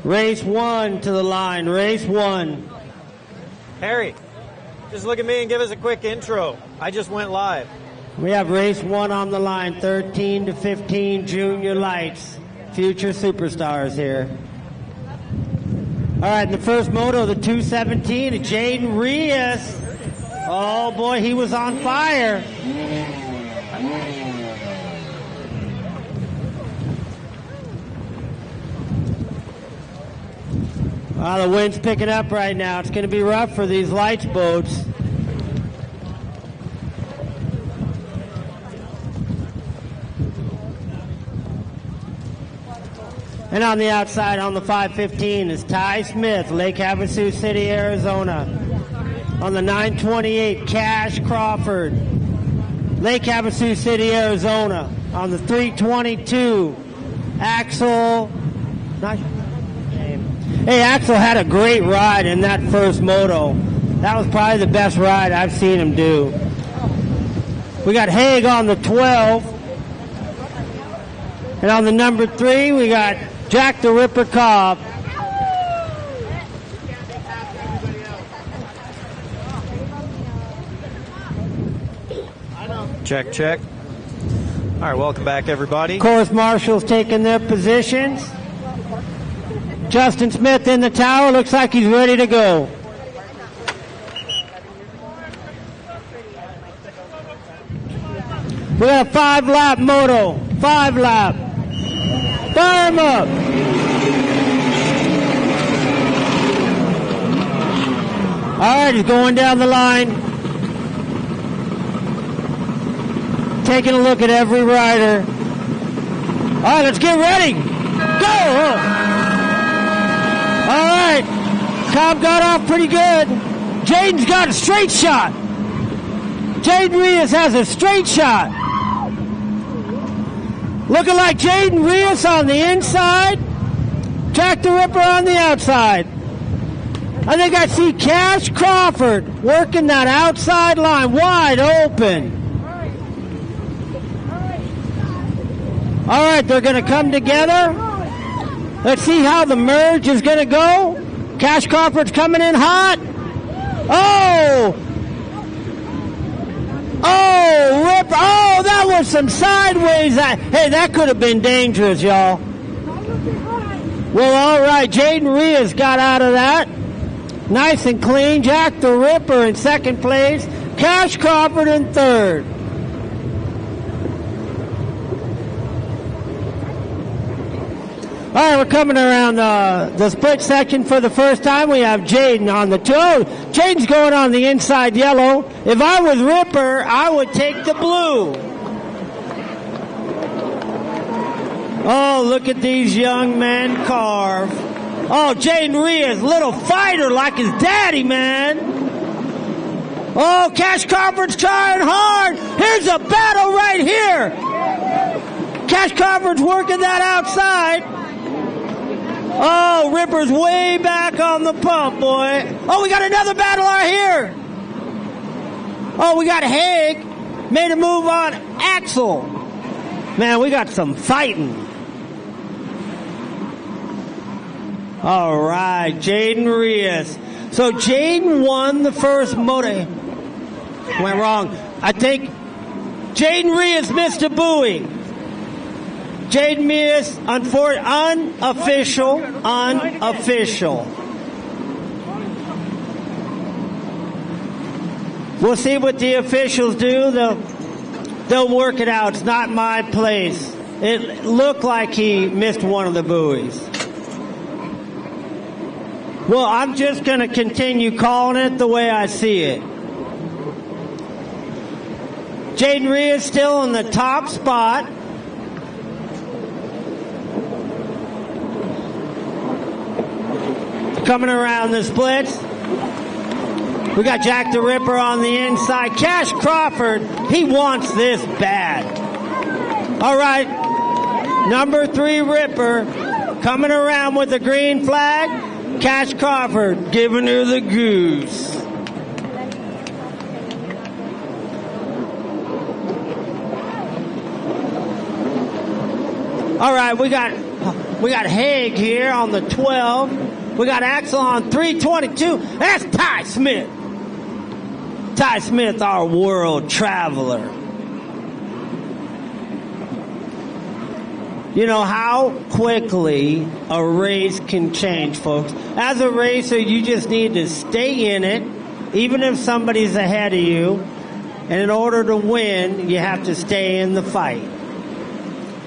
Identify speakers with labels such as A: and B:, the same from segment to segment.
A: Race 1 to the line. Race 1.
B: Harry, just look at me and give us a quick intro. I just went live.
A: We have race 1 on the line. 13 to 15 junior lights. Future superstars here. All right, in the first moto, the 217, Jaden Reyes. Oh, boy, he was on fire. The wind's picking up right now. It's going to be rough for these lights boats. And on the outside on the 515 is Ty Smith, Lake Havasu City, Arizona. On the 928, Cash Crawford, Lake Havasu City, Arizona. On the 322, Axel. Hey, Axel had a great ride in that first moto. That was probably the best ride I've seen him do. We got Haig on the 12. And on the number 3, we got Jack the Ripper Cobb.
B: Check, check. All right, welcome back, everybody.
A: Course marshals taking their positions. Justin Smith in the tower. Looks like he's ready to go. We got a 5-lap moto. 5-lap. Fire him up. All right, he's going down the line. Taking a look at every rider. All right, let's get ready. Go! All right, Cobb got off pretty good. Jaden's got a straight shot. Jaden Reyes has a straight shot. Looking like Jaden Reyes on the inside. Jack the Ripper on the outside. I think I see Cash Crawford working that outside line wide open. All right, they're going to come together. Let's see how the merge is going to go. Cash Crawford's coming in hot. Oh! Oh, Rip. Oh, that was some sideways. Hey, that could have been dangerous, y'all. Well, all right. Jaden Reyes got out of that. Nice and clean. Jack the Ripper in second place. Cash Crawford in third. All right, we're coming around the split section for the first time. We have Jaden on the 2. Jaden's going on the inside yellow. If I was Ripper, I would take the blue. Oh, look at these young men carve. Oh, Jaden Reyes, little fighter like his daddy, man. Oh, Cash Crawford's trying hard. Here's a battle right here. Cash Crawford's working that outside. Oh, Ripper's way back on the pump, boy. Oh, we got another battler here. Oh, we got Haig. Made a move on Axel. Man, we got some fighting. All right, Jaden Reyes. So Jaden won the first moto. Went wrong. I think Jaden Reyes missed a buoy. Jaden Reyes, unofficial. We'll see what the officials do. They'll work it out. It's not my place. It looked like he missed one of the buoys. Well, I'm just going to continue calling it the way I see it. Jaden Reyes still in the top spot. Coming around the splits. We got Jack the Ripper on the inside. Cash Crawford, he wants this bad. All right, number 3 Ripper coming around with the green flag. Cash Crawford giving her the goose. All right, we got We got Haig here on the 12. We got Axel on 322. That's Ty Smith. Ty Smith, our world traveler. You know how quickly a race can change, folks. As a racer, you just need to stay in it, even if somebody's ahead of you. And in order to win, you have to stay in the fight.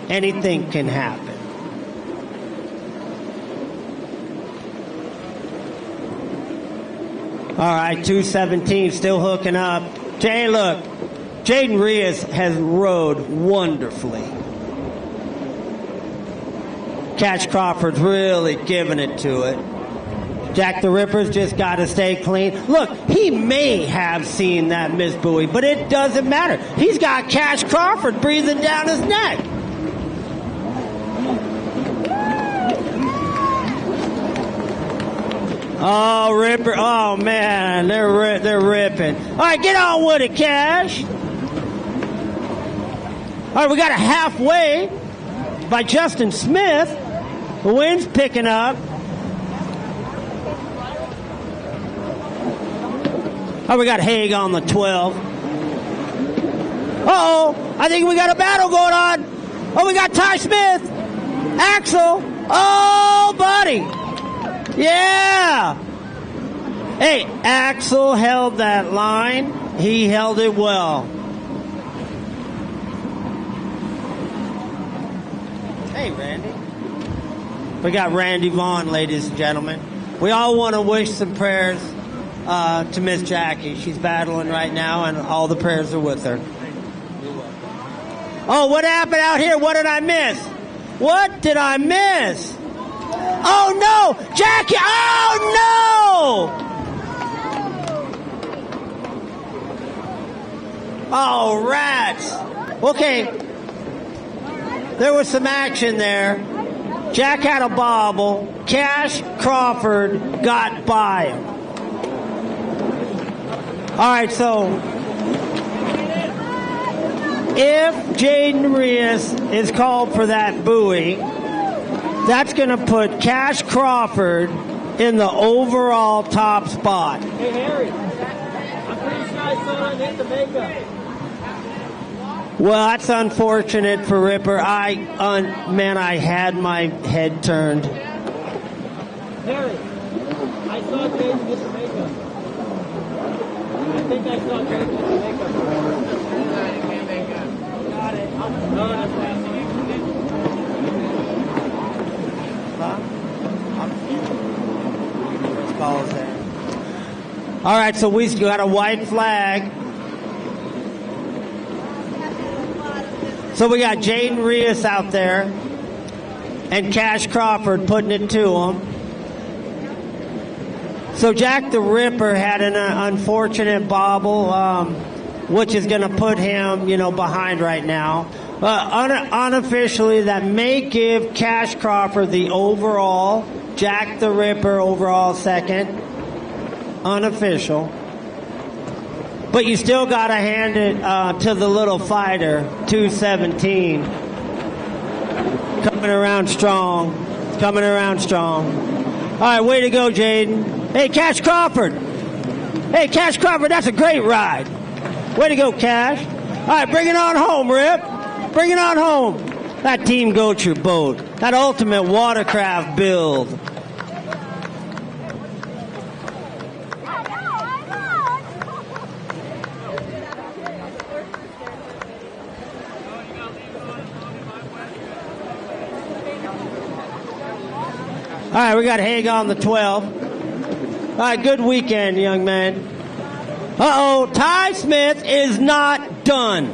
A: Anything can happen. All right, 217 still hooking up. Jay, look, Jaden Rios has rode wonderfully. Cash Crawford's really giving it to it. Jack the Ripper's just got to stay clean. Look, he may have seen that miss buoy, but it doesn't matter. He's got Cash Crawford breathing down his neck. Oh, Ripper. Oh, man, they're ripping. All right, get on with it, Cash. All right, we got a halfway by Justin Smith. The wind's picking up. Oh, we got Haig on the 12. Uh-oh, I think we got a battle going on. Oh, we got Ty Smith. Axel. Oh, buddy. Yeah. Hey, Axel held that line. He held it well. Hey, Randy. We got Randy Vaughn, ladies and gentlemen. We all want to wish some prayers to Miss Jackie. She's battling right now, and all the prayers are with her. Oh, what happened out here? What did I miss? What did I miss? Oh, no! Jackie! Oh, no! Oh, rats! Okay. There was some action there. Jack had a bobble. Cash Crawford got by him. All right, so if Jaden Rios is called for that buoy, that's going to put Cash Crawford in the overall top spot.
B: Hey, Harry, I'm pretty sure I saw him hit the makeup.
A: Well, that's unfortunate for Ripper. Man, I had my head turned.
B: Harry, I saw Jaden hit the makeup. I think I saw Jaden hit the makeup. Got it. No, that's fine.
A: Balls there. All right, so we got a white flag. So we got Jaden Rios out there and Cash Crawford putting it to him. So Jack the Ripper had an unfortunate bobble, which is going to put him, behind right now. Unofficially, that may give Cash Crawford the overall, Jack the Ripper overall second. Unofficial. But you still got to hand it to the little fighter, 217. Coming around strong. Coming around strong. All right, way to go, Jaden. Hey, Cash Crawford. Hey, Cash Crawford, that's a great ride. Way to go, Cash. All right, bring it on home, Rip. Bring it on home. That Team Goat Your Boat. That ultimate watercraft build. All right, we got Haig on the 12. All right, good weekend, young man. Uh-oh, Ty Smith is not done.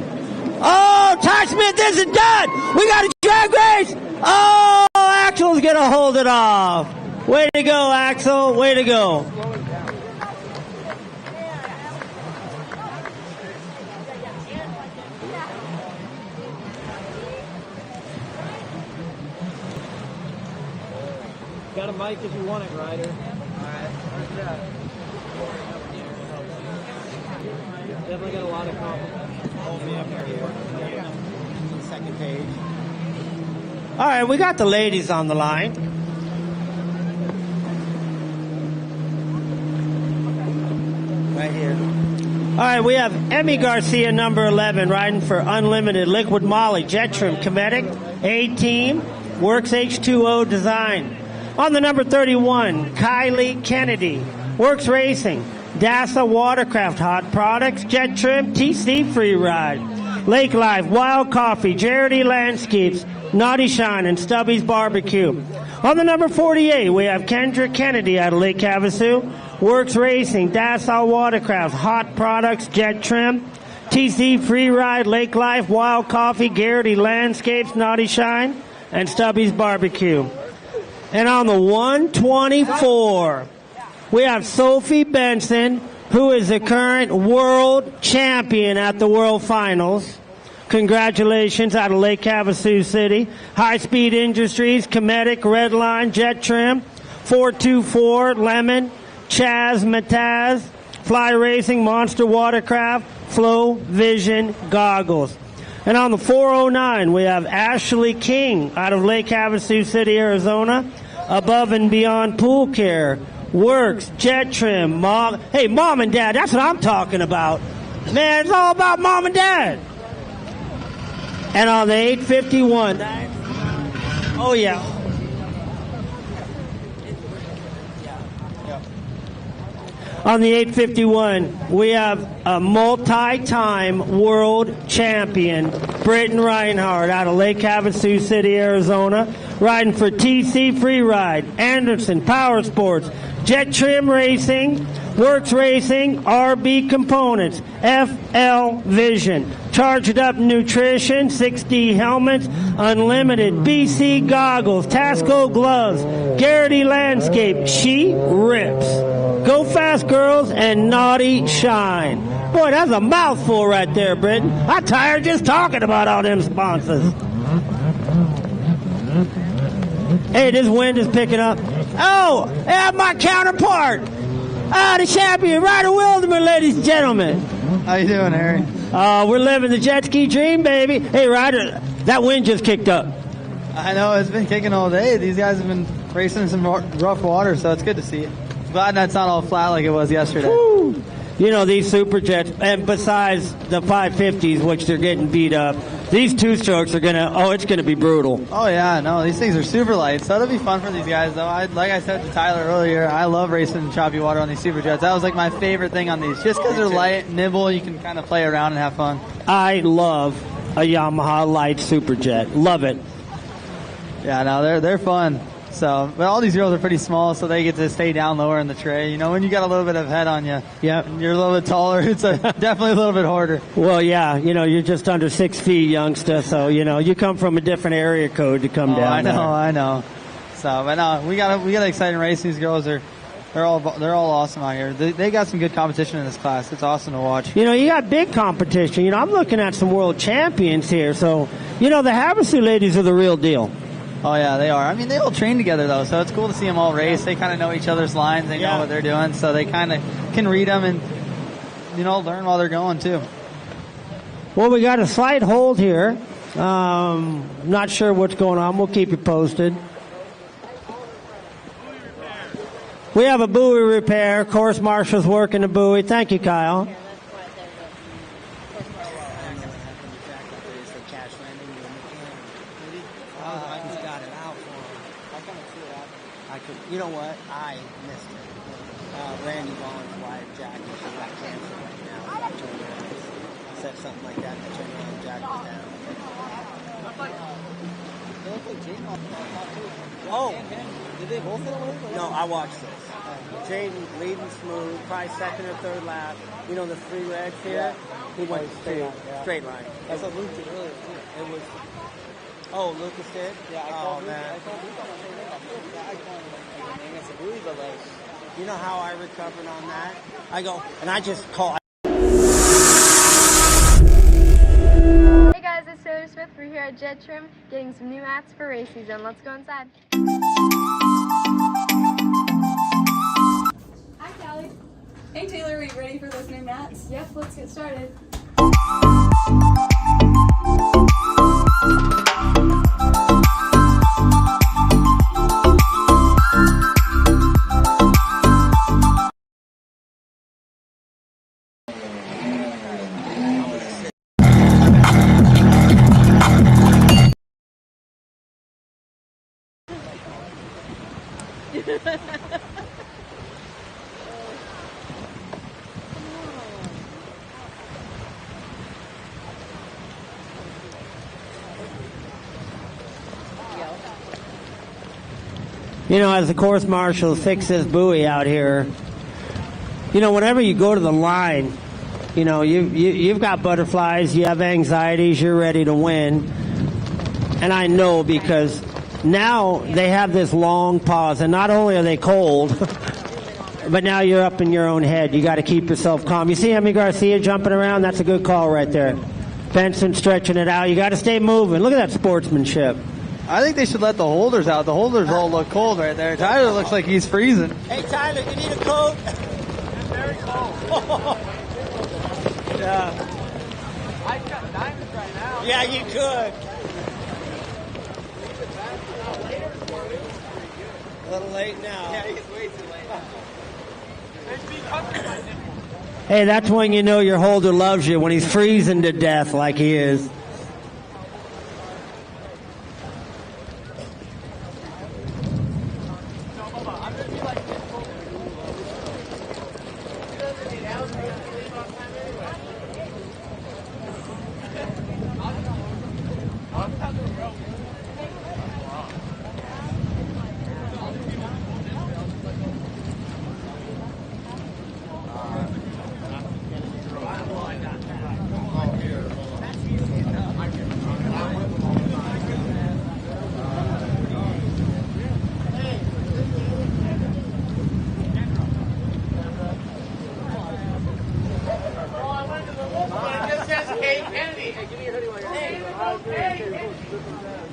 A: Oh, Ty Smith isn't done. We got a drag race. Oh, Axel's going to hold it off. Way to go, Axel. Way to go.
B: Got a mic if you want it, Ryder. All right. Definitely got a lot of compliments. Hold me up here. Second page.
A: All right, we got the ladies on the line. Right here. All right, we have Emmy Garcia, number 11, riding for Unlimited Liquid Moly, Jet Trim, Kinetic, A-Team, Works H2O Design. On the number 31, Kylie Kennedy, Works Racing, DASA Watercraft, Hot Products, Jet Trim, TC Free Ride, Lake Life, Wild Coffee, Jarity Landscapes, Naughty Shine, and Stubby's Barbecue. On the number 48, we have Kendra Kennedy out of Lake Havasu, Works Racing, Dassau Watercraft, Hot Products, Jet Trim, TC Free Ride, Lake Life, Wild Coffee, Garrity Landscapes, Naughty Shine, and Stubby's Barbecue. And on the 124, we have Sophie Benson, who is the current world champion at the World Finals. Congratulations out of Lake Havasu City. High Speed Industries, Kinetic, Redline, Jet Trim, 424, Lemon, Chaz, Mataz, Fly Racing, Monster Watercraft, Flow Vision Goggles. And on the 409, we have Ashley King out of Lake Havasu City, Arizona. Above and Beyond Pool Care, Works, Jet Trim, Mom. Hey, Mom and Dad, that's what I'm talking about. Man, it's all about Mom and Dad. And on the 851, oh yeah. On the 851, we have a multi-time world champion, Britton Reinhardt, out of Lake Havasu City, Arizona, riding for TC Free Ride, Anderson Power Sports, Jet Trim Racing, Works Racing, RB Components, FL Vision, Charged Up Nutrition, 6D Helmets, Unlimited, BC Goggles, Tasco Gloves, Garrity Landscape, She Rips, Go Fast Girls, and Naughty Shine. Boy, that's a mouthful right there, Britton. I'm tired just talking about all them sponsors. Hey, this wind is picking up. Oh, I have my counterpart. The champion, Ryder Wilderman, ladies and gentlemen.
C: How you doing, Harry?
A: We're living the jet ski dream, baby. Hey, Ryder, that wind just kicked up.
C: I know, it's been kicking all day. These guys have been racing in some rough water, so it's good to see it. Glad that's not all flat like it was yesterday.
A: Woo. You know, these super jets, and besides the 550s, which they're getting beat up, these two-strokes are it's going to be brutal.
C: Oh, yeah, no, these things are super light, so it'll be fun for these guys, though. Like I said to Tyler earlier, I love racing in choppy water on these super jets. That was like my favorite thing on these. Just because they're light, nimble, you can kind of play around and have fun.
A: I love a Yamaha light super jet. Love it.
C: Yeah, no, they're fun. So, but all these girls are pretty small, so they get to stay down lower in the tray. You know, when you got a little bit of head on you,
A: yep,
C: and you're a little bit taller, it's definitely a little bit harder.
A: Well, yeah, you know, you're just under 6 feet, youngster, so, you know, you come from a different area code to come down there.
C: I know. So, but no, we got an exciting race. These girls they're all awesome out here. They got some good competition in this class. It's awesome to watch.
A: You know, you got big competition. You know, I'm looking at some world champions here, so, you know, the Havasu ladies are the real deal.
C: Oh, yeah, they are. I mean, they all train together, though, so it's cool to see them all race. They kind of know each other's lines. They know what they're doing, so they kind of can read them and, you know, learn while they're going, too.
A: Well, we got a slight hold here. Not sure what's going on. We'll keep you posted. We have a buoy repair. Course marshal's working the buoy. Thank you, Kyle.
D: You know what? I missed it. Randy Vaughn's wife, Jackie, she got cancer right now. Said something like that turned around, Jackie was down. Oh, did they both get away? No, I watched this. Jaden leading smooth, probably second or third lap. You know the three reds here? He went straight line. That's what Luke did earlier. It was. Oh, Lucas did? Yeah, I called Luke. I called Luke on the third lap. It's a buoy, but like, you know how I recovered on that? I go, and I just call.
E: Hey guys, it's Taylor Smith. We're here at Jet Trim getting some new hats for race season. Let's go inside.
F: Hi, Callie. Hey, Taylor, are you ready for those new mats?
E: Yep, let's get started.
A: You know, as the course marshal fix this buoy out here, you know, whenever you go to the line, you know, you've got butterflies, you have anxieties, you're ready to win. And I know because now they have this long pause, and not only are they cold, but now you're up in your own head. You got to keep yourself calm. You see Emmy Garcia jumping around? That's a good call right there. Benson stretching it out. You got to stay moving. Look at that sportsmanship.
C: I think they should let the holders out. The holders all look cold right there. Tyler looks like he's freezing.
D: Hey, Tyler, you need a coat? It's very cold. Yeah. I've got diamonds right now. Yeah, you could. A little late now. Yeah, he's way too late now.
A: Hey, that's when you know your holder loves you, when he's freezing to death like he is.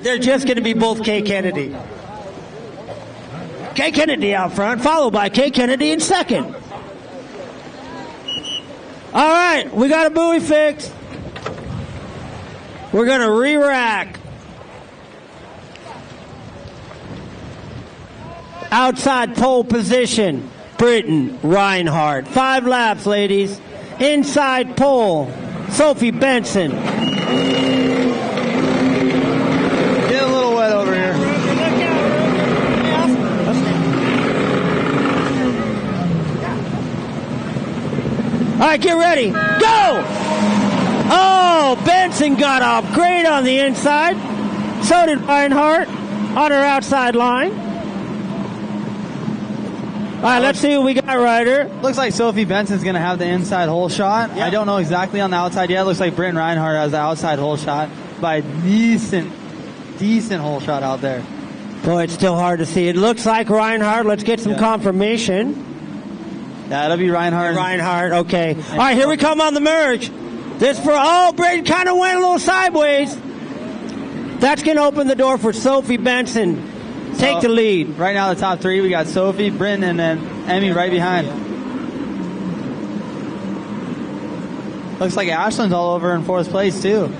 A: They're just going to be both Kay Kennedy. Kay Kennedy out front, followed by Kay Kennedy in second. All right, we got a buoy fixed. We're going to re-rack. Outside pole position, Britton Reinhardt. 5 laps, ladies. Inside pole, Sophie Benson.
C: Get a little wet over here.
A: All right, get ready. Go! Oh, Benson got off great on the inside. So did Reinhardt on her outside line. All right, let's see who we got, Ryder.
C: Looks like Sophie Benson's going to have the inside hole shot. Yeah. I don't know exactly on the outside yet. Looks like Britton Reinhardt has the outside hole shot by a decent hole shot out there.
A: Boy, it's still hard to see. It looks like Reinhardt. Let's get some confirmation.
C: Yeah, it'll be Reinhardt.
A: Reinhardt, okay. All right, here we come on the merge. Britton kind of went a little sideways. That's going to open the door for Sophie Benson. Take the lead.
C: Right now, the top 3, we got Sophie, Britton, and then Emmy right behind. Looks like Ashlyn's all over in 4th place, too.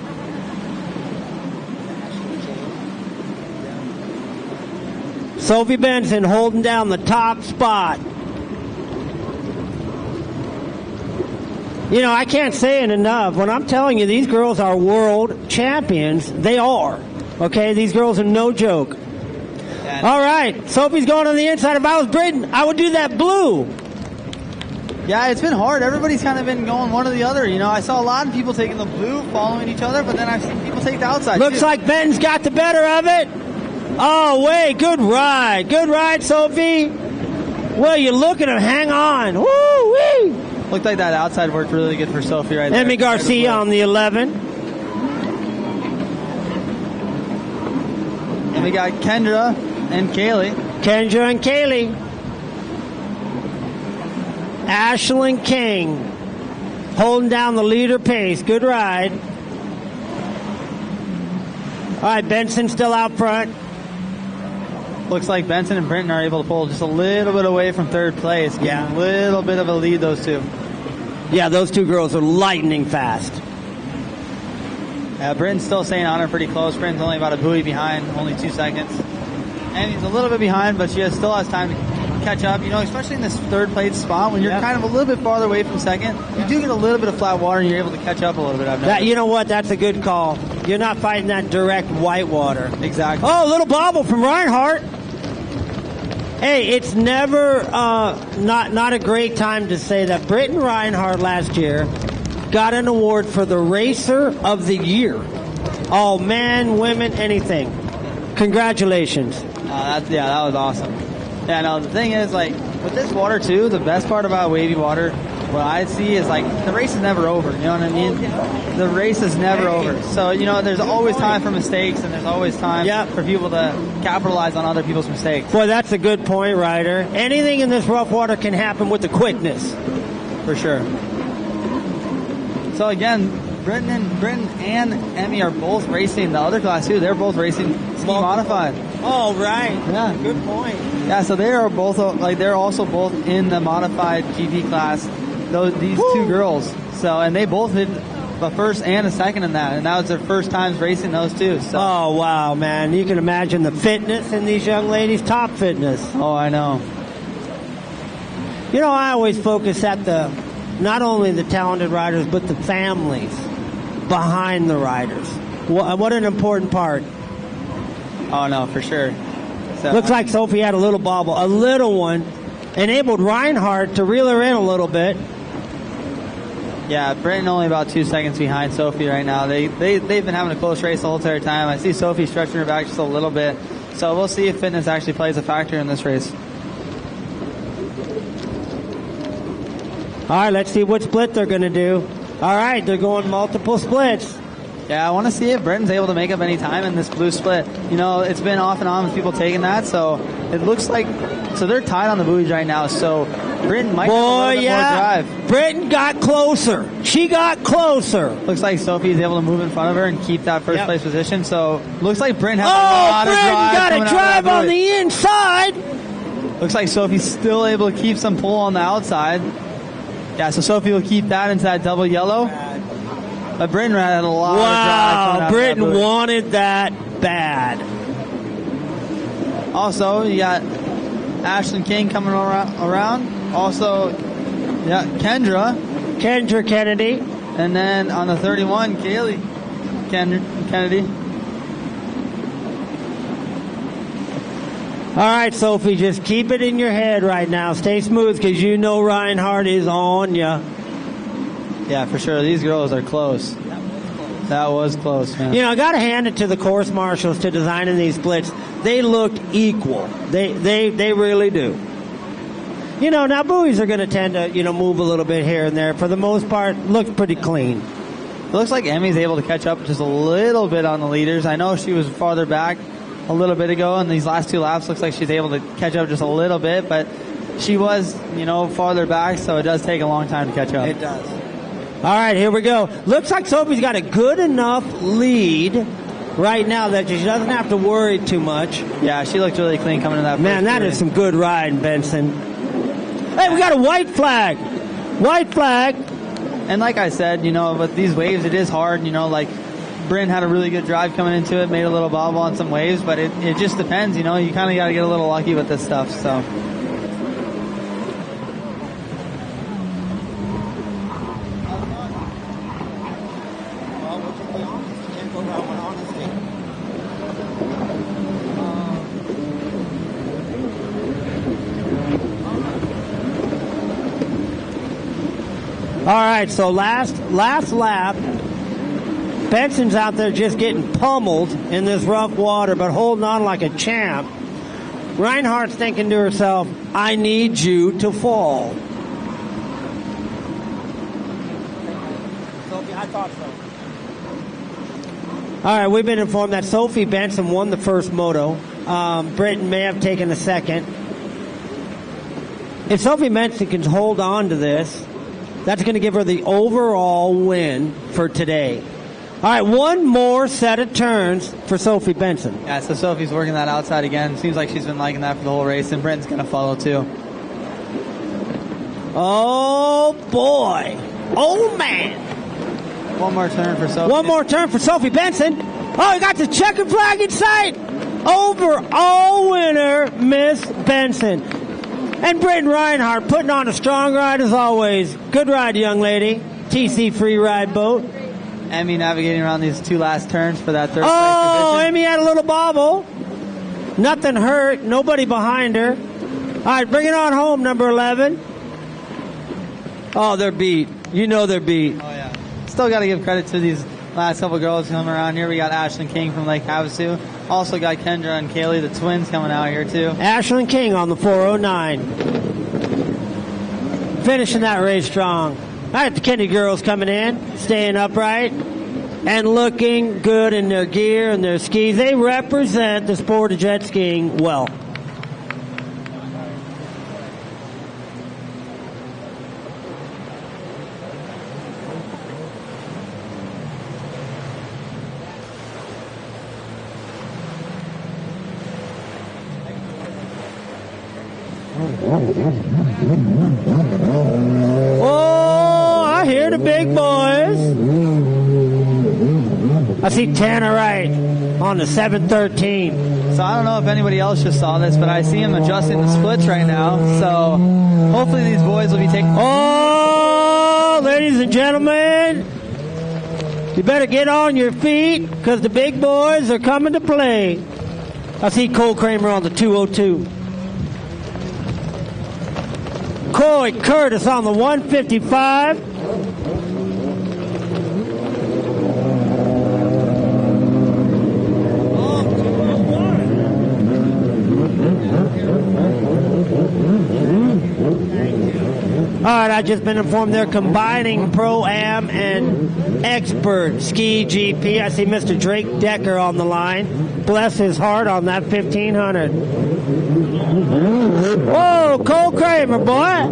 A: Sophie Benson holding down the top spot. You know, I can't say it enough. When I'm telling you these girls are world champions, they are. Okay, these girls are no joke. All right, Sophie's going on the inside. If I was Britton, I would do that blue.
C: Yeah, it's been hard. Everybody's kind of been going one or the other. You know, I saw a lot of people taking the blue, following each other, but then I've seen people take the outside.
A: Looks like Benton's got the better of it. Oh, wait, good ride. Good ride, Sophie. Well, you look at him, hang on. Woo-wee.
C: Looked like that outside worked really good for Sophie right there.
A: Emmy Garcia on the 11.
C: And we got Kendra and Kaylee.
A: Kendra and Kaylee. Ashlyn King holding down the leader pace. Good ride. All right, Benson still out front.
C: Looks like Benson and Britton are able to pull just a little bit away from 3rd place. Yeah. A little bit of a lead, those two.
A: Yeah, those two girls are lightning fast.
C: Yeah, Britton's still staying on her pretty close. Britton's only about a buoy behind, only 2 seconds. And he's a little bit behind, but she still has time to catch up. You know, especially in this 3rd place spot, when you're kind of a little bit farther away from 2nd, you do get a little bit of flat water and you're able to catch up a little bit.
A: You know what? That's a good call. You're not fighting that direct white water.
C: Exactly.
A: Oh, a little bobble from Reinhardt. Hey, it's never not a great time to say that Britton Reinhardt last year got an award for the Racer of the Year. All men, women, anything. Congratulations.
C: That was awesome. Yeah, no, the thing is, like, with this water, too, the best part about wavy water, what I see is, like, the race is never over. You know what I mean? The race is never over. So, you know, there's always time for mistakes, and there's always time for people to capitalize on other people's mistakes.
A: Boy, that's a good point, Ryder. Anything in this rough water can happen with the quickness.
C: For sure. So, again, Britton and Emmy are both racing the other class, too. They're both racing ski modified.
A: Oh, right.
C: Yeah.
A: Good point.
C: Yeah, so they are both, like, they're also both in the modified GP class. These two girls. So, and they both did a first and a second in that, and that was their first times racing those two. So.
A: Oh, wow, man. You can imagine the fitness in these young ladies. Top fitness.
C: Oh, I know.
A: You know, I always focus at not only the talented riders, but the families behind the riders. What an important part.
C: Oh, no, for sure. So,
A: looks like Sophie had a little bobble. A little one. Enabled Reinhardt to reel her in a little bit.
C: Yeah, Britton only about 2 seconds behind Sophie right now. They've been having a close race the whole entire time. I see Sophie stretching her back just a little bit. So we'll see if fitness actually plays a factor in this race.
A: All right, let's see what split they're going to do. All right, they're going multiple splits.
C: Yeah, I want to see if Britton's able to make up any time in this blue split. You know, it's been off and on with people taking that, so it looks like... So they're tied on the buoys right now, so Britton might have a little bit more drive.
A: Britton got closer. She got closer.
C: Looks like Sophie's able to move in front of her and keep that first place position, so looks like Britton has a lot of drive.
A: Got a drive on the inside.
C: Looks like Sophie's still able to keep some pull on the outside. Yeah, so Sophie will keep that into that double yellow. But Britton had a lot of drive.
A: Wow, Britton wanted that bad.
C: Also, you got Ashlyn King coming around. Also, yeah, Kendra
A: Kennedy.
C: And then on the 31, Kaylee Kennedy.
A: All right, Sophie, just keep it in your head right now. Stay smooth because you know Reinhardt is on you.
C: Yeah, for sure. These girls are close. That was close, man.
A: You know, I got to hand it to the course marshals to designing these splits. They look equal. They really do. You know, now buoys are going to tend to, you know, move a little bit here and there. For the most part, looks pretty clean.
C: It looks like Emmy's able to catch up just a little bit on the leaders. I know she was farther back a little bit ago, and these last two laps looks like she's able to catch up just a little bit, but she was, you know, farther back, so it does take a long time to catch up.
A: It does. All right, here we go. Looks like Sophie's got a good enough lead right now that she doesn't have to worry too much.
C: Yeah, she looked really clean coming to that.
A: Man, that is some good riding, Benson. Hey, we got a white flag. White flag.
C: And like I said, you know, with these waves, it is hard. You know, like Bryn had a really good drive coming into it, made a little bobble on some waves, but it just depends. You know, you kind of got to get a little lucky with this stuff. So.
A: All right, so last lap, Benson's out there just getting pummeled in this rough water, but holding on like a champ. Reinhardt's thinking to herself, I need you to fall.
D: Sophie, I thought so.
A: All right, we've been informed that Sophie Benson won the first moto. Britton may have taken the second. If Sophie Benson can hold on to this, that's going to give her the overall win for today. All right, one more set of turns for Sophie Benson.
C: Yeah, so Sophie's working that outside again. Seems like she's been liking that for the whole race, and Britton's going to follow too.
A: Oh, boy. Oh, man.
C: One more turn for Sophie.
A: One more turn for Sophie Benson. Oh, he got the checkered flag in sight. Overall winner, Miss Benson. And Britton Reinhardt putting on a strong ride as always. Good ride, young lady. TC free ride boat.
C: Emmy navigating around these two last turns for that third place
A: Oh,
C: position.
A: Emmy had a little bobble. Nothing hurt. Nobody behind her. All right, bring it on home, number 11. Oh, they're beat. You know they're beat.
C: Oh, yeah. Still got to give credit to these last couple girls coming around here. We got Ashlyn King from Lake Havasu. Also got Kendra and Kaylee, the twins, coming out here, too.
A: Ashlyn King on the 409. Finishing that race strong. All right, the Kenny girls coming in, staying upright, and looking good in their gear and their skis. They represent the sport of jet skiing well. Oh, I hear the big boys. I see Tanner Wright on the 713.
C: So I don't know if anybody else just saw this, but I see him adjusting the splits right now. So hopefully these boys will be taking...
A: Oh, ladies and gentlemen, you better get on your feet because the big boys are coming to play. I see Cole Kramer on the 202. Coy Curtis on the 155. All right, I've just been informed they're combining Pro-Am and Expert Ski GP. I see Mr. Drake Decker on the line. Bless his heart on that 1500. Whoa, Cole Kramer, boy.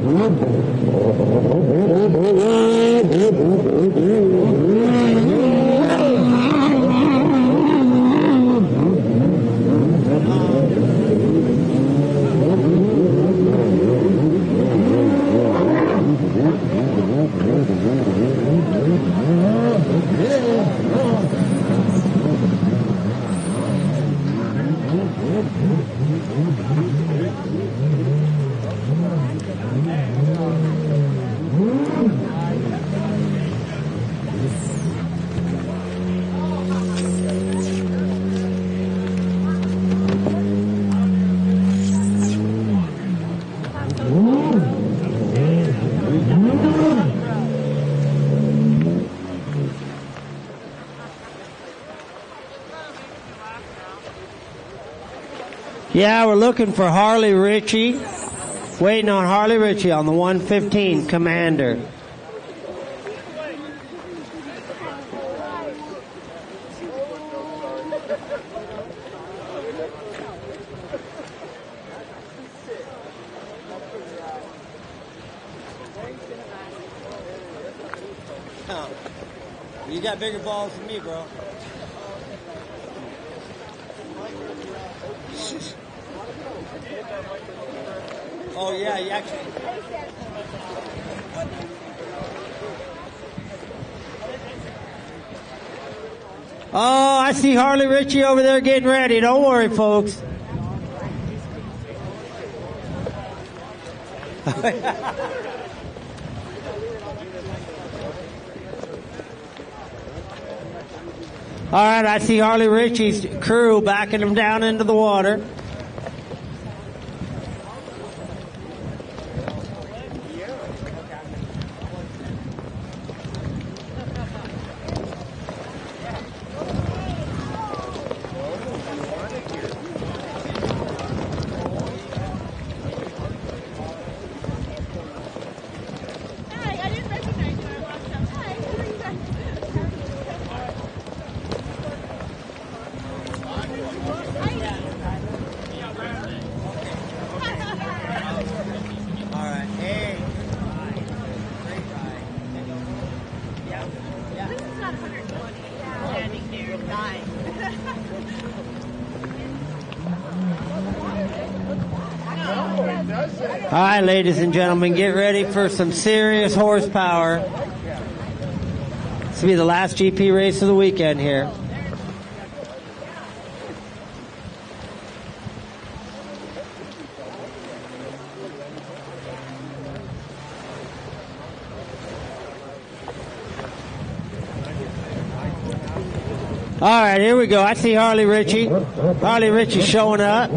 A: Yeah, we're looking for Harley Ritchie. Waiting on Harley Ritchie on the 115 Commander.
D: You got bigger balls than me, bro. Oh, yeah, you actually...
A: Oh, I see Harley Ritchie over there getting ready. Don't worry, folks. All right, I see Harley Ritchie's crew backing him down into the water. All right, ladies and gentlemen, get ready for some serious horsepower. This will be the last GP race of the weekend here. All right, here we go. I see Harley Ritchie. Harley Ritchie showing up.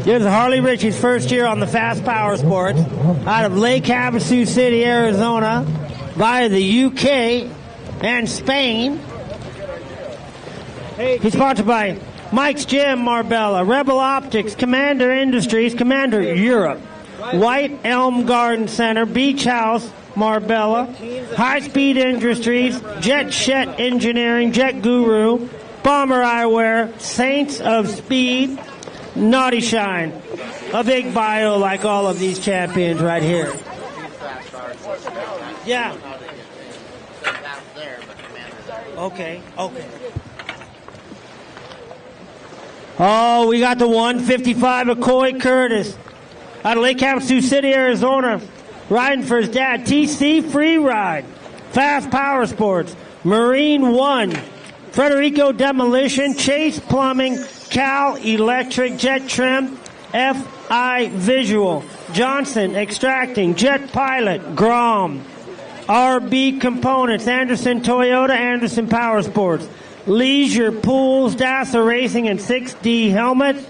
A: Here's Harley Ritchie's first year on the Fast Power Sports out of Lake Havasu City, Arizona, via the UK and Spain. He's sponsored by Mike's Gym, Marbella, Rebel Optics, Commander Industries, Commander Europe, White Elm Garden Center, Beach House, Marbella, High Speed Industries, Jet Shet Engineering, Jet Guru, Bomber Eyewear, Saints of Speed, Naughty Shine. A big bio like all of these champions right here. Yeah. Okay. Oh, we got the 155 McCoy Curtis out of Lake Havasu City, Arizona, riding for his dad. TC Free Ride, Fast Power Sports, Marine One, Frederico Demolition, Chase Plumbing, Cal Electric, Jet Trim, FI Visual, Johnson Extracting, Jet Pilot, Grom, RB Components, Anderson Toyota, Anderson Power Sports, Leisure Pools, Dassa Racing, and 6D Helmets.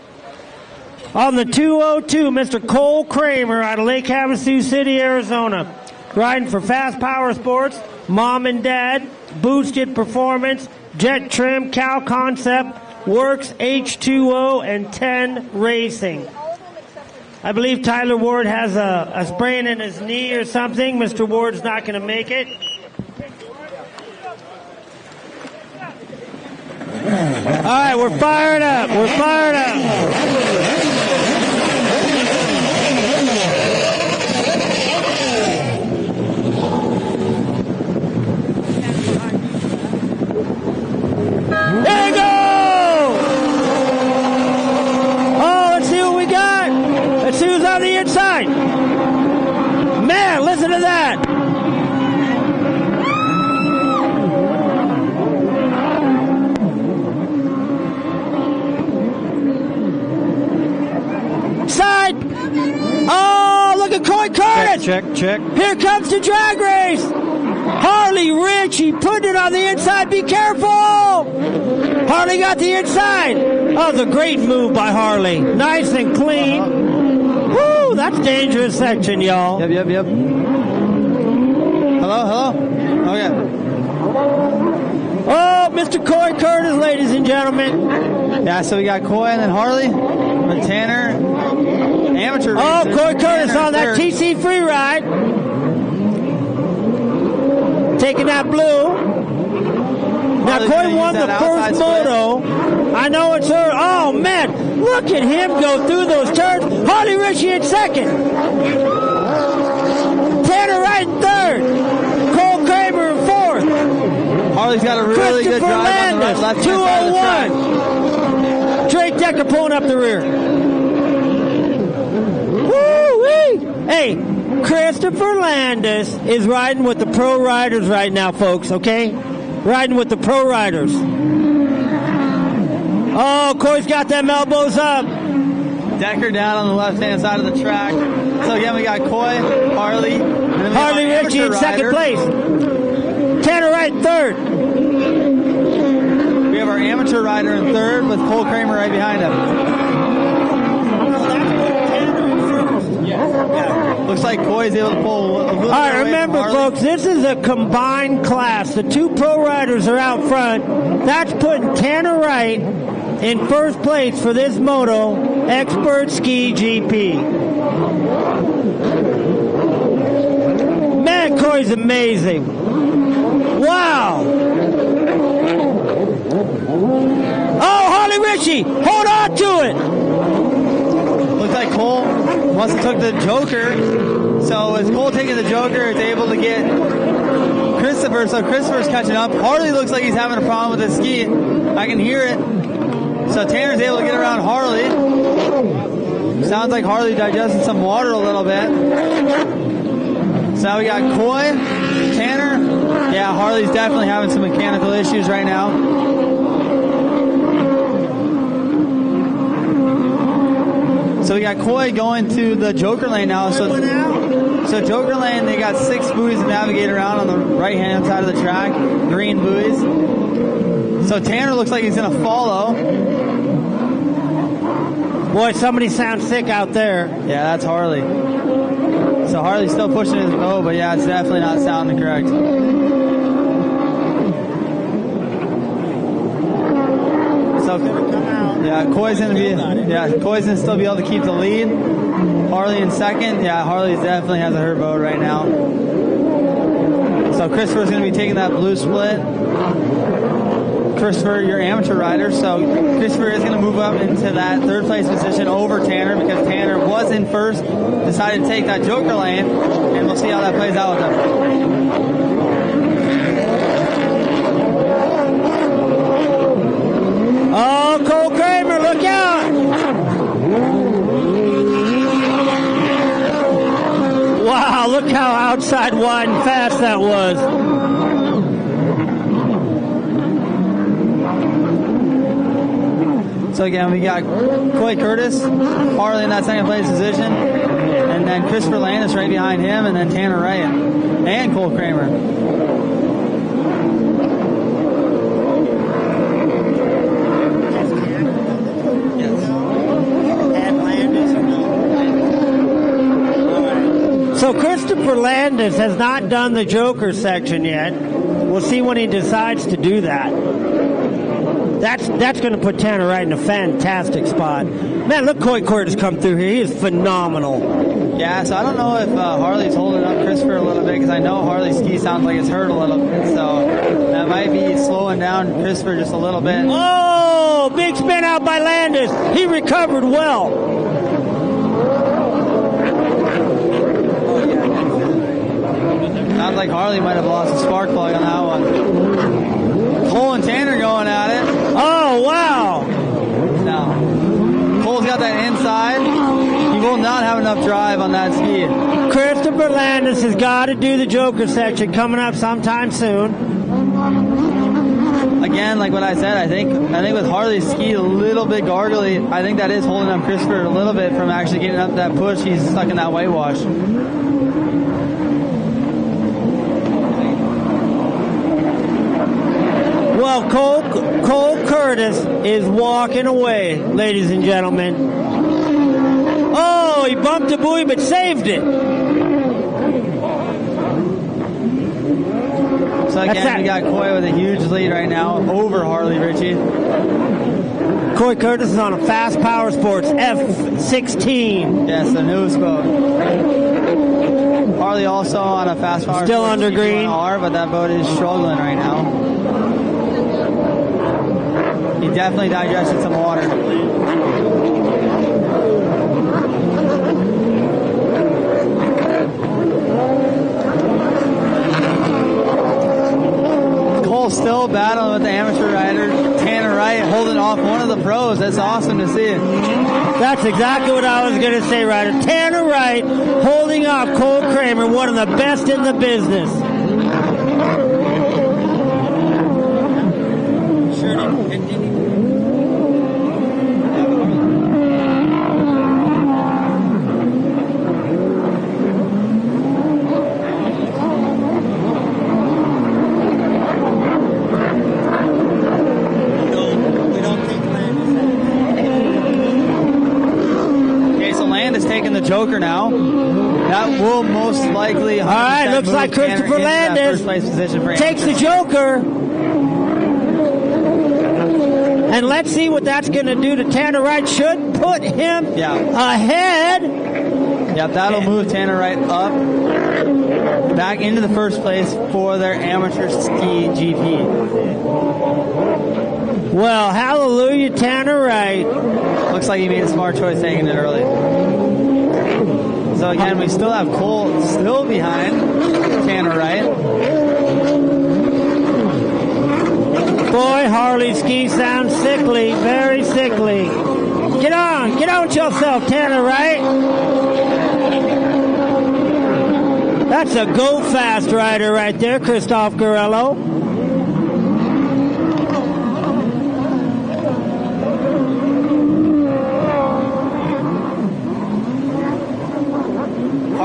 A: On the 202, Mr. Cole Kramer out of Lake Havasu City, Arizona, riding for Fast Power Sports, Mom and Dad, Boosted Performance, Jet Trim, Cal Concept, Works H2O, and 10 Racing. I believe Tyler Ward has a sprain in his knee or something. Mr. Ward's not going to make it. All right, we're fired up. We're fired up. There you go! Oh, let's see what we got. Let's see who's on the inside. Man, listen to that. Side. Oh, look at Coy Curtis.
C: Check.
A: Here comes the drag race. Harley Ritchie put it on the inside. Be careful. Harley got the inside. Oh, the great move by Harley. Nice and clean. Woo, that's dangerous section, y'all.
C: Yep. Hello? Okay.
A: Oh, Mr. Coy Curtis, ladies and gentlemen.
C: Yeah, so we got Coy and then Harley. With Tanner. Amateur
A: Oh,
C: racer.
A: Coy Curtis
C: Tanner
A: on that
C: third.
A: TC free ride. Taking that blue. Now,
C: Harley's
A: Coy
C: gonna
A: won
C: use
A: the
C: that
A: first
C: outside split.
A: moto. I know it's her. Oh, man. Look at him go through those turns. Harley Ritchie in second. Tanner Wright in third. Cole Kramer in fourth.
C: Harley's got a really good
A: Christopher
C: drive on the
A: Landis,
C: left-hand side of the track.
A: 201. Drake Decker pulling up the rear. Woo-wee. Hey, Christopher Landis is riding with the pro riders right now, folks, okay? Riding with the pro riders. Oh, Coy's got them elbows up.
C: Decker down on the left-hand side of the track. So again, we got Coy, Harley. And then we have
A: Harley
C: our
A: Ritchie in
C: amateur
A: second
C: rider.
A: place. Tanner Wright in third.
C: We have our amateur rider in third with Cole Kramer right behind him. Looks like Coy's able to pull a little bit
A: All right,
C: away from
A: remember,
C: Harley.
A: folks, this is a combined class. The two pro riders are out front. That's putting Tanner Wright in first place for this moto Expert Ski GP. Man, Coy's amazing. Wow. Oh, Harley Ritchie, hold on to it.
C: Looks like Cole must have took the Joker. So as Cole taking the Joker, it's able to get Christopher. So Christopher's catching up. Harley looks like he's having a problem with his ski. I can hear it. So Tanner's able to get around Harley. Sounds like Harley digested some water a little bit. So now we got Coy, Tanner. Yeah, Harley's definitely having some mechanical issues right now. So we got Coy going to the Joker lane now. So So Joker Lane, they got 6 buoys to navigate around on the right-hand side of the track, green buoys. So Tanner looks like he's going to follow.
A: Boy, somebody sounds sick out there.
C: Yeah, that's Harley. So Harley's still pushing his bow, but yeah, it's definitely not sounding correct. So yeah, Coy's gonna still be able to keep the lead. Harley in second. Yeah, Harley definitely has a hurt boat right now. So Christopher's gonna be taking that blue split. Christopher, your amateur rider. So Christopher is gonna move up into that 3rd place position over Tanner because Tanner was in first, decided to take that Joker lane, and we'll see how that plays out with him.
A: Oh, Cole Kramer, look out! Wow, look how outside wide and fast that was.
C: So again, we got Coy Curtis, Harley in that 2nd place position, and then Christopher Landis right behind him, and then Tanner Wright and Cole Kramer.
A: So Christopher Landis has not done the Joker section yet. We'll see when he decides to do that. That's going to put Tanner Wright in a fantastic spot. Man, look, Coy Curtis come through here. He is phenomenal.
C: Yeah, so I don't know if Harley's holding up Christopher a little bit because I know Harley's ski sounds like it's hurt a little bit. So that might be slowing down Christopher just a little bit.
A: Oh, big spin out by Landis. He recovered well.
C: Sounds like Harley might have lost a spark plug on that one. Cole and Tanner going at it.
A: Oh, wow.
C: No. Cole's got that inside. He will not have enough drive on that ski.
A: Christopher Landis has got to do the Joker section coming up sometime soon.
C: Again, like what I said, I think with Harley's ski a little bit gargly, I think that is holding up Christopher a little bit from actually getting up that push. He's stuck in that whitewash.
A: Well, Cole Curtis is walking away, ladies and gentlemen. Oh, he bumped a buoy but saved it.
C: So again, we got Coy with a huge lead right now over Harley Ritchie.
A: Coy Curtis is on a Fast Power Sports F16.
C: Yes, the newest boat. Harley also on a Fast Power
A: Still
C: Sports
A: under green.
C: R, but that boat is struggling right now. He definitely digested some water. Cole's still battling with the amateur rider, Tanner Wright, holding off one of the pros. That's awesome to see.
A: That's exactly what I was going to say, Ryder. Tanner Wright holding off Cole Kramer, one of the best in the business.
C: Joker now. That will most likely.
A: All right, looks like Christopher Landis takes the Joker. And let's see what that's going to do to Tanner Wright. Should put him ahead.
C: Yep, that'll move Tanner Wright up back into the first place for their amateur ski GP.
A: Well, hallelujah, Tanner Wright.
C: Looks like he made a smart choice taking it early. So again, we still have Cole still behind Tanner Wright.
A: Boy, Harley's ski sounds sickly, very sickly. Get on with yourself, Tanner Wright. That's a go fast rider right there, Christoph Garello.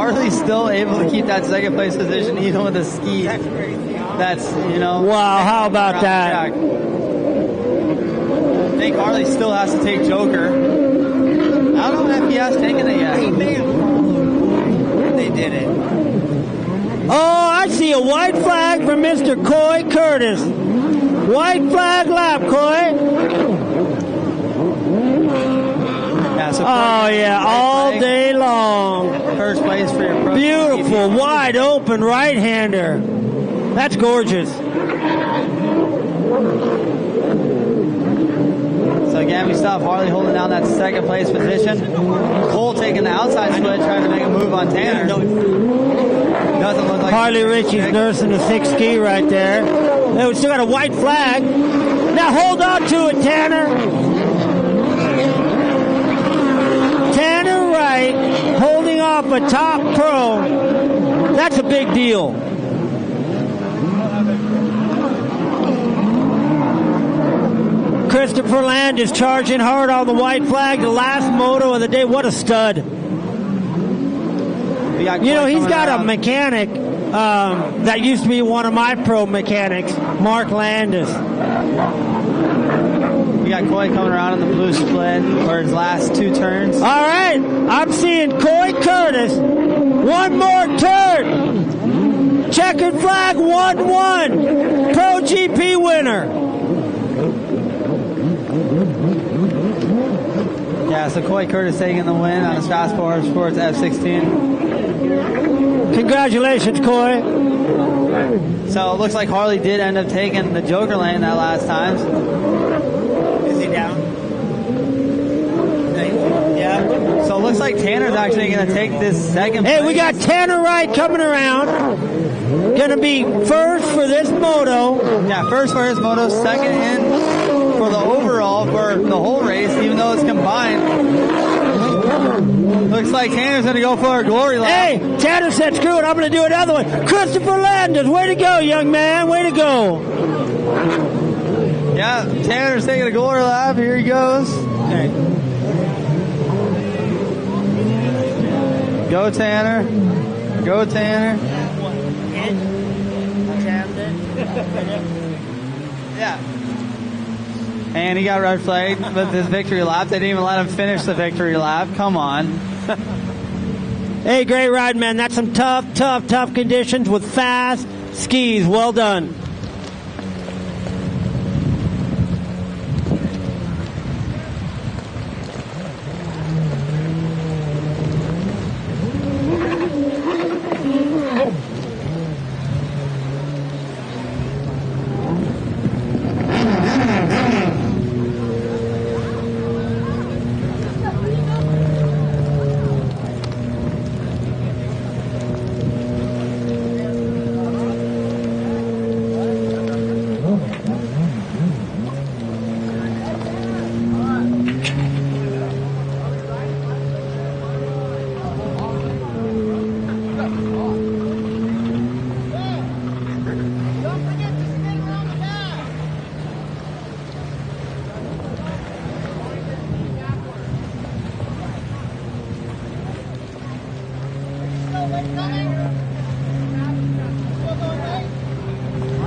C: Harley's still able to keep that second place position even with a ski. That's, you know.
A: Wow, how about that?
C: I think Harley still has to take Joker. I don't know if he has taken it yet.
D: He may have followed. They did it.
A: Oh, I see a white flag for Mr. Coy Curtis. White flag lap, Coy.
C: Yeah, so
A: Oh, yeah, all day long.
C: First place for your pro.
A: Beautiful, wide open right-hander. That's gorgeous.
C: So again, we stop Harley holding down that second place position. Cole taking the outside split, trying to make a move on Tanner. Doesn't look like
A: Harley Ritchie's nursing the sixth ski right there. Hey, we still got a white flag. Now hold on to it, Tanner. Tanner Wright holding off a top pro. That's a big deal. Christopher Land is charging hard on the white flag. The last moto of the day. What a stud. You know, he's got a mechanic that used to be one of my pro mechanics, Mark Landis.
C: We got Coy coming around in the blue split for his last two turns.
A: All right, I'm seeing Coy Curtis. One more turn. Checkered flag, 1-1. Pro GP winner.
C: Yeah, so Coy Curtis taking the win on his Fast Forward Sports F16.
A: Congratulations, Coy.
C: So it looks like Harley did end up taking the Joker lane that last time.
D: Is he down?
C: Yeah. So it looks like Tanner's actually going to take this second place.
A: Hey, we got Tanner Wright coming around. Going to be first for this moto.
C: Yeah, first for his moto, second in for the overall for the whole race, even though it's combined. Looks like Tanner's going to go for a glory lap.
A: Hey, Tanner said, screw it, I'm going to do another one. Christopher Landis, way to go, young man, way to go.
C: Yeah, Tanner's taking a glory lap. Here he goes.
D: Okay.
C: Go, Tanner. Go, Tanner. Yeah. And he got red flagged with his victory lap. They didn't even let him finish the victory lap. Come on.
A: Hey, great ride, man. That's some tough conditions with fast skis. Well done.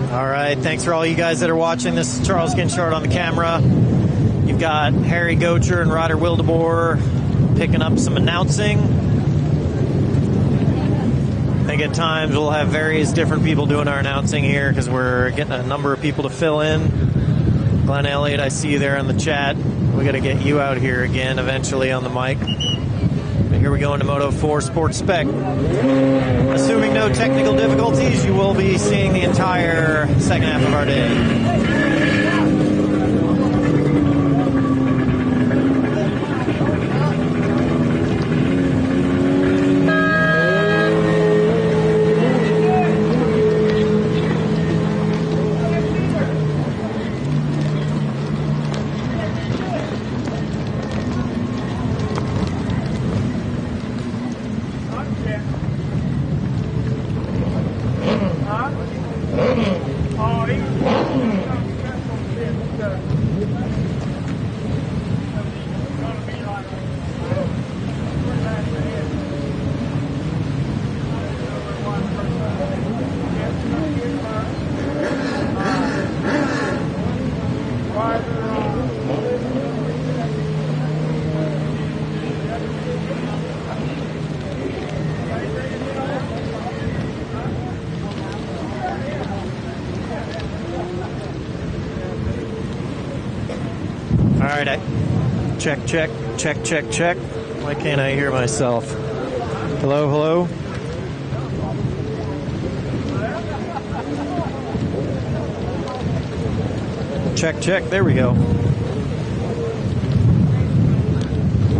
G: All right, thanks for all you guys that are watching. This is Charles Ginchard on the camera. You've got Harry Gocher and Ryder Wildeboer picking up some announcing. I think at times we'll have various different people doing our announcing here because we're getting a number of people to fill in. Glenn Elliott, I see you there in the chat. We got to get you out here again eventually on the mic. But here we go into Moto 4 Sports Spec. Assuming no technical difficulties, you will be seeing the entire second half of our day. right, check. Why can't I hear myself? Hello? Check. There we go.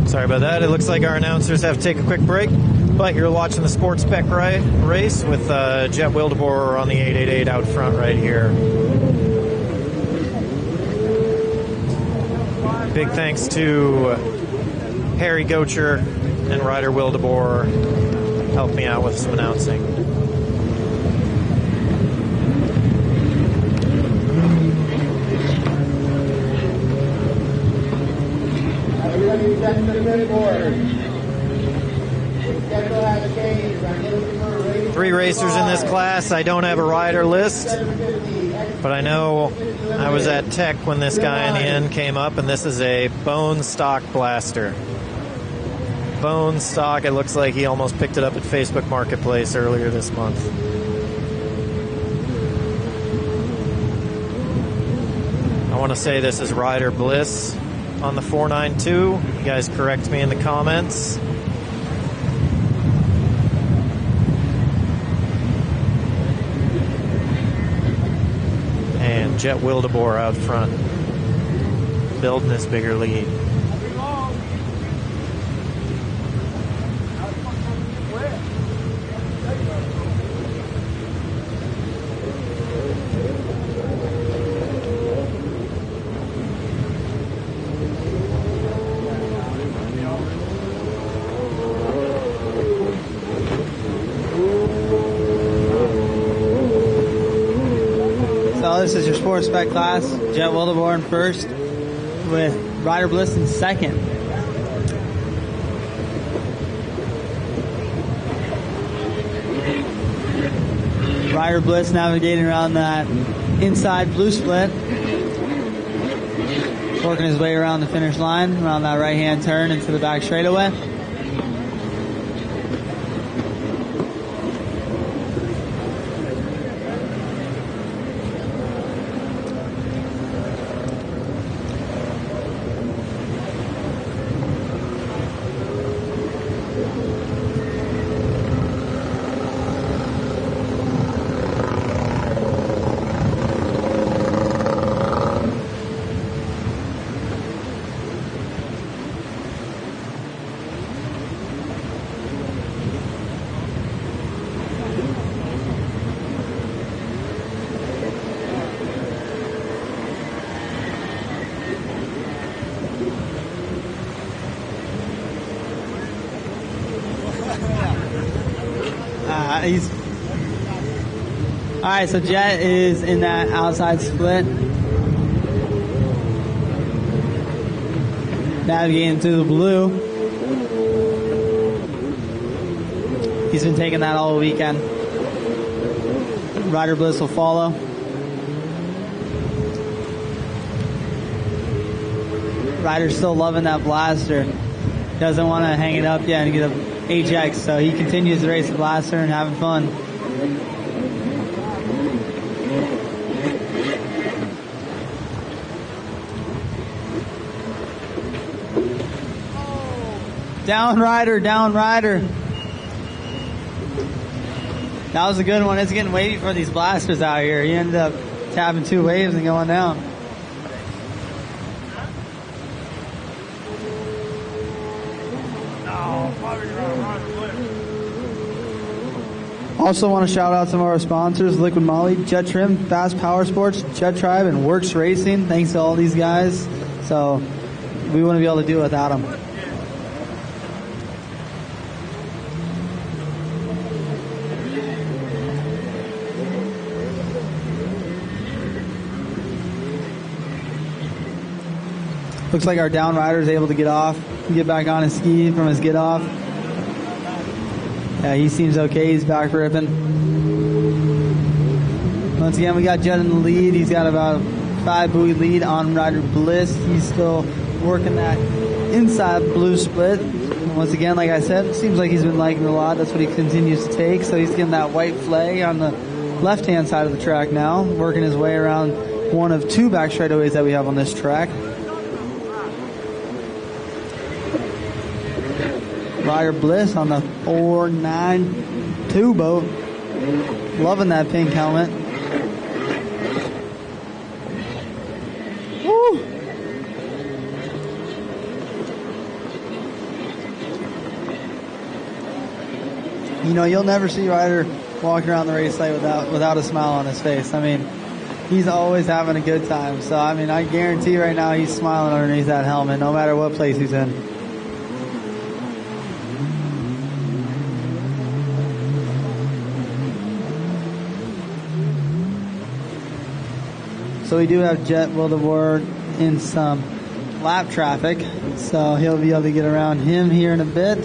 G: Sorry about that. It looks like our announcers have to take a quick break, but you're watching the Sports Spec race with Jet Wildeboer on the 888 out front right here. Big thanks to Harry Gocher and Ryder Wildeboer helped me out with some announcing. Three racers in this class. I don't have a rider list, but I know I was at Tech when this guy in the end came up, and this is a bone stock blaster. Bone stock. It looks like he almost picked it up at Facebook Marketplace earlier this month. I want to say this is Ryder Bliss on the 492. You guys correct me in the comments. And Jet Wildeboer out front, building this bigger lead.
C: This is your sports spec class. Jet Wildeboer in first, with Ryder Bliss in second. Ryder Bliss navigating around that inside blue split, working his way around the finish line, around that right-hand turn into the back straightaway. Alright, so Jet is in that outside split. Navigating through the blue. He's been taking that all weekend. Ryder Bliss will follow. Ryder's still loving that blaster. Doesn't want to hang it up yet and get a HX, so he continues to race the blaster and having fun. Down Ryder. That was a good one. It's getting wavy for these blasters out here. He ended up tapping two waves and going down. Also want to shout out some of our sponsors: Liquid Moly, Jet Trim, Fast Power Sports, Jet Tribe, and Works Racing. Thanks to all these guys. So we wouldn't be able to do it without them. Looks like our down rider is able to get off, get back on his ski from his get off. Yeah, he seems okay. He's back ripping. Once again, we got Jet in the lead. He's got about 5 buoy lead on Ryder Bliss. He's still working that inside blue split. Once again, like I said, it seems like he's been liking it a lot. That's what he continues to take. So he's getting that white flag on the left-hand side of the track now, working his way around one of 2 back straightaways that we have on this track. Rider Bliss on the 492 boat. Loving that pink helmet. Woo! You know, you'll never see Ryder walking around the race site without a smile on his face. I mean, he's always having a good time. So, I mean, I guarantee right now he's smiling underneath that helmet, no matter what place he's in. So we do have Jet Wildeboard in some lap traffic, so he'll be able to get around him here in a bit.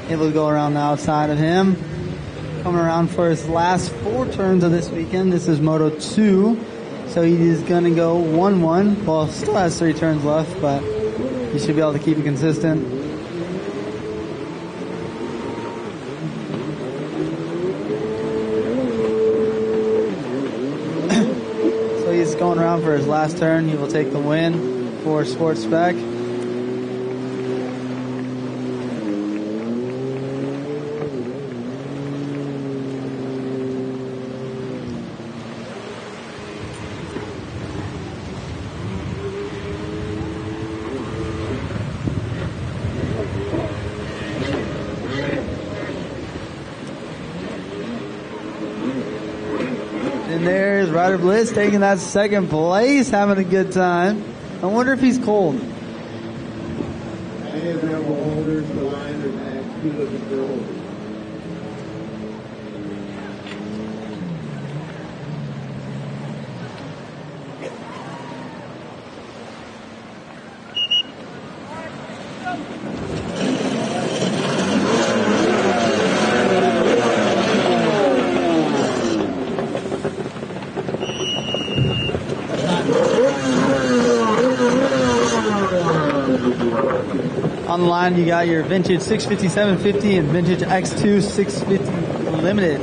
C: Able to go around the outside of him. Coming around for his last 4 turns of this weekend. This is Moto 2, so he is going to go 1-1. Well, still has 3 turns left, but he should be able to keep it consistent. Going around for his last turn. He will take the win for Sports Spec. And there's Rider Bliss taking that second place, having a good time. I wonder if he's cold.
H: Any of them will holders, the line, or back, two looking for holders.
C: On the line, you got your vintage 650, 750, and vintage X2 650 Limited.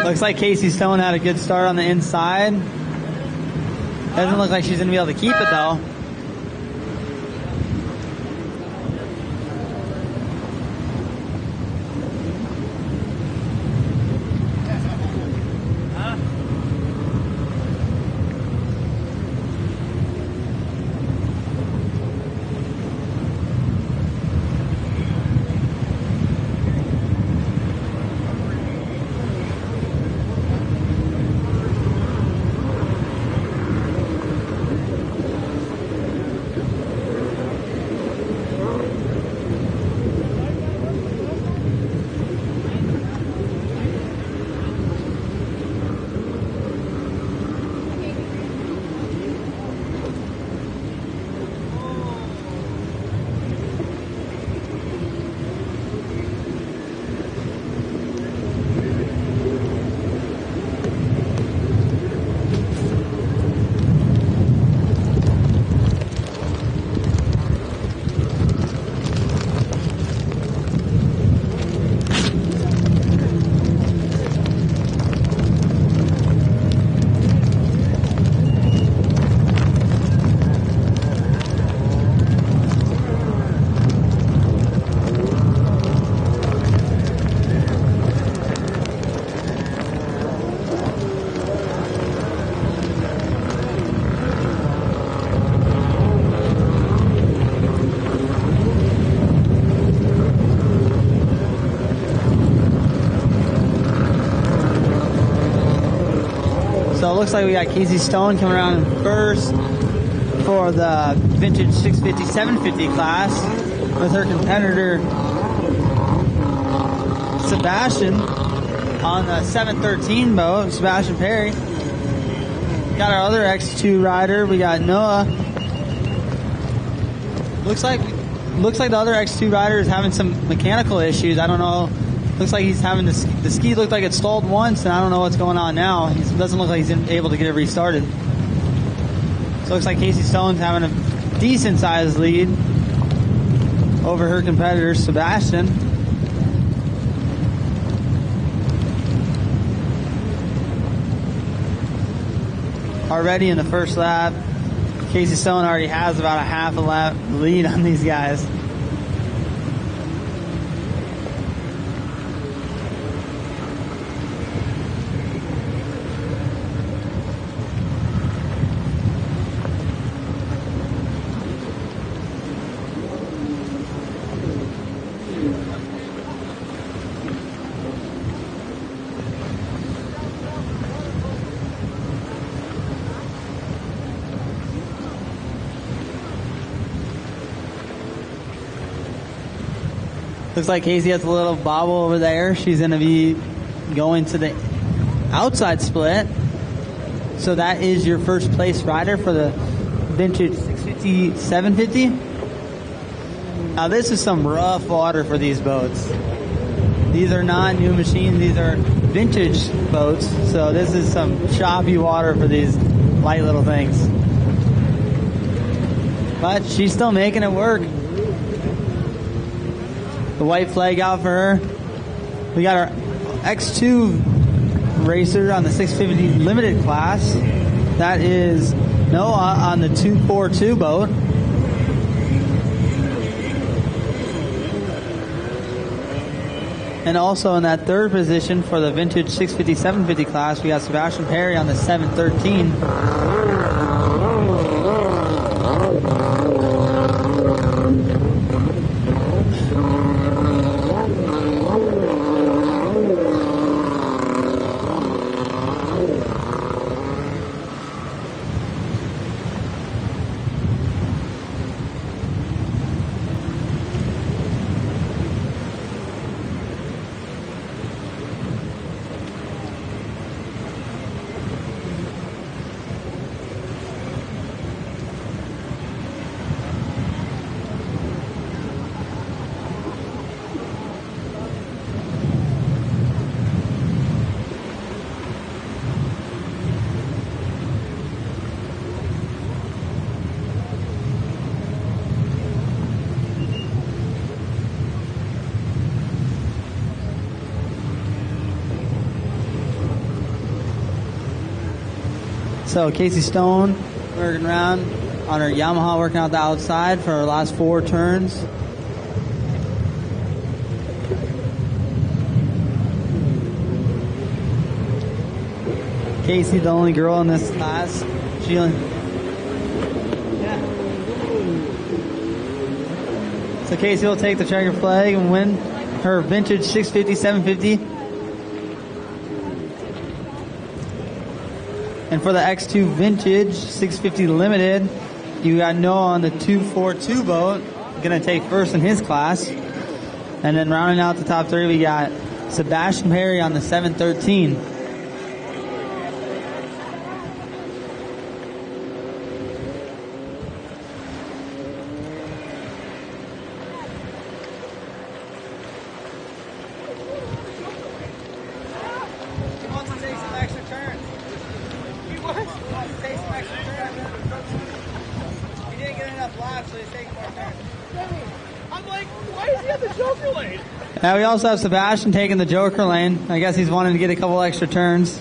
C: Looks like Casey Stone had a good start on the inside. Doesn't look like she's going to be able to keep it, though. So it looks like we got Casey Stone coming around in first for the vintage 650, 750 class with her competitor Sebastian on the 713 boat, Sebastian Perry. Got our other X2 rider. We got Noah. Looks like the other X2 rider is having some mechanical issues. I don't know. Looks like he's having the ski looked like it stalled once, and I don't know what's going on now. He doesn't look like he's able to get it restarted. So it looks like Casey Stone's having a decent sized lead over her competitor, Sebastian. Already in the first lap, Casey Stone already has about a half a lap lead on these guys. Looks like Casey has a little bobble over there. She's going to be going to the outside split. So that is your first place rider for the vintage 650, 750. Now this is some rough water for these boats. These are not new machines. These are vintage boats. So this is some choppy water for these light little things. But she's still making it work. The white flag out for her. We got our X2 racer on the 650 limited class. That is Noah on the 242 boat. And also in that third position for the vintage 650, 750 class, we got Sebastian Perry on the 713. So Casey Stone working around on her Yamaha, working out the outside for her last 4 turns. Casey, the only girl in this class. So Casey will take the checker flag and win her vintage 650, 750. And for the X2 Vintage 650 Limited, you got Noah on the 242 boat, gonna take first in his class. And then rounding out the top 3, we got Sebastian Perry on the 713. We also have Sebastian taking the Joker lane. I guess he's wanting to get a couple extra turns.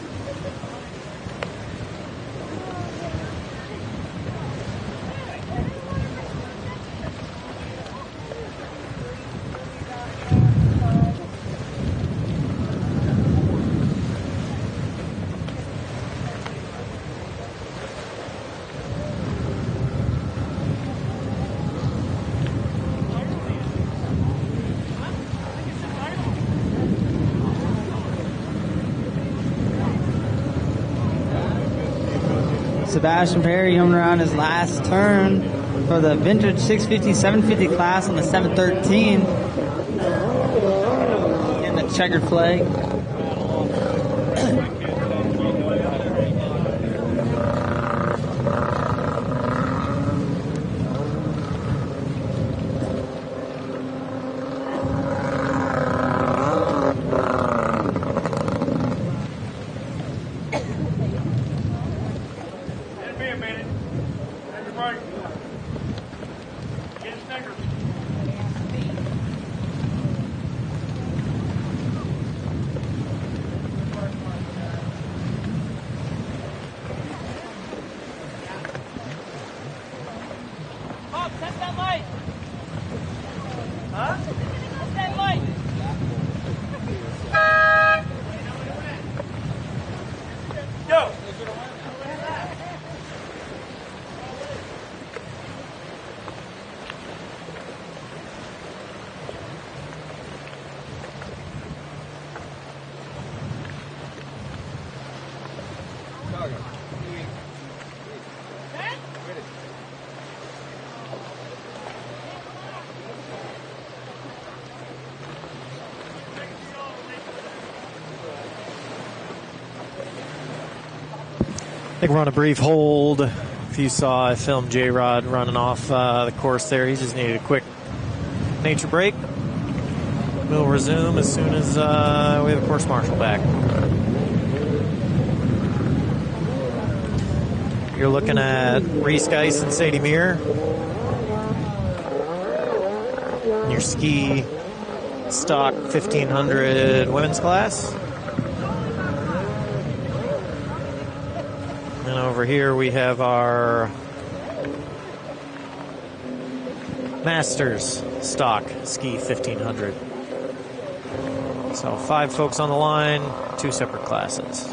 C: Sebastian Perry coming around his last turn for the vintage 650, 750 class on the 713. Getting the checkered flag.
G: think we're on a brief hold. If you saw, I filmed J-Rod running off the course there. He just needed a quick nature break. We'll resume as soon as we have a course marshal back. You're looking at Reese Geis and Sadie Muir. Your ski stock 1500 women's class. And over here we have our Masters stock ski 1500. So 5 folks on the line, 2 separate classes.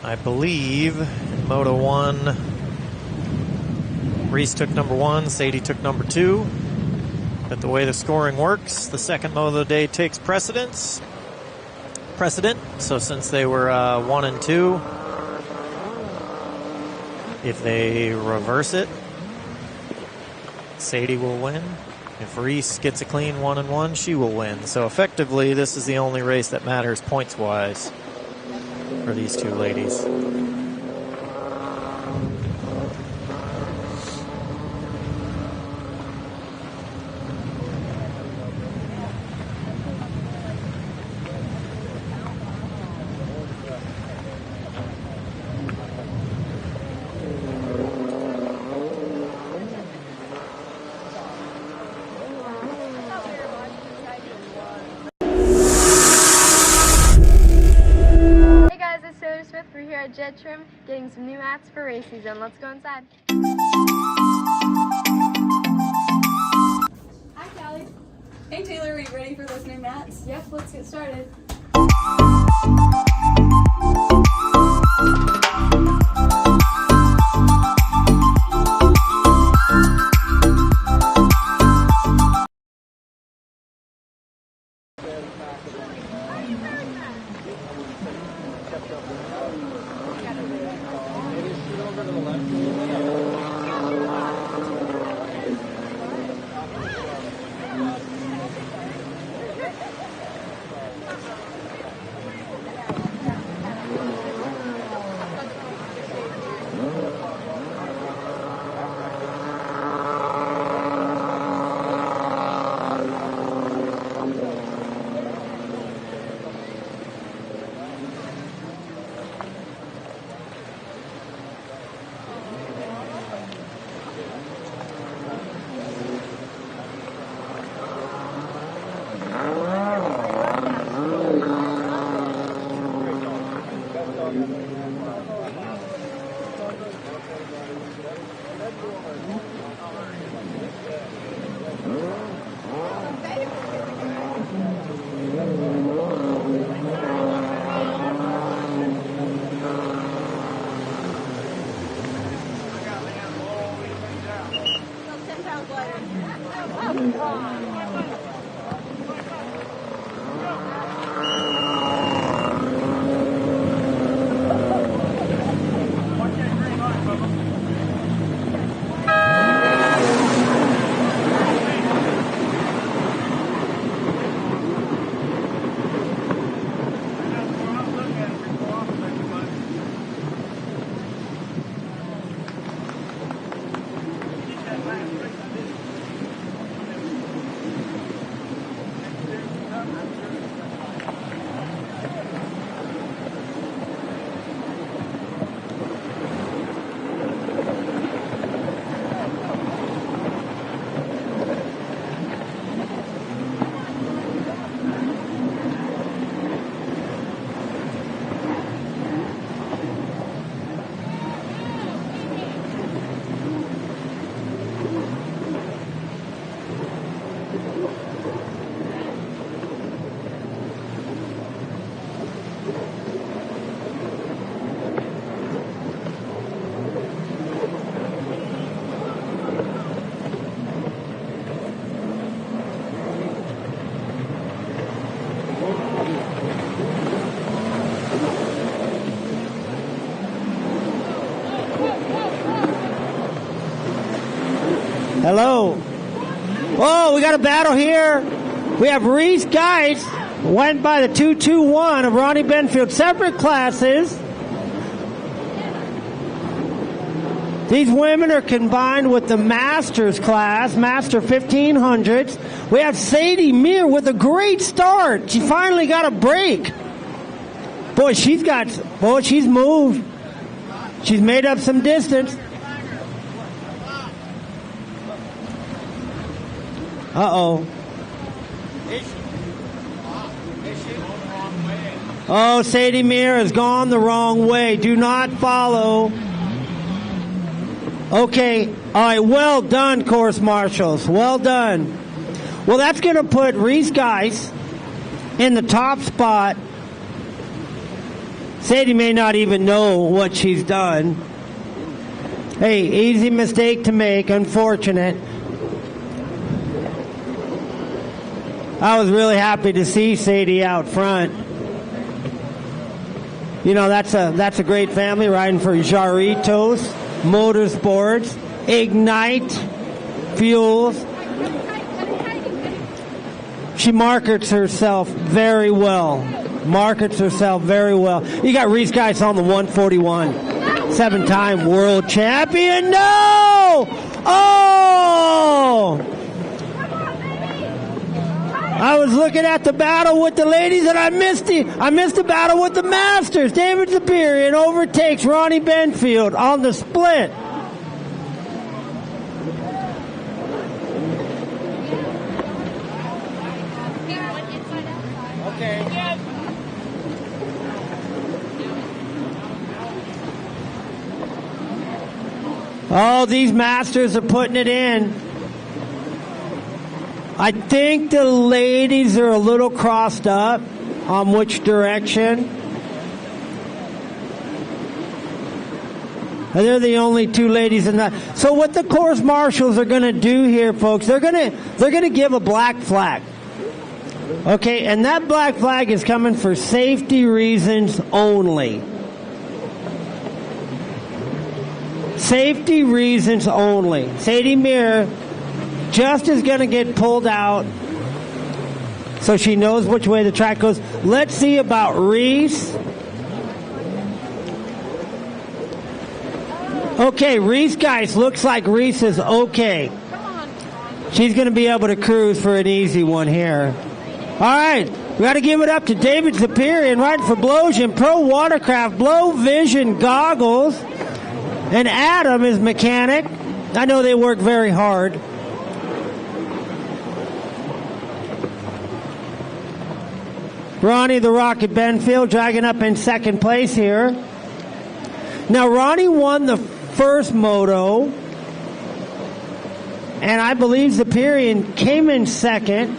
G: I believe in Moto 1, Reese took number 1, Sadie took number 2. But the way the scoring works, the second moto of the day takes precedent. So since they were 1 and 2, if they reverse it, Sadie will win. If Reese gets a clean 1 and 1, she will win. So effectively, this is the only race that matters points-wise for these 2 ladies.
E: We're here at Jet Trim getting some new mats for race season. Let's go inside.
F: Hi, Callie. Hey, Taylor, are you ready for those new mats?
E: Yep, let's get started.
A: Hello. Oh, we got a battle here. We have Reese Geis Went by the 221 of Ronnie Benfield. Separate classes. These women are combined with the Masters class, Master 1500s. We have Sadie Meir with a great start. She finally got a break. Boy, she's moved. She's made up some distance. Uh-oh. Oh, Sadie Meir has gone the wrong way. Do not follow. Okay, all right, well done, course marshals. Well done. Well, that's going to put Reese Geis in the top spot. Sadie may not even know what she's done. Hey, easy mistake to make, unfortunate. I was really happy to see Sadie out front. You know, that's a great family riding for Jarritos Motorsports, Ignite Fuels. She markets herself very well. You got Reese Geis on the 141. 7-time world champion. No! Oh! I was looking at the battle with the ladies, and I missed the battle with the Masters. David Zapirian overtakes Ronnie Benfield on the split.
D: Okay.
A: Oh, these Masters are putting it in. I think the ladies are a little crossed up on which direction. And they're the only two ladies in that. So what the course marshals are going to do here, folks, they're going to give a black flag. Okay, and that black flag is coming for safety reasons only. Safety reasons only. Sadie Meir just is going to get pulled out so she knows which way the track goes. Let's see about Reese. Okay, Reese Geis. Looks like Reese is okay. She's going to be able to cruise for an easy one here. All right, we got to give it up to David Zapirian riding for Blosian Pro Watercraft Blow Vision Goggles. And Adam is mechanic. I know they work very hard. Ronnie the Rocket Benfield dragging up in second place here. Now, Ronnie won the first moto, and I believe Zapirian came in second,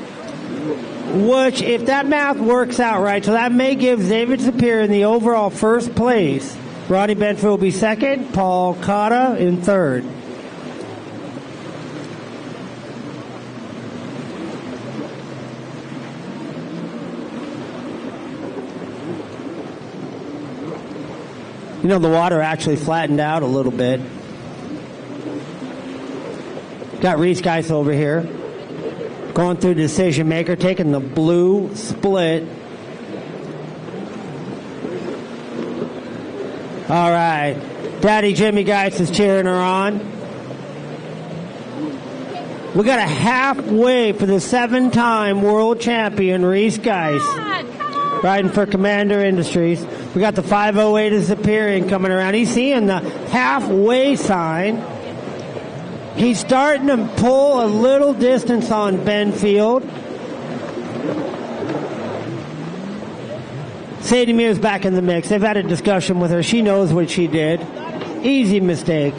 A: which, if that math works out right, so that may give David Zapirian the overall first place. Ronnie Benfield will be second, Paul Cotta in third. You know, the water actually flattened out a little bit. Got Reese Geis over here. Going through decision maker, taking the blue split. All right. Daddy Jimmy Geis is cheering her on. We got a halfway for the 7-time world champion, Reese Geis. Riding for Commander Industries. We got the 508 of Zapirian coming around. He's seeing the halfway sign. He's starting to pull a little distance on Benfield. Sadie Meir's back in the mix. They've had a discussion with her. She knows what she did. Easy mistake.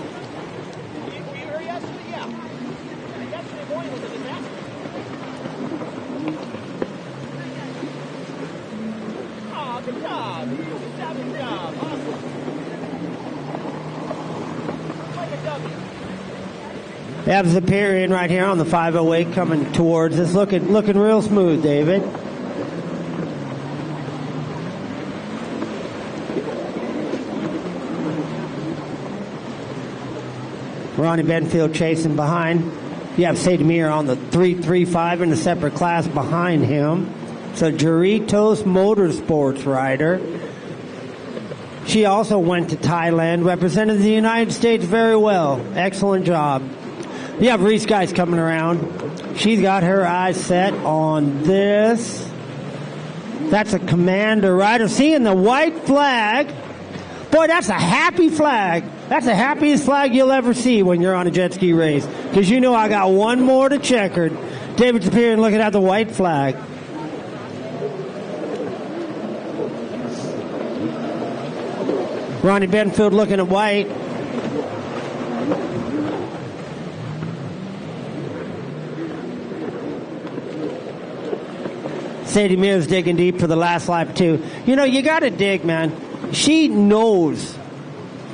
A: They have Zapirian right here on the 508 coming towards us. Looking real smooth, David. Ronnie Benfield chasing behind. You have Sadie Meir on the 335 in a separate class behind him. It's a Doritos Motorsports rider. She also went to Thailand, represented the United States very well. Excellent job. You have Reese guys coming around. She's got her eyes set on this. That's a Commander rider. Seeing the white flag. Boy, that's a happy flag. That's the happiest flag you'll ever see when you're on a jet ski race. Because you know I got one more to checkered. David's appearing looking at the white flag. Ronnie Benfield looking at white. Sadie Mears digging deep for the last lap, too. You know, you got to dig, man. She knows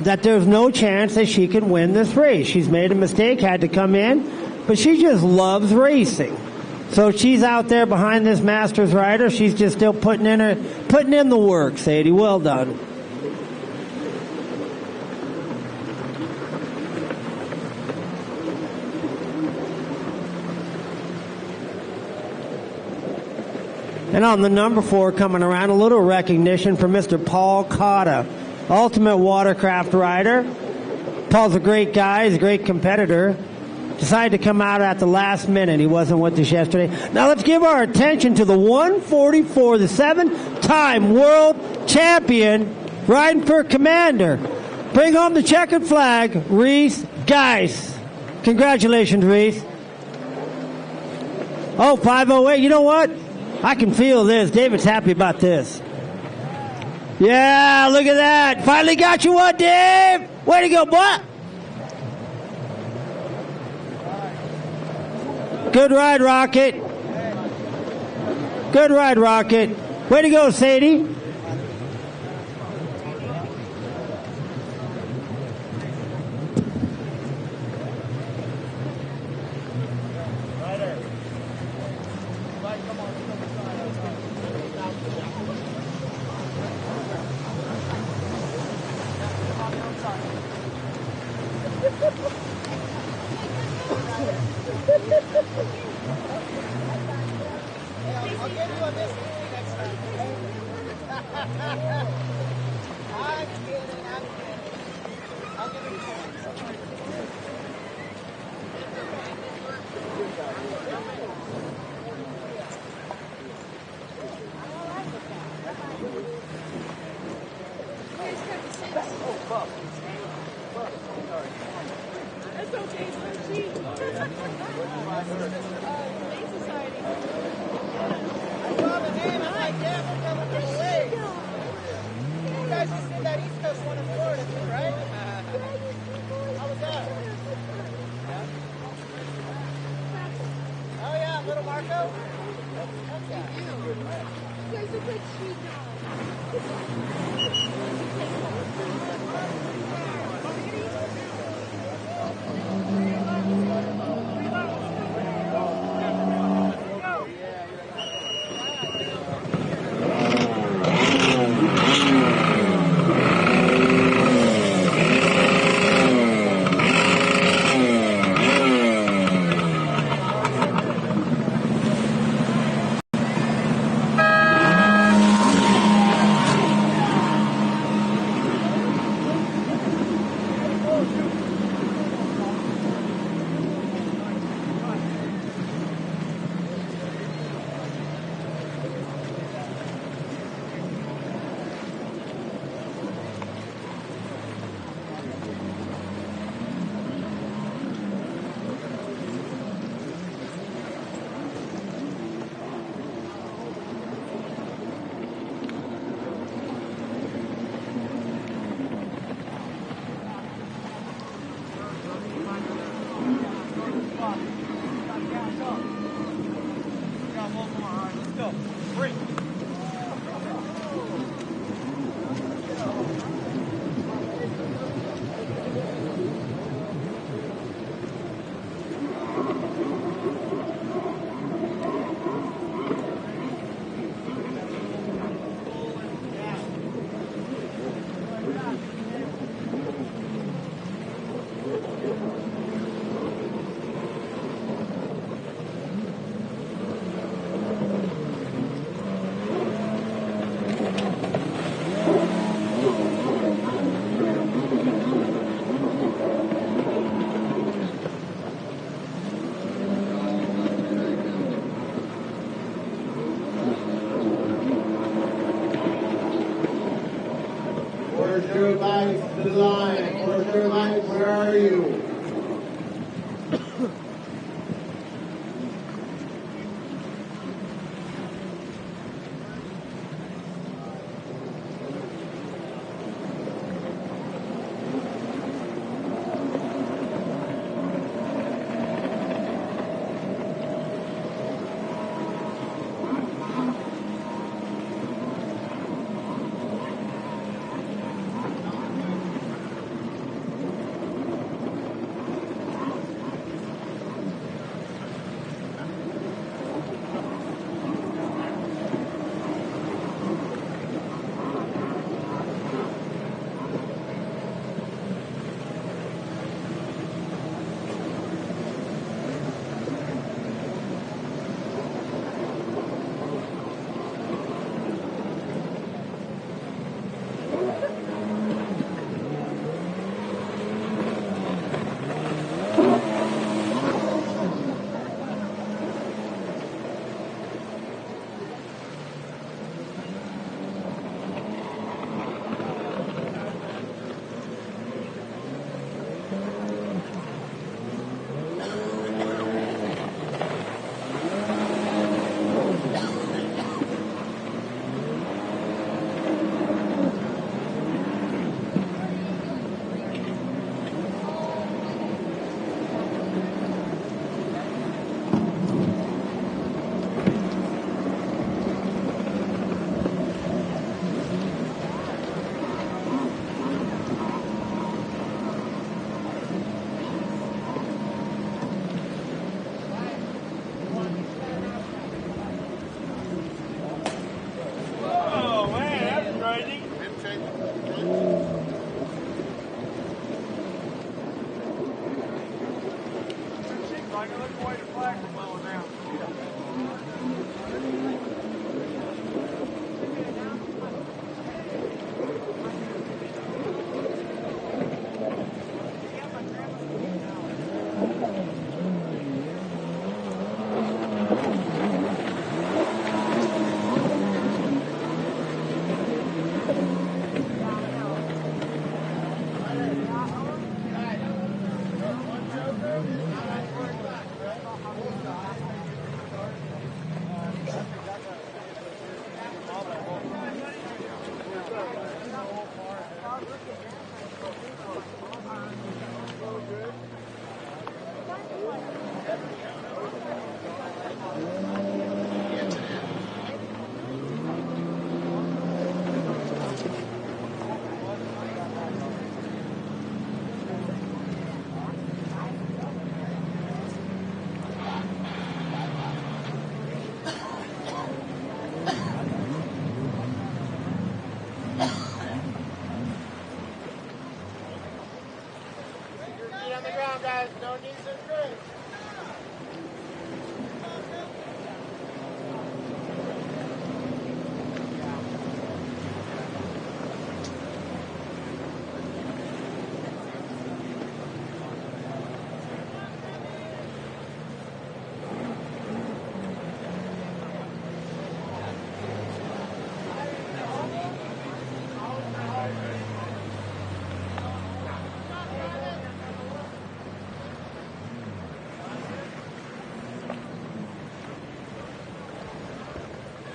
A: that there's no chance that she can win this race. She's made a mistake, had to come in, but she just loves racing. So she's out there behind this Masters rider. She's just still putting in the work, Sadie. Well done. And on the number 4 coming around, a little recognition for Mr. Paul Cotta, ultimate watercraft rider. Paul's a great guy. He's a great competitor. Decided to come out at the last minute. He wasn't with us yesterday. Now let's give our attention to the 144, the 7-time world champion, riding for Commander. Bring home the checkered flag, Reese Geis. Congratulations, Reese. Oh, 508. You know what? I can feel this. David's happy about this. Yeah, look at that. Finally got you one, Dave. Way to go, boy. Good ride, Rocket. Good ride, Rocket. Way to go, Sadie.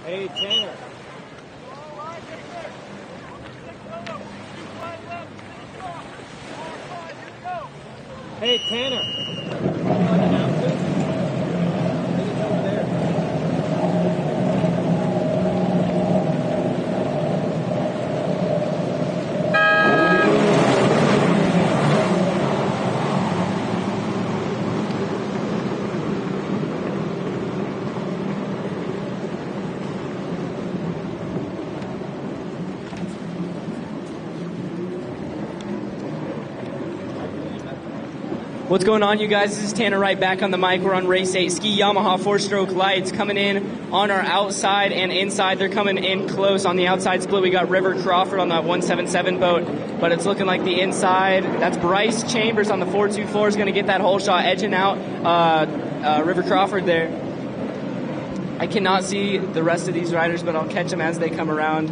B: Hey, Tanner. Hey, Tanner.
I: What's going on, you guys? This is Tanner right back on the mic. We're on Race 8 Ski Yamaha 4-stroke lights coming in on our outside and inside. They're coming in close. On the outside split, we got River Crawford on that 177 boat, but it's looking like the inside. That's Bryce Chambers on the 424 is going to get that whole shot, edging out River Crawford there. I cannot see the rest of these riders, but I'll catch them as they come around.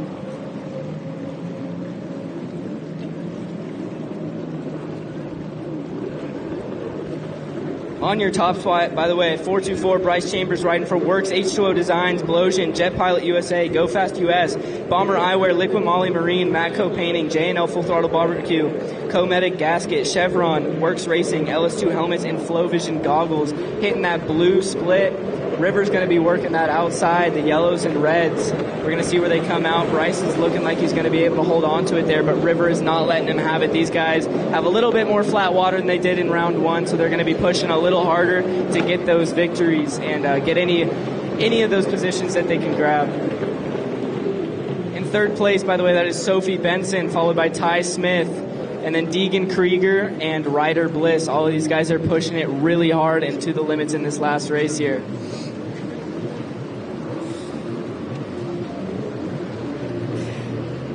I: On your top spot, by the way, 424, Bryce Chambers riding for Works, H2O Designs, Blosian, Jet Pilot USA, Go Fast US, Bomber Eyewear, Liquid Molly Marine, Matco Painting, J&L Full Throttle Barbecue, Comedic Gasket, Chevron, Works Racing, LS2 Helmets, and Flow Vision Goggles. Hitting that blue split. River's going to be working that outside, the yellows and reds. We're going to see where they come out. Bryce is looking like he's going to be able to hold on to it there, but River is not letting him have it. These guys have a little bit more flat water than they did in round one, so they're going to be pushing a little harder to get those victories and get any of those positions that they can grab. In third place, by the way, that is Sophie Benson, followed by Ty Smith, and then Deegan Krieger and Ryder Bliss. All of these guys are pushing it really hard and to the limits in this last race here.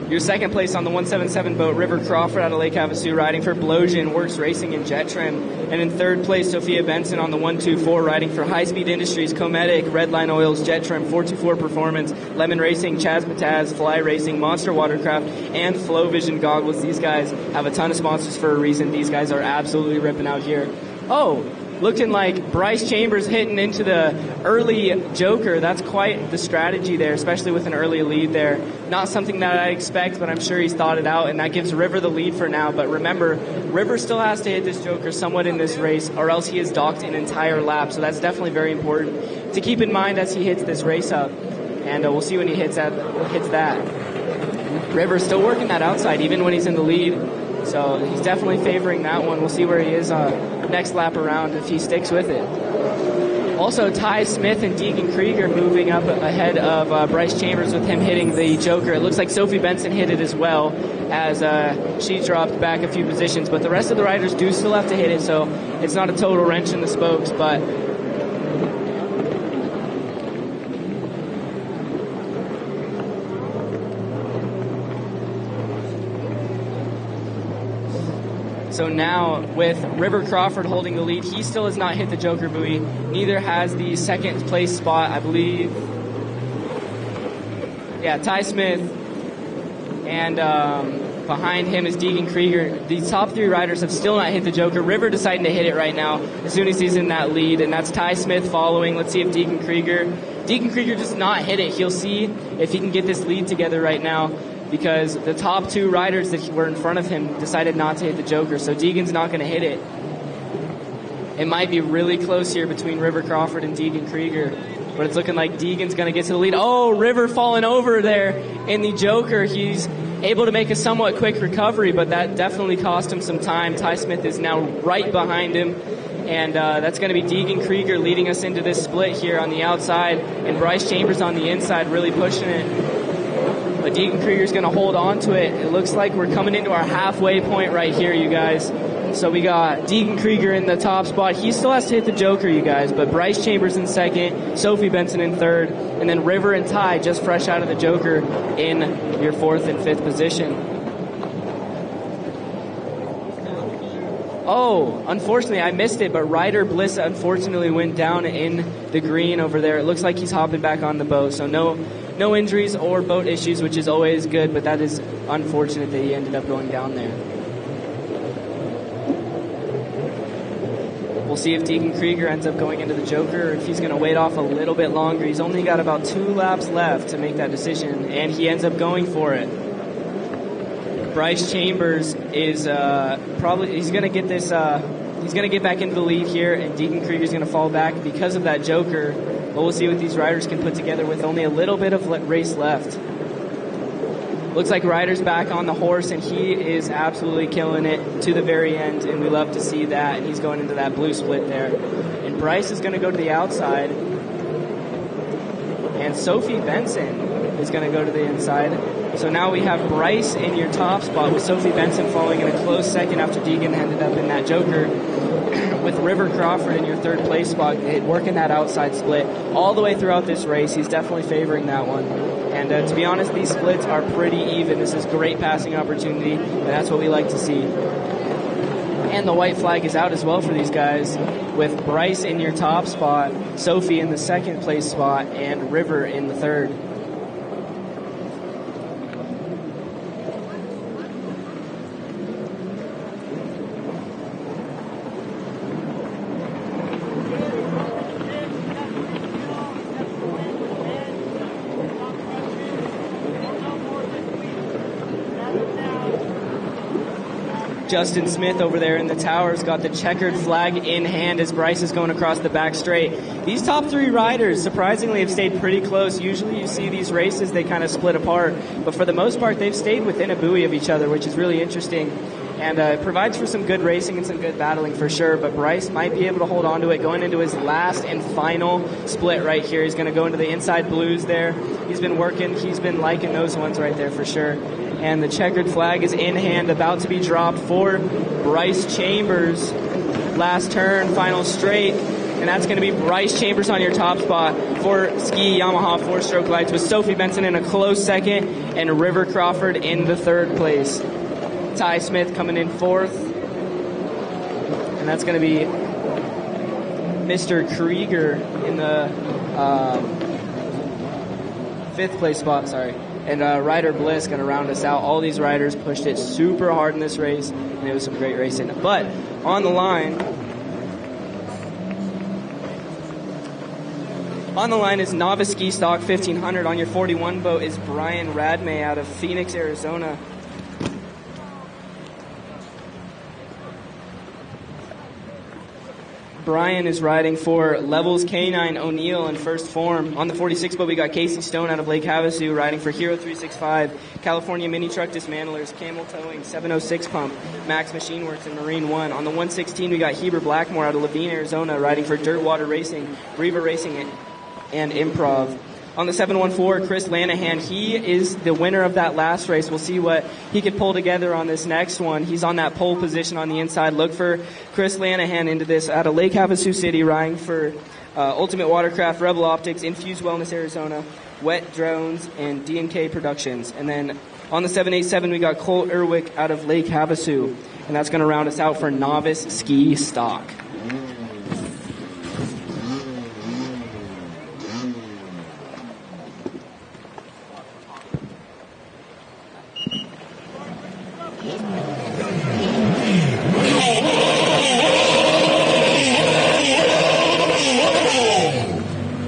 I: Your second place on the 177 boat, River Crawford out of Lake Havasu, riding for Blosian, Works Racing, and Jet Trim. And in third place, Sophia Benson on the 124, riding for High Speed Industries, Comedic, Redline Oils, Jet Trim, 424 Performance, Lemon Racing, Chaz Mataz, Fly Racing, Monster Watercraft, and Flow Vision Goggles. These guys have a ton of sponsors for a reason. These guys are absolutely ripping out here. Oh, looking like Bryce Chambers hitting into the early joker. That's quite the strategy there, especially with an early lead there. Not something that I expect, but I'm sure he's thought it out, and that gives River the lead for now. But remember, River still has to hit this joker somewhat in this race, or else he is docked an entire lap. So that's definitely very important to keep in mind as he hits this race up. And we'll see when he hits that. River's still working that outside, even when he's in the lead. So he's definitely favoring that one. We'll see where he is next lap around if he sticks with it. Also, Ty Smith and Deegan Krieger moving up ahead of Bryce Chambers with him hitting the Joker. It looks like Sophie Benson hit it as well, as she dropped back a few positions. But the rest of the riders do still have to hit it, so it's not a total wrench in the spokes. But so now, with River Crawford holding the lead, he still has not hit the Joker buoy. Neither has the second place spot, I believe. Yeah, Ty Smith. And behind him is Deegan Krieger. The top three riders have still not hit the Joker. River deciding to hit it right now as soon as he's in that lead. And that's Ty Smith following. Let's see if Deegan Krieger does not hit it. He'll see if he can get this lead together right now, because the top two riders that were in front of him decided not to hit the Joker, so Deegan's not going to hit it. It might be really close here between River Crawford and Deegan Krieger, but it's looking like Deegan's going to get to the lead. Oh, River falling over there in the Joker. He's able to make a somewhat quick recovery, but that definitely cost him some time. Ty Smith is now right behind him, and that's going to be Deegan Krieger leading us into this split here on the outside, and Bryce Chambers on the inside really pushing it. But Deegan Krieger's going to hold on to it. It looks like we're coming into our halfway point right here, you guys. So we got Deegan Krieger in the top spot. He still has to hit the Joker, you guys. But Bryce Chambers in second, Sophie Benson in third, and then River and Ty just fresh out of the Joker in your fourth and fifth position. Oh, unfortunately, I missed it, but Ryder Bliss unfortunately went down in the green over there. It looks like he's hopping back on the boat, so no injuries or boat issues, which is always good, but that is unfortunate that he ended up going down there. We'll see if Deegan Krieger ends up going into the Joker, or if he's going to wait off a little bit longer. He's only got about 2 laps left to make that decision, and he ends up going for it. Bryce Chambers is he's going to get this, he's going to get back into the lead here, and Deegan Krieger's going to fall back because of that Joker. But we'll see what these riders can put together with only a little bit of race left. Looks like Ryder's back on the horse, and he is absolutely killing it to the very end, and we love to see that. And he's going into that blue split there. And Bryce is going to go to the outside, and Sophie Benson is going to go to the inside. So now we have Bryce in your top spot, with Sophie Benson falling in a close second after Deegan ended up in that Joker, with River Crawford in your third place spot, working that outside split all the way throughout this race. He's definitely favoring that one. And to be honest, these splits are pretty even. This is great passing opportunity, and that's what we like to see. And the white flag is out as well for these guys, with Bryce in your top spot, Sophie in the second place spot, and River in the third. Justin Smith over there in the tower's got the checkered flag in hand as Bryce is going across the back straight. These top three riders surprisingly have stayed pretty close. Usually you see these races, they kind of split apart, but for the most part they've stayed within a buoy of each other, which is really interesting. And it provides for some good racing and some good battling for sure, but Bryce might be able to hold on to it going into his last and final split right here. He's going to go into the inside blues there. He's been working, he's been liking those ones right there for sure. And the checkered flag is in hand, about to be dropped for Bryce Chambers. Last turn, final straight. And that's going to be Bryce Chambers on your top spot for Ski Yamaha 4-stroke lights, with Sophie Benson in a close second and River Crawford in the third place. Ty Smith coming in fourth. And that's going to be Mr. Krieger in the fifth place spot, sorry. And Ryder Bliss going to round us out. All these riders pushed it super hard in this race, and it was some great racing. But on the line is Novice Ski Stock 1500. On your 41 boat is Brian Radmay out of Phoenix, Arizona. Brian is riding for Levels K9 O'Neill in first form. On the 46 boat, we got Casey Stone out of Lake Havasu riding for Hero 365, California Mini Truck Dismantlers, Camel Towing, 706 Pump, Max Machine Works, and Marine One. On the 116, we got Heber Blackmore out of Levine, Arizona riding for Dirt Water Racing, Breva Racing, and Improv. On the 714, Chris Lanahan, he is the winner of that last race. We'll see what he could pull together on this next one. He's on that pole position on the inside. Look for Chris Lanahan into this out of Lake Havasu City, riding for Ultimate Watercraft, Rebel Optics, Infused Wellness Arizona, Wet Drones, and D&K Productions. And then on the 787, we got Cole Irwick out of Lake Havasu. And that's going to round us out for Novice Ski Stock.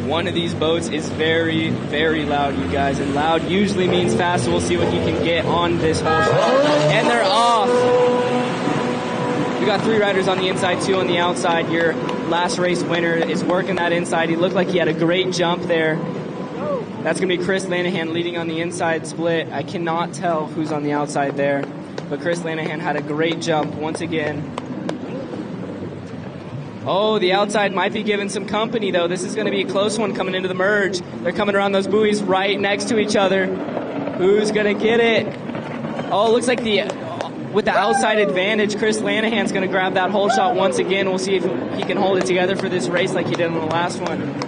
I: One of these boats is very, very loud, you guys, and loud usually means fast, so we'll see what he can get on this whole shot. And they're off. We got 3 riders on the inside, 2 on the outside. Your last race winner is working that inside. He looked like he had a great jump there. That's going to be Chris Lanahan leading on the inside split. I cannot tell who's on the outside there, but Chris Lanahan had a great jump once again. Oh, the outside might be giving some company, though. This is going to be a close one coming into the merge. They're coming around those buoys right next to each other. Who's going to get it? Oh, it looks like with the outside advantage, Chris Lanahan's going to grab that whole shot once again. We'll see if he can hold it together for this race like he did in the last one.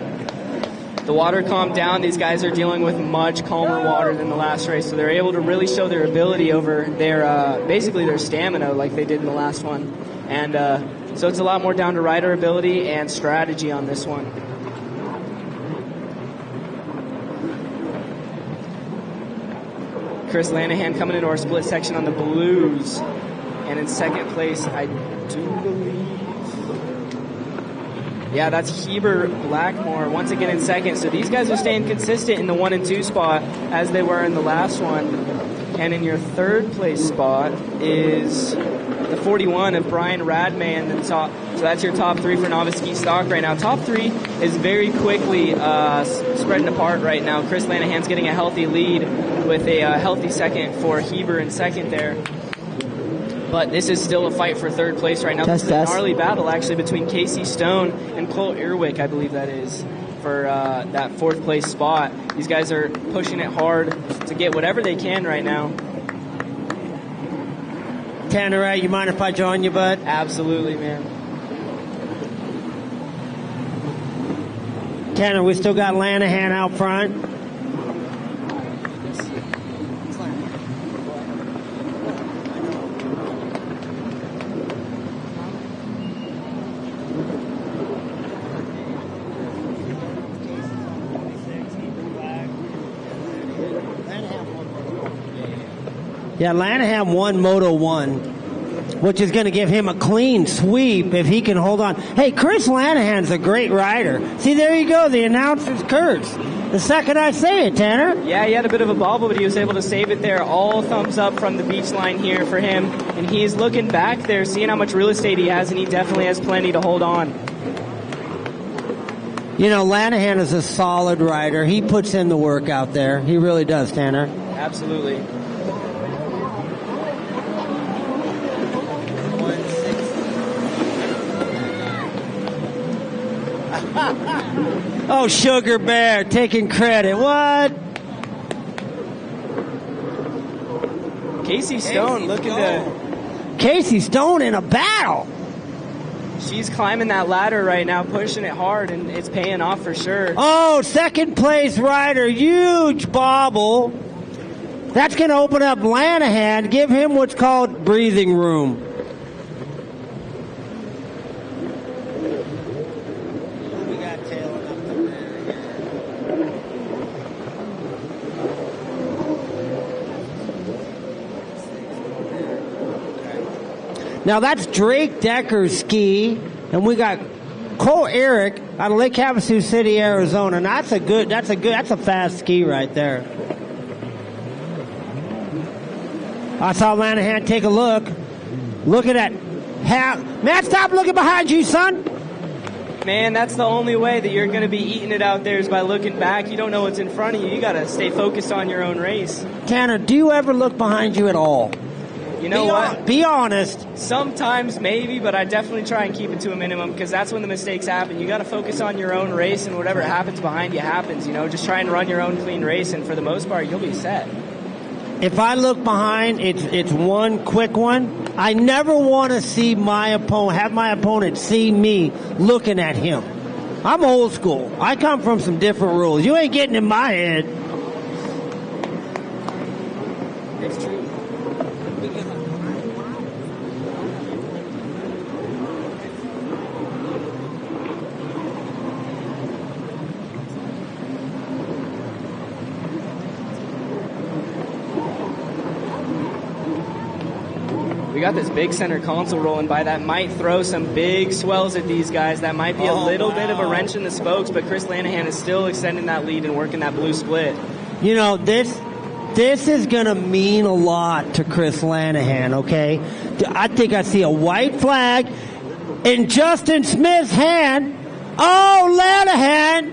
I: The water calmed down. These guys are dealing with much calmer water than the last race, so they're able to really show their ability over their, basically their stamina like they did in the last one. And so it's a lot more down to rider ability and strategy on this one. Chris Lanahan coming into our split section on the blues. And in second place, I do believe... Yeah, that's Heber Blackmore once again in second. So these guys are staying consistent in the 1 and 2 spot as they were in the last one. And in your third place spot is the 41 of Brian Radman in the top. So that's your top 3 for Novice Ski Stock right now. Top 3 is very quickly spreading apart right now. Chris Lanahan's getting a healthy lead with a healthy second for Heber in second there. But this is still a fight for third place right now. This is a gnarly battle, actually, between Casey Stone and Cole Irwick, I believe that is, for that 4th place spot. These guys are pushing it hard to get whatever they can right now.
A: Tanner, you mind if I join you, bud?
I: Absolutely, man.
A: Tanner, we still got Lanahan out front. Yeah, Lanahan won Moto 1, which is going to give him a clean sweep if he can hold on. Hey, Chris Lanahan's a great rider. See, there you go. The announcer's curse. The second I say it, Tanner.
I: Yeah, he had a bit of a bobble, but he was able to save it there. All thumbs up from the beach line here for him. And he's looking back there, seeing how much real estate he has, and he definitely has plenty to hold on.
A: You know, Lanahan is a solid rider. He puts in the work out there. He really does, Tanner.
I: Absolutely.
A: Oh, Sugar Bear taking credit. What?
I: Casey Stone looking to...
A: Casey Stone in a battle.
I: She's climbing that ladder right now, pushing it hard, and it's paying off for sure.
A: Oh, second place rider. Huge bobble. That's going to open up Lanahan, give him what's called breathing room. Now that's Drake Decker's ski, and we got Cole Eric out of Lake Havasu City, Arizona. And that's a fast ski right there. I saw Lanahan take a look. Look at that. Matt, stop looking behind you, son.
I: Man, that's the only way that you're going to be eating it out there is by looking back. You don't know what's in front of you. You got to stay focused on your own race.
A: Tanner, do you ever look behind you at all?
I: You know what?
A: Be honest.
I: Sometimes maybe, but I definitely try and keep it to a minimum because that's when the mistakes happen. You got to focus on your own race, and whatever happens behind you happens. You know, just try and run your own clean race, and for the most part, you'll be set.
A: If I look behind, it's one quick one. I never want to see my opponent see me looking at him. I'm old school. I come from some different rules. You ain't getting in my head.
I: It's true. We got this big center console rolling by that might throw some big swells at these guys. That might be a little bit of a wrench in the spokes, but Chris Lanahan is still extending that lead and working that blue split.
A: You know, this is going to mean a lot to Chris Lanahan, okay? I think I see a white flag in Justin Smith's hand. Oh, Lanahan,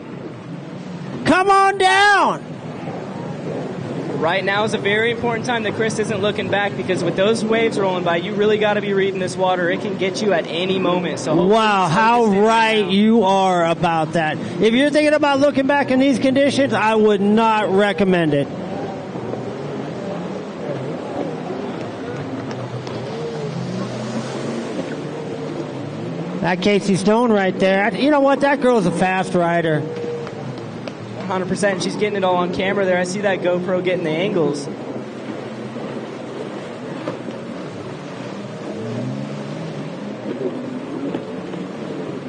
A: come on down.
I: Right now is a very important time that Chris isn't looking back because with those waves rolling by, you really got to be reading this water. It can get you at any moment. So
A: wow, how right you are about that. If you're thinking about looking back in these conditions, I would not recommend it. That Casey Stone right there. You know what? That girl's a fast rider.
I: 100%. She's getting it all on camera there. I see that GoPro getting the angles.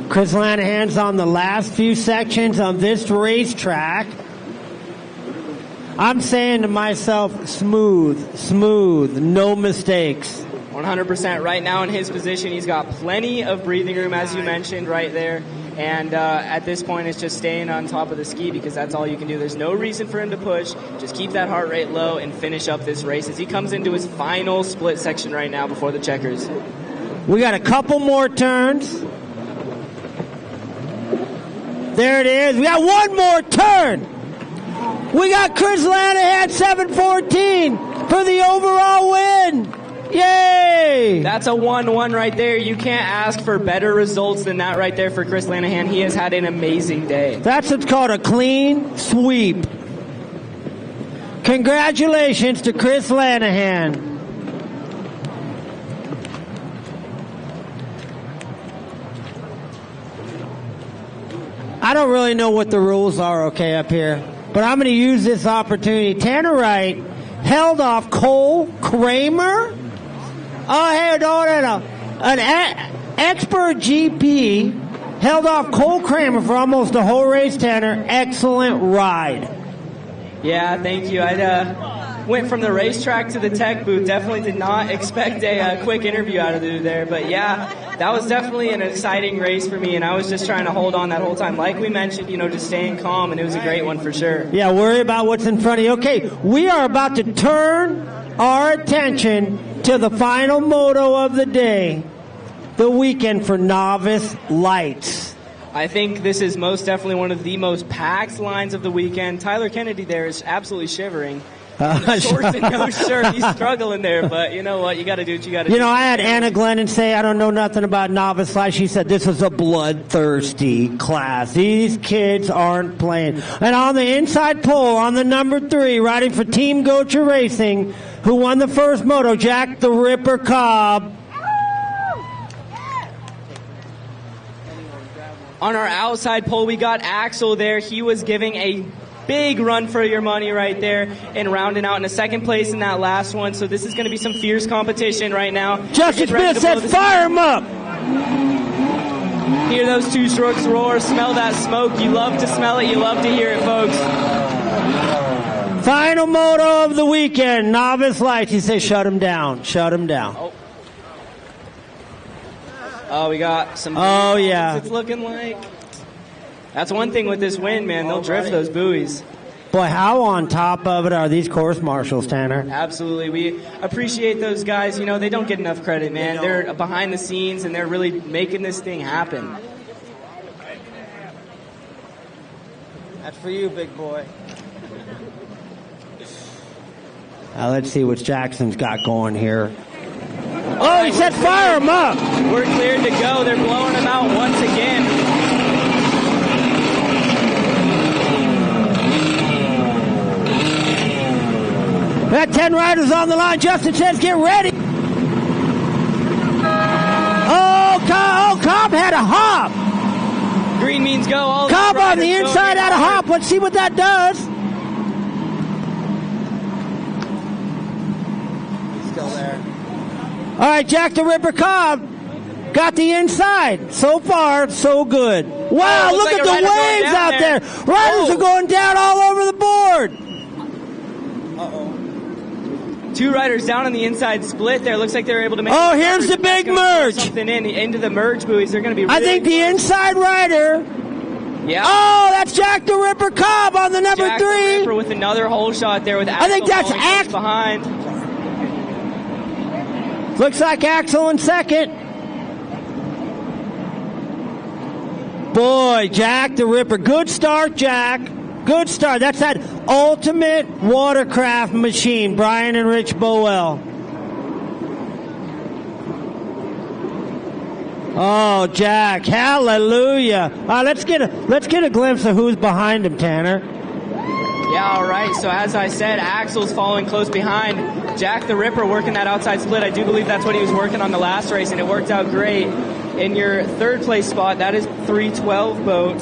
A: Chris Lanahan's on the last few sections on this racetrack. I'm saying to myself, smooth, no mistakes.
I: 100%. Right now in his position, he's got plenty of breathing room, as you mentioned, right there. And at this point, it's just staying on top of the ski because that's all you can do. There's no reason for him to push. Just keep that heart rate low and finish up this race as he comes into his final split section right now before the checkers.
A: We got a couple more turns. There it is. We got one more turn. We got Chris Lanahan 7:14 for the overall win. Yay!
I: That's a 1-1 right there. You can't ask for better results than that right there for Chris Lanahan. He has had an amazing day.
A: That's what's called a clean sweep. Congratulations to Chris Lanahan. I don't really know what the rules are, okay, up here. But I'm going to use this opportunity. Tanner Wright held off Cole Kramer. Oh, hey, no. An expert GP held off Cole Kramer for almost the whole race, Tanner. Excellent ride.
I: Yeah, thank you. I went from the racetrack to the tech booth. Definitely did not expect a quick interview out of you there. But, yeah, that was definitely an exciting race for me, and I was just trying to hold on that whole time. Like we mentioned, just staying calm, and it was a great one for sure.
A: Yeah, worry about what's in front of you. Okay, we are about to turn our attention to the final moto of the day, the weekend for Novice Lights.
I: I think this is most definitely one of the most packed lines of the weekend. Tyler Kennedy there is absolutely shivering. Shorts and no shirt, he's struggling there, but you know what? You got to do what you got to do.
A: I had Anna Glennon say, I don't know nothing about Novice Lights. She said, this is a bloodthirsty class. These kids aren't playing. And on the inside pole, on the number 3, riding for Team Gocha Racing, who won the first moto, Jack the Ripper Cobb.
I: On our outside pole, we got Axel there. He was giving a big run for your money right there and rounding out in a second place in that last one. So this is going to be some fierce competition right now.
A: Justin Smith said, fire him up.
I: Hear those 2 strokes roar. Smell that smoke. You love to smell it. You love to hear it, folks.
A: Final moto of the weekend, Novice Lights. He says, shut him down. Shut him down.
I: Oh, we got some.
A: Oh, yeah.
I: It's looking like. That's one thing with this wind, man. They'll drift those buoys.
A: Boy, how on top of it are these course marshals, Tanner?
I: Absolutely. We appreciate those guys. They don't get enough credit, man. They're behind the scenes, and they're really making this thing happen.
D: That's for you, big boy.
A: Now let's see what Jackson's got going here. Oh, he said fire him up.
I: We're cleared to go. They're blowing him out once again.
A: We got 10 riders on the line. Justin says get ready. Oh, Cobb had a hop.
I: Green means go. All
A: Cobb on the inside had a hop. Let's see what that does.
D: Still there.
A: All right, Jack the Ripper Cobb got the inside. So far, so good. Wow,
I: Oh,
A: look
I: like
A: at the
I: a rider going
A: waves
I: down
A: out there.
I: there.
A: Riders
I: Oh.
A: are going down all over the board.
I: Two riders down on the inside split there. Looks like they were able to make.
A: Oh, here's the big merge.
I: Something into the merge buoys. They're going to be.
A: I
I: Really
A: think the inside rider.
I: Yeah.
A: Oh, that's Jack the Ripper Cobb on the number
I: Jack the
A: 3.
I: Ripper with another hole shot there with Axel.
A: I think that's
I: falling close behind.
A: Looks like Axel in second. Boy, Jack the Ripper. Good start, Jack. Good start. That's that ultimate watercraft machine, Brian and Rich Bowell. Oh, Jack. Hallelujah. Let's get a glimpse of who's behind him, Tanner.
I: Yeah, all right. So as I said, Axel's following close behind. Jack the Ripper working that outside split. I do believe that's what he was working on the last race, and it worked out great. In your third place spot, that is 312 boat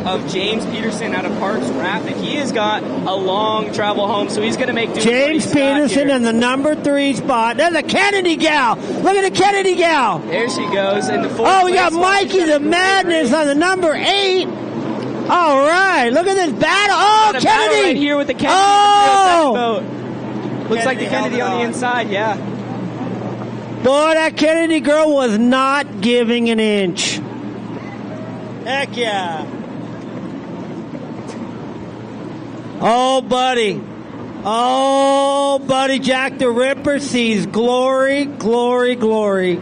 I: of James Peterson out of Parks Rapid. He has got a long travel home, so he's going to make do.
A: James Peterson in the number 3 spot. There's a Kennedy gal. Look at the Kennedy gal.
I: There she goes in the fourth.
A: Oh, we got Mikey the Madness on the number 8. All right, look at this battle. Oh,
I: Got a
A: Kennedy
I: battle right here with the Kennedy.
A: Oh,
I: Looks like the Kennedy on the inside. Yeah.
A: boy, that Kennedy girl was not giving an inch.
D: Heck yeah.
A: Oh, buddy. Oh, buddy, Jack the Ripper sees glory, glory, glory.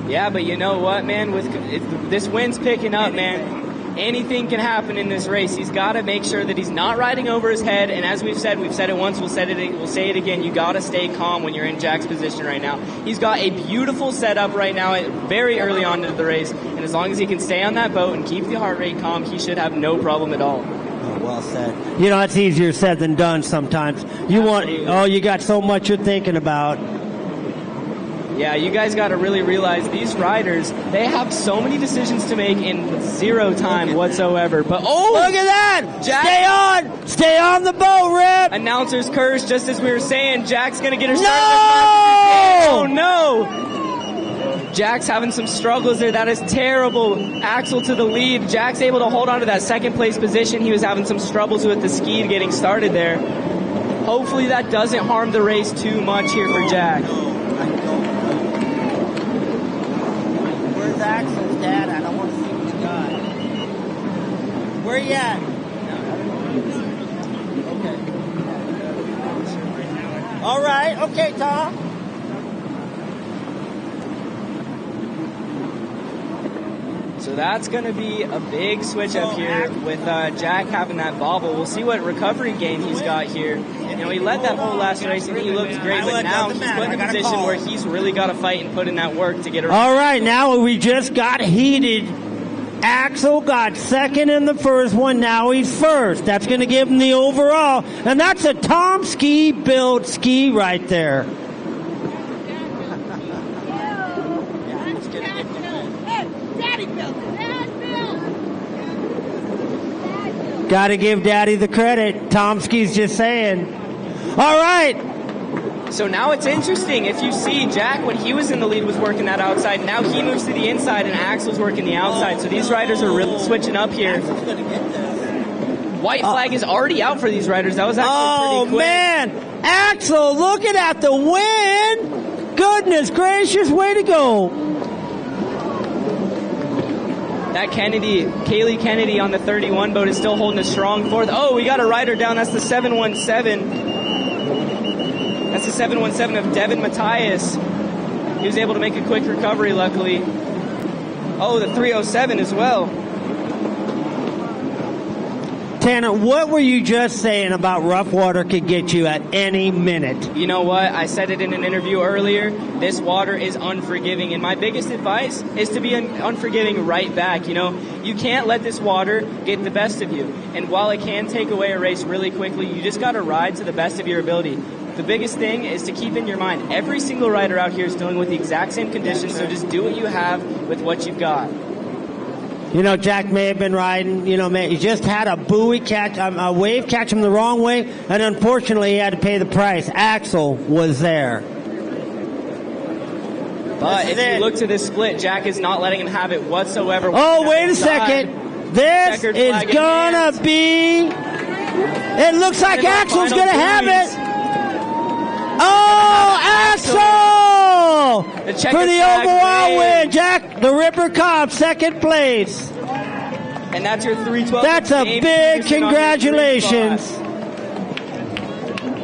I: Yeah, but you know what, man? If this wind's picking up, man. Anything can happen in this race. He's got to make sure that he's not riding over his head. And as we've said it once, we'll say it again. You got to stay calm when you're in Jack's position right now. He's got a beautiful setup right now, very early on into the race. And as long as he can stay on that boat and keep the heart rate calm, he should have no problem at all.
A: Oh, well said. You know, it's easier said than done sometimes. You got so much you're thinking about.
I: Yeah, you guys got to really realize these riders, they have so many decisions to make in 0 time whatsoever. But
A: look at that!
I: Jack,
A: stay on the boat, Rip.
I: Announcer's curse, just as we were saying, Jack's gonna get her
A: started.
I: Oh no! Jack's having some struggles there. That is terrible. Axel to the lead. Jack's able to hold on to that second place position. He was having some struggles with the ski getting started there. Hopefully that doesn't harm the race too much here for Jack.
D: Where's Axel's dad at? I want to see what he got. Where you at? Okay. All right. Okay, Tom.
I: So that's going to be a big switch up here with Jack having that bobble. We'll see what recovery game he's got here. You know, he led that whole last race and he looked great, but now he's put in a position where he's really got to fight and put in that work to get around.
A: All right, now we just got heated. Axel got second in the first one. Now he's first. That's going to give him the overall. And that's a Tom Ski built ski right there. Got to give Daddy the credit. Tomsky's just saying. All right.
I: So now it's interesting. If you see Jack, when he was in the lead, was working that outside. Now he moves to the inside, and Axel's working the outside. So these riders are really switching up here. White flag is already out for these riders. That was actually pretty quick.
A: Man. Axel looking at the win. Goodness gracious. Way to go.
I: That Kaylee Kennedy on the 31 boat is still holding a strong fourth. Oh, we got a rider down. That's the 717. That's the 717 of Devin Matthias. He was able to make a quick recovery, luckily. Oh, the 307 as well.
A: Tanner, what were you just saying about rough water could get you at any minute?
I: You know what? I said it in an interview earlier. This water is unforgiving, and my biggest advice is to be unforgiving right back. You know, you can't let this water get the best of you. And while it can take away a race really quickly, you just got to ride to the best of your ability. The biggest thing is to keep in your mind, every single rider out here is dealing with the exact same conditions, so just do what you have with what you've got.
A: You know, Jack may have been riding, you know, he just had a buoy catch, a wave catch him the wrong way, and unfortunately he had to pay the price. Axel was there.
I: But if you look to this split, Jack is not letting him have it whatsoever.
A: Oh, wait a second. This is gonna be, it looks like Axel's gonna have it. Oh, Axel! For the overall win, Jack the Ripper Cobb, second place.
I: And that's your 312.
A: That's a big congratulations.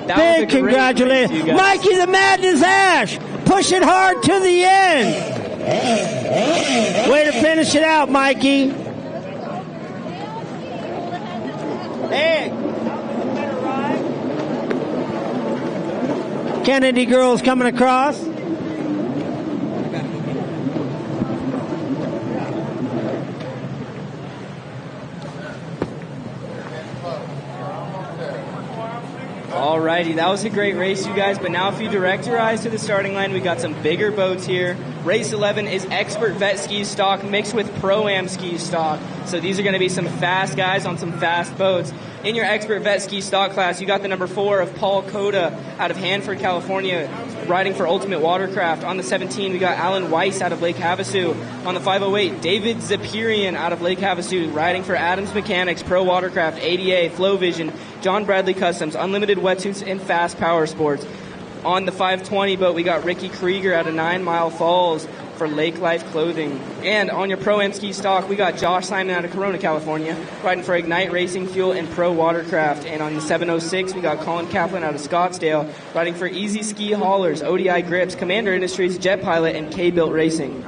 A: Big congratulations. Mikey the Madness Ash, pushing hard to the end. Way to finish it out, Mikey. Hey. Kennedy girls coming across.
I: Alrighty, that was a great race, you guys. But now if you direct your eyes to the starting line, we got some bigger boats here. Race 11 is Expert Vet Ski Stock mixed with Pro-Am Ski Stock. So these are going to be some fast guys on some fast boats. In your Expert Vet Ski Stock class, you got the number 4 of Paul Coda out of Hanford, California, riding for Ultimate Watercraft. On the 17, we got Alan Weiss out of Lake Havasu. On the 508, David Zapirian out of Lake Havasu, riding for Adams Mechanics, Pro Watercraft, ADA, Flow Vision, John Bradley Customs, Unlimited Wetsuits, and Fast Power Sports. On the 520 boat, we got Ricky Krieger out of 9 Mile Falls for Lake Life Clothing. And on your Pro-Am Ski Stock, we got Josh Simon out of Corona, California, riding for Ignite Racing Fuel and Pro Watercraft. And on the 706, we got Colin Kaplan out of Scottsdale, riding for Easy Ski Haulers, ODI Grips, Commander Industries, Jet Pilot, and K-Built Racing.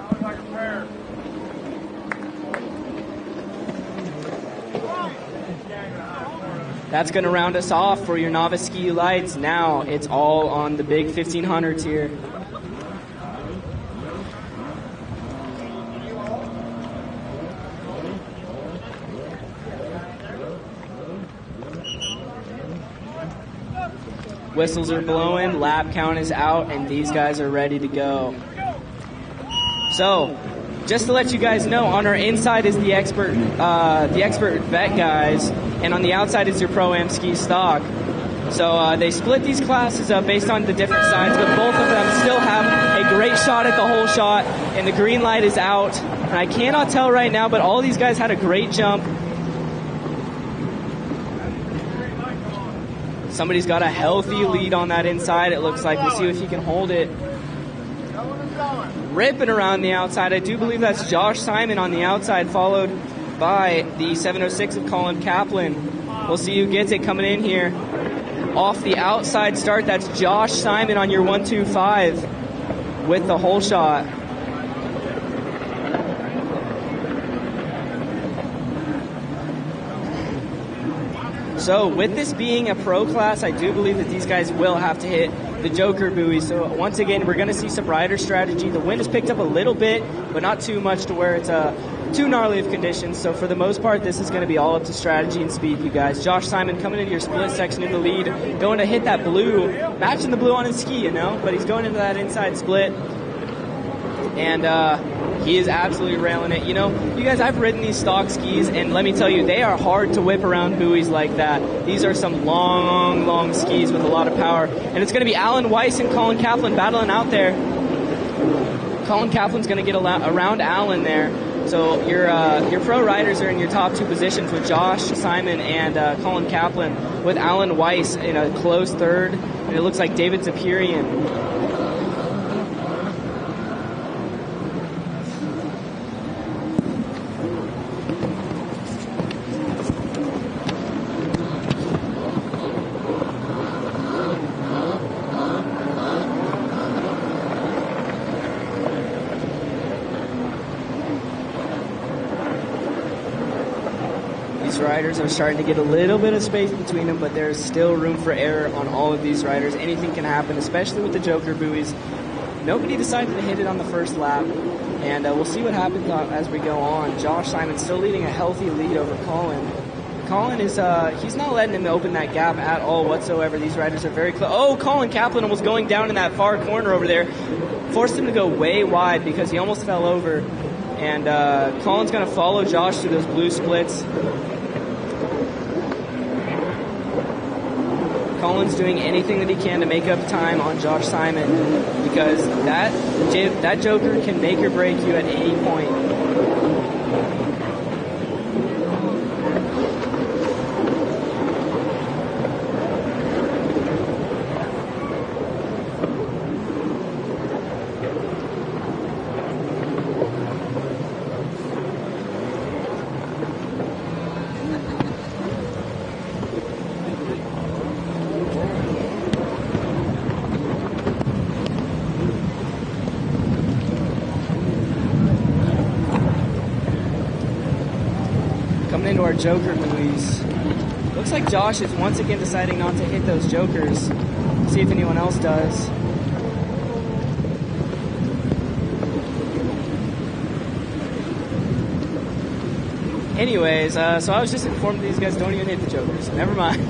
I: That's going to round us off for your Novice Ski Lights. Now it's all on the big 1500s here. Whistles are blowing, lap count is out, and these guys are ready to go. So, just to let you guys know, on our inside is the expert vet guys, and on the outside is your Pro-Am Ski Stock. So they split these classes up based on the different sides, but both of them still have a great shot at the whole shot, and the green light is out. And I cannot tell right now, but all these guys had a great jump. Somebody's got a healthy lead on that inside, it looks like. We'll see if he can hold it. Ripping around the outside. I do believe that's Josh Simon on the outside, followed by the 706 of Colin Kaplan. We'll see who gets it coming in here. Off the outside start, that's Josh Simon on your 125 with the whole shot. So with this being a pro class, I do believe that these guys will have to hit the Joker buoy. So once again, we're going to see some rider strategy. The wind has picked up a little bit, but not too much to where it's too gnarly of conditions. So for the most part, this is going to be all up to strategy and speed, you guys. Josh Simon coming into your split section in the lead, going to hit that blue, matching the blue on his ski, you know, but he's going into that inside split. And he is absolutely railing it. You know, you guys, I've ridden these stock skis, and let me tell you, they are hard to whip around buoys like that. These are some long, long skis with a lot of power. And it's going to be Alan Weiss and Colin Kaplan battling out there. Colin Kaplan's going to get around Alan there. So your pro riders are in your top two positions with Josh Simon and Colin Kaplan, with Alan Weiss in a close third. And it looks like David Zapirian. these riders are starting to get a little bit of space between them, but there's still room for error on all of these riders. Anything can happen, especially with the Joker buoys. Nobody decided to hit it on the first lap, and we'll see what happens as we go on. Josh Simon still leading a healthy lead over Colin. Colin is, he's not letting him open that gap at all whatsoever. These riders are very close. Oh, Colin Kaplan was going down in that far corner over there. Forced him to go way wide because he almost fell over. And Colin's going to follow Josh through those blue splits. Colin's doing anything that he can to make up time on Josh Simon because that Joker can make or break you at any point. Into our Joker buoys. Looks like Josh is once again deciding not to hit those Jokers. See if anyone else does. Anyways, so I was just informed that these guys don't even hit the Jokers. Never mind.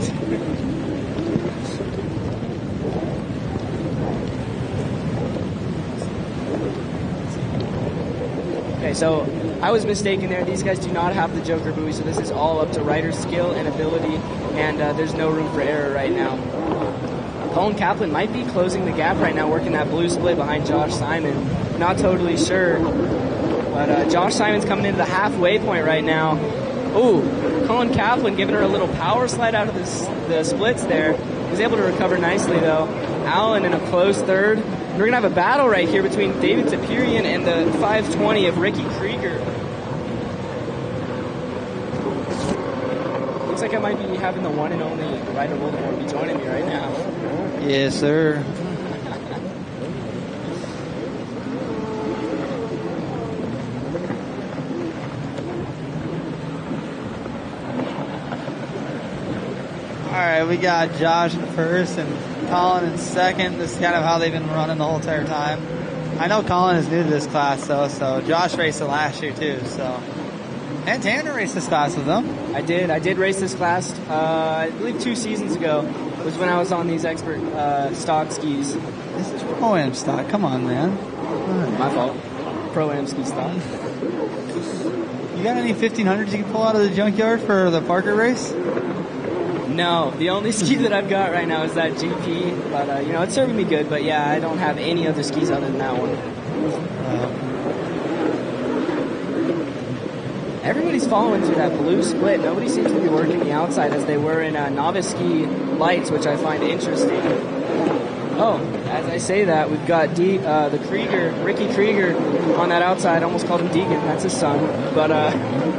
I: Okay, so I was mistaken there. These guys do not have the Joker buoy, so this is all up to rider's skill and ability, and there's no room for error right now. Colin Kaplan might be closing the gap right now, working that blue split behind Josh Simon. Not totally sure, but Josh Simon's coming into the halfway point right now. Ooh, Colin Kaplan giving her a little power slide out of the splits there. Was able to recover nicely, though. Allen in a close third. We're going to have a battle right here between David Tapirian and the 520 of Ricky Krieger. Looks like I might be having the one and only Ryder Voldemort be joining me right now.
C: Yes, sir. All right, we got Josh in first and Colin in second. This is kind of how they've been running the whole entire time. I know Colin is new to this class, though, so Josh raced it last year, too. So, and Tanner raced this class with them.
I: I did race this class, I believe 2 seasons ago. It was when I was on these expert stock skis.
C: This is Pro-Am stock. Come on, man.
I: My fault. Pro-Am ski stock.
C: You got any 1500s you can pull out of the junkyard for the Parker race?
I: No, the only ski that I've got right now is that GP, but it's serving me good. But yeah, I don't have any other skis other than that one. Everybody's following through that blue split. Nobody seems to be working the outside as they were in Novice ski lights, which I find interesting. Oh, as I say that, we've got the Krieger, Ricky Krieger on that outside. I almost called him Deegan. That's his son. But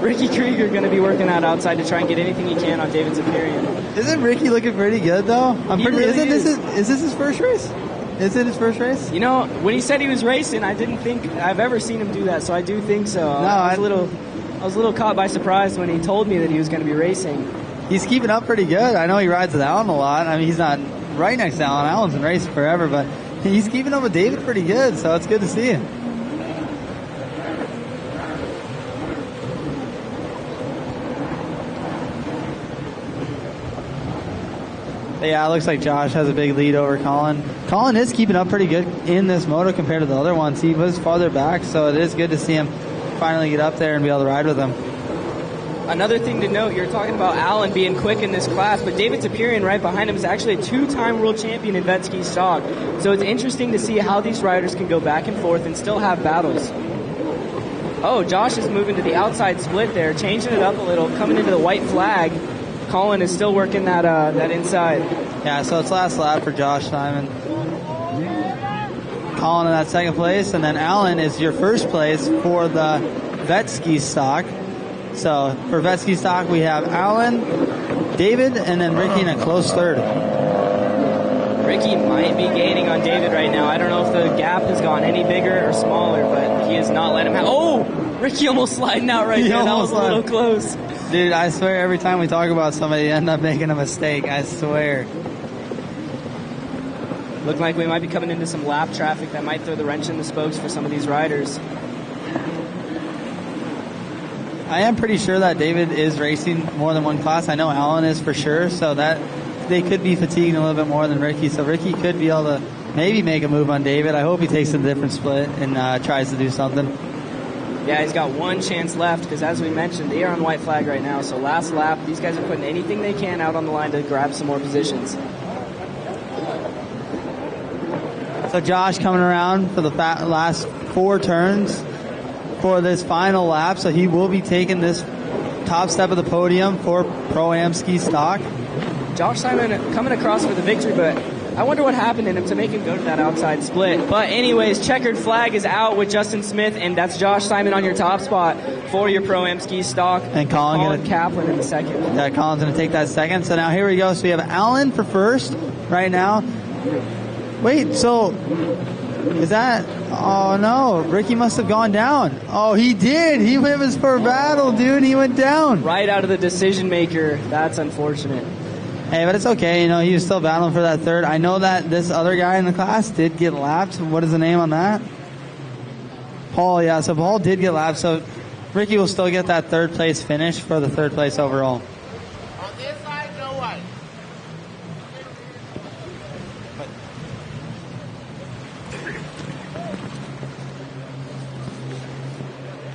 I: Ricky Krieger going to be working that outside to try and get anything he can on David Zapirian.
C: Isn't Ricky looking pretty good, though?
I: Is
C: this his first race? Is it his first race?
I: You know, when he said he was racing, I didn't think I've ever seen him do that, so I do think so.
C: No,
I: I was a little caught by surprise when he told me that he was going to be racing.
C: He's keeping up pretty good. I know he rides with Allen a lot. I mean, he's not right next to Allen. Allen's been racing forever, but he's keeping up with David pretty good, so it's good to see him. Yeah, it looks like Josh has a big lead over Colin. Colin is keeping up pretty good in this moto compared to the other ones. He was farther back, so it is good to see him finally get up there and be able to ride with him.
I: Another thing to note, you're talking about Allen being quick in this class, but David Tapirian right behind him is actually a 2-time world champion in vet ski stock. So it's interesting to see how these riders can go back and forth and still have battles. Oh, Josh is moving to the outside split there, changing it up a little, coming into the white flag. Colin is still working that inside.
C: Yeah, so it's last lap for Josh Simon. Colin in that second place, and then Allen is your first place for the vet ski stock. So for vet ski stock, we have Allen, David, and then Ricky in a close third.
I: Ricky might be gaining on David right now. I don't know if the gap has gone any bigger or smaller, but he is not letting him have. Oh! Ricky almost sliding out right there. That was a little close.
C: Dude, I swear every time we talk about somebody, you end up making a mistake. I swear.
I: Look like we might be coming into some lap traffic that might throw the wrench in the spokes for some of these riders.
C: I am pretty sure that David is racing more than one class. I know Alan is for sure, so that they could be fatiguing a little bit more than Ricky. So Ricky could be able to maybe make a move on David. I hope he takes a different split and tries to do something.
I: Yeah, he's got one chance left because, as we mentioned, they are on white flag right now. So last lap, these guys are putting anything they can out on the line to grab some more positions.
C: So Josh coming around for the last 4 turns for this final lap. So he will be taking this top step of the podium for Pro-Am Ski Stock.
I: Josh Simon coming across for the victory, but I wonder what happened in him to make him go to that outside split. But anyways, checkered flag is out with Justin Smith, and that's Josh Simon on your top spot for your Pro-Am Ski Stock.
C: And Colin
I: Kaplan in the second.
C: Yeah, Colin's going to take that second. So now here we go. So we have Alan for first right now. Wait, so is that... Oh, no. Ricky must have gone down. Oh, he did. He went for a battle, dude. He went down.
I: Right out of the decision maker. That's unfortunate.
C: Hey, but it's okay. You know, he was still battling for that third. I know that this other guy in the class did get lapped. What is the name on that? Paul, yeah. So Paul did get lapped. So Ricky will still get that third place finish for the third place overall.
J: On this side, no white.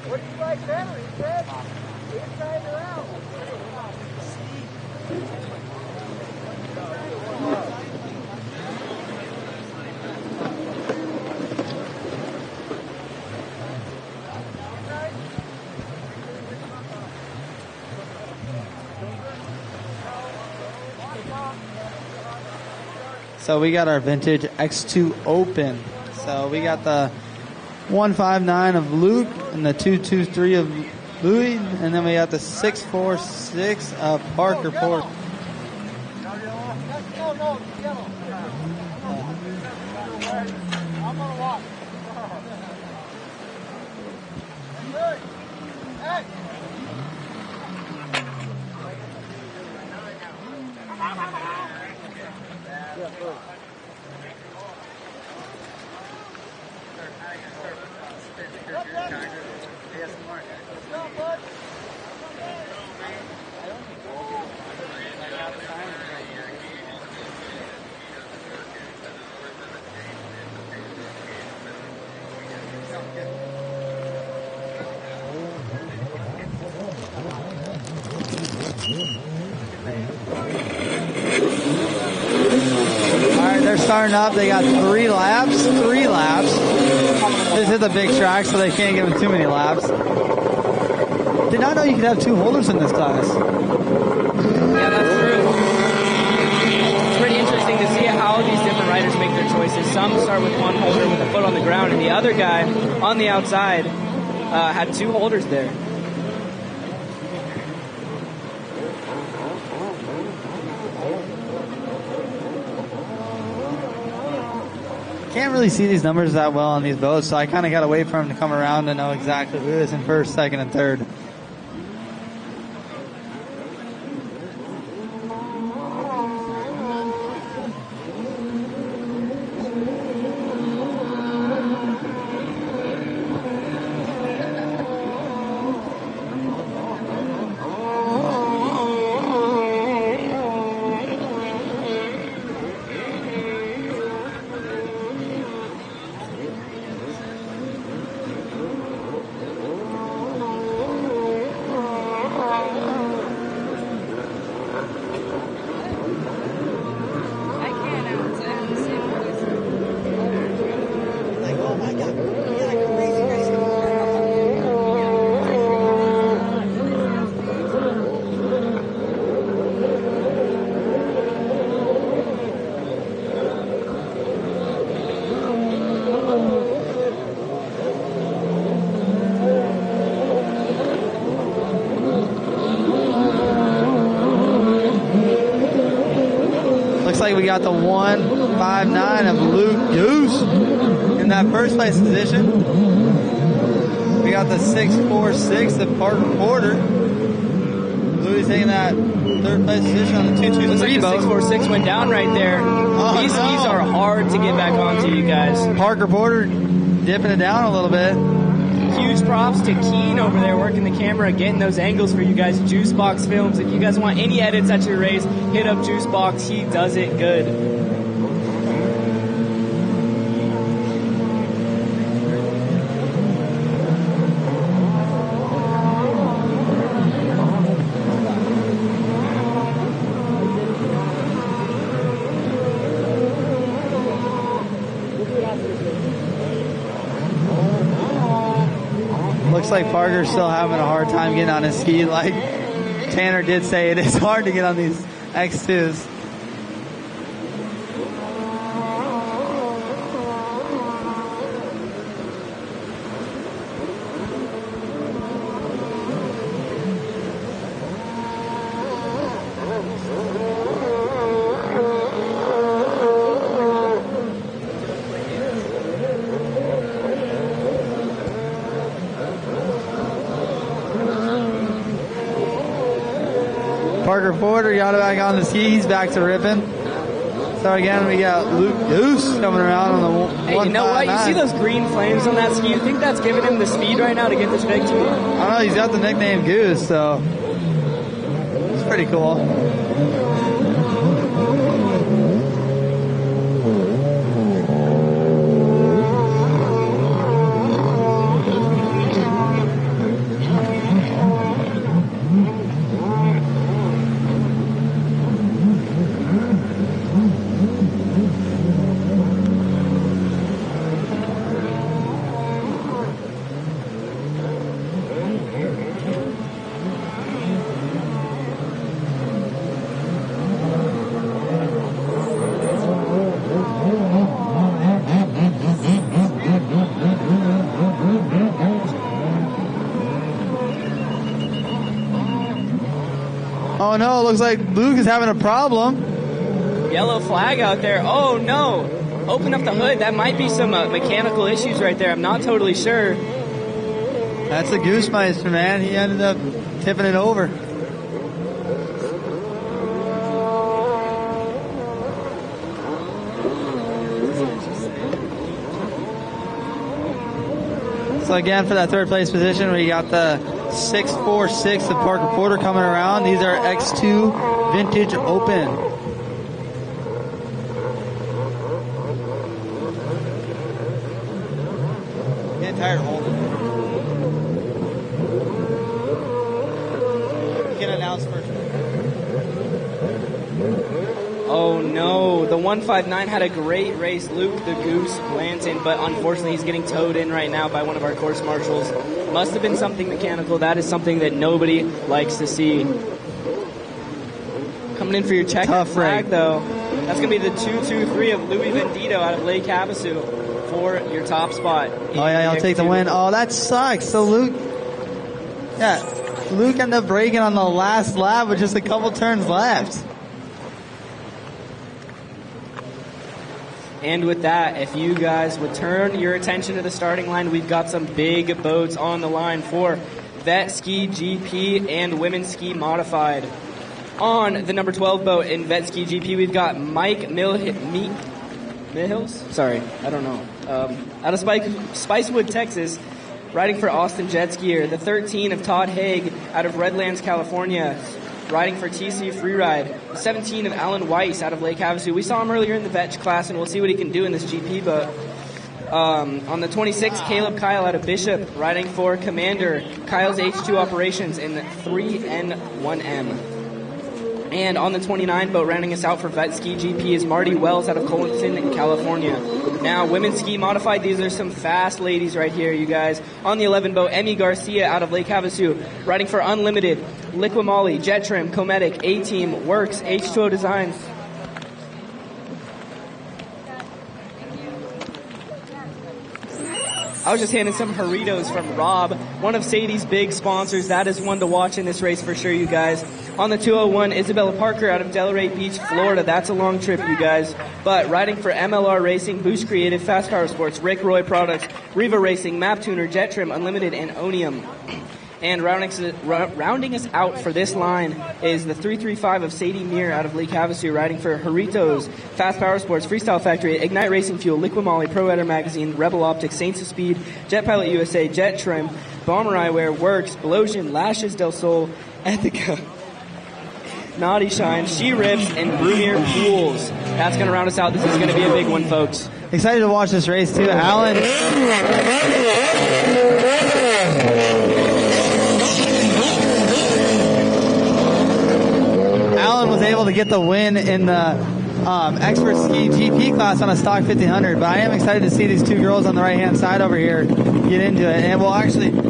B: What do you like better? He said inside or out?
C: So we got our vintage X2 Open. So we got the 159 of Luke and the 223 of Louis, and then we got the 646 of Parker Port. They're starting up. They got 3 laps. This is a big track, so they can't give them too many laps. Did not know you could have 2 holders in this class.
I: Yeah, that's true. It's pretty interesting to see how these different riders make their choices. Some start with 1 holder with a foot on the ground, and the other guy on the outside had 2 holders there.
C: Can't really see these numbers that well on these boats, so I kind of got to wait for them to come around to know exactly who is in first, second, and third. We got the 159 of Luke Goose in that first place position. We got got the 646 of Parker Porter. Louis taking that third place position on the 223
I: Looks like the
C: boat.
I: 646 went down right there.
C: Oh,
I: These skis are hard to get back onto, you guys.
C: Parker Porter dipping it down a little bit.
I: Huge props to Keen over there working the camera, getting those angles for you guys. Juicebox Films. If you guys want any edits at your race, hit up Juicebox. He does it good.
C: Looks like Parker's still having a hard time getting on his ski. Like Tanner did say, it is hard to get on these X2s. Parker Porter got it back on the ski. He's back to ripping. So again, we got Luke Goose coming around on the 159.
I: Hey, you know what? You see those green flames on that ski? You think that's giving him the speed right now to get this big team?
C: I don't know. He's got the nickname Goose, so it's pretty cool. Oh no, it looks like Luke is having a problem.
I: Yellow flag out there. Oh no. Open up the hood. That might be some mechanical issues right there. I'm not totally sure.
C: That's the Goosemeister, man. He ended up tipping it over. So again, for that third place position, we got the 646 of Parker Porter coming around. These are X2 Vintage Open. Getting tired of holding. You can announce first.
I: Oh no, the 159 had a great race. Luke the Goose Blanton, but unfortunately he's getting towed in right now by one of our course marshals. Must have been something mechanical. That is something that nobody likes to see. Coming in for your checkered flag, though. That's going to be the 223 of Louis Vendito out of Lake Havasu for your top spot.
C: Oh yeah, I'll take the win. Oh, that sucks. So Luke ended up braking on the last lap with just a couple turns left.
I: And with that, if you guys would turn your attention to the starting line, we've got some big boats on the line for Vet Ski GP and Women's Ski Modified. On the number 12 boat in Vet Ski GP, we've got Mike Milhills? Sorry, I don't know. Out of Spicewood, Texas, riding for Austin Jet Skier. The 13 of Todd Haig out of Redlands, California, riding for TC Freeride. The 17 of Alan Weiss out of Lake Havasu. We saw him earlier in the Vetch class, and we'll see what he can do in this GP boat. On the 26, Caleb Kyle out of Bishop, riding for Commander. Kyle's H2 Operations in the 3N1M. And on the 29 boat, rounding us out for Vet Ski GP, is Marty Wells out of Colton, California. Now, Women's Ski Modified, these are some fast ladies right here, you guys. On the 11 boat, Emmy Garcia out of Lake Havasu, riding for Unlimited, Liquimolly, Jet Trim, Cometic, A-Team, Works, H2O Designs. I was just handing some Doritos from Rob, one of Sadie's big sponsors. That is one to watch in this race for sure, you guys. On the 201, Isabella Parker out of Delray Beach, Florida. That's a long trip, you guys. But riding for MLR Racing, Boost Creative, Fast Power Sports, Rick Roy Products, Riva Racing, Map Tuner, Jet Trim, Unlimited, and Onium. And rounding us out for this line is the 335 of Sadie Meir out of Lake Havasu, riding for Doritos, Fast Power Sports, Freestyle Factory, Ignite Racing Fuel, Liquid Molly, Pro Editor Magazine, Rebel Optics, Saints of Speed, Jet Pilot USA, Jet Trim, Bomber Eyewear, Works, Blosian, Lashes Del Sol, Ethica, Naughty Shine, She Rips, and Brumier Pools. That's going to round us out. This is going to be a big one, folks.
C: Excited to watch this race, too. Alan was able to get the win in the Expert Ski GP class on a stock 1500, but I am excited to see these two girls on the right-hand side over here get into it. And we'll actually...
I: We're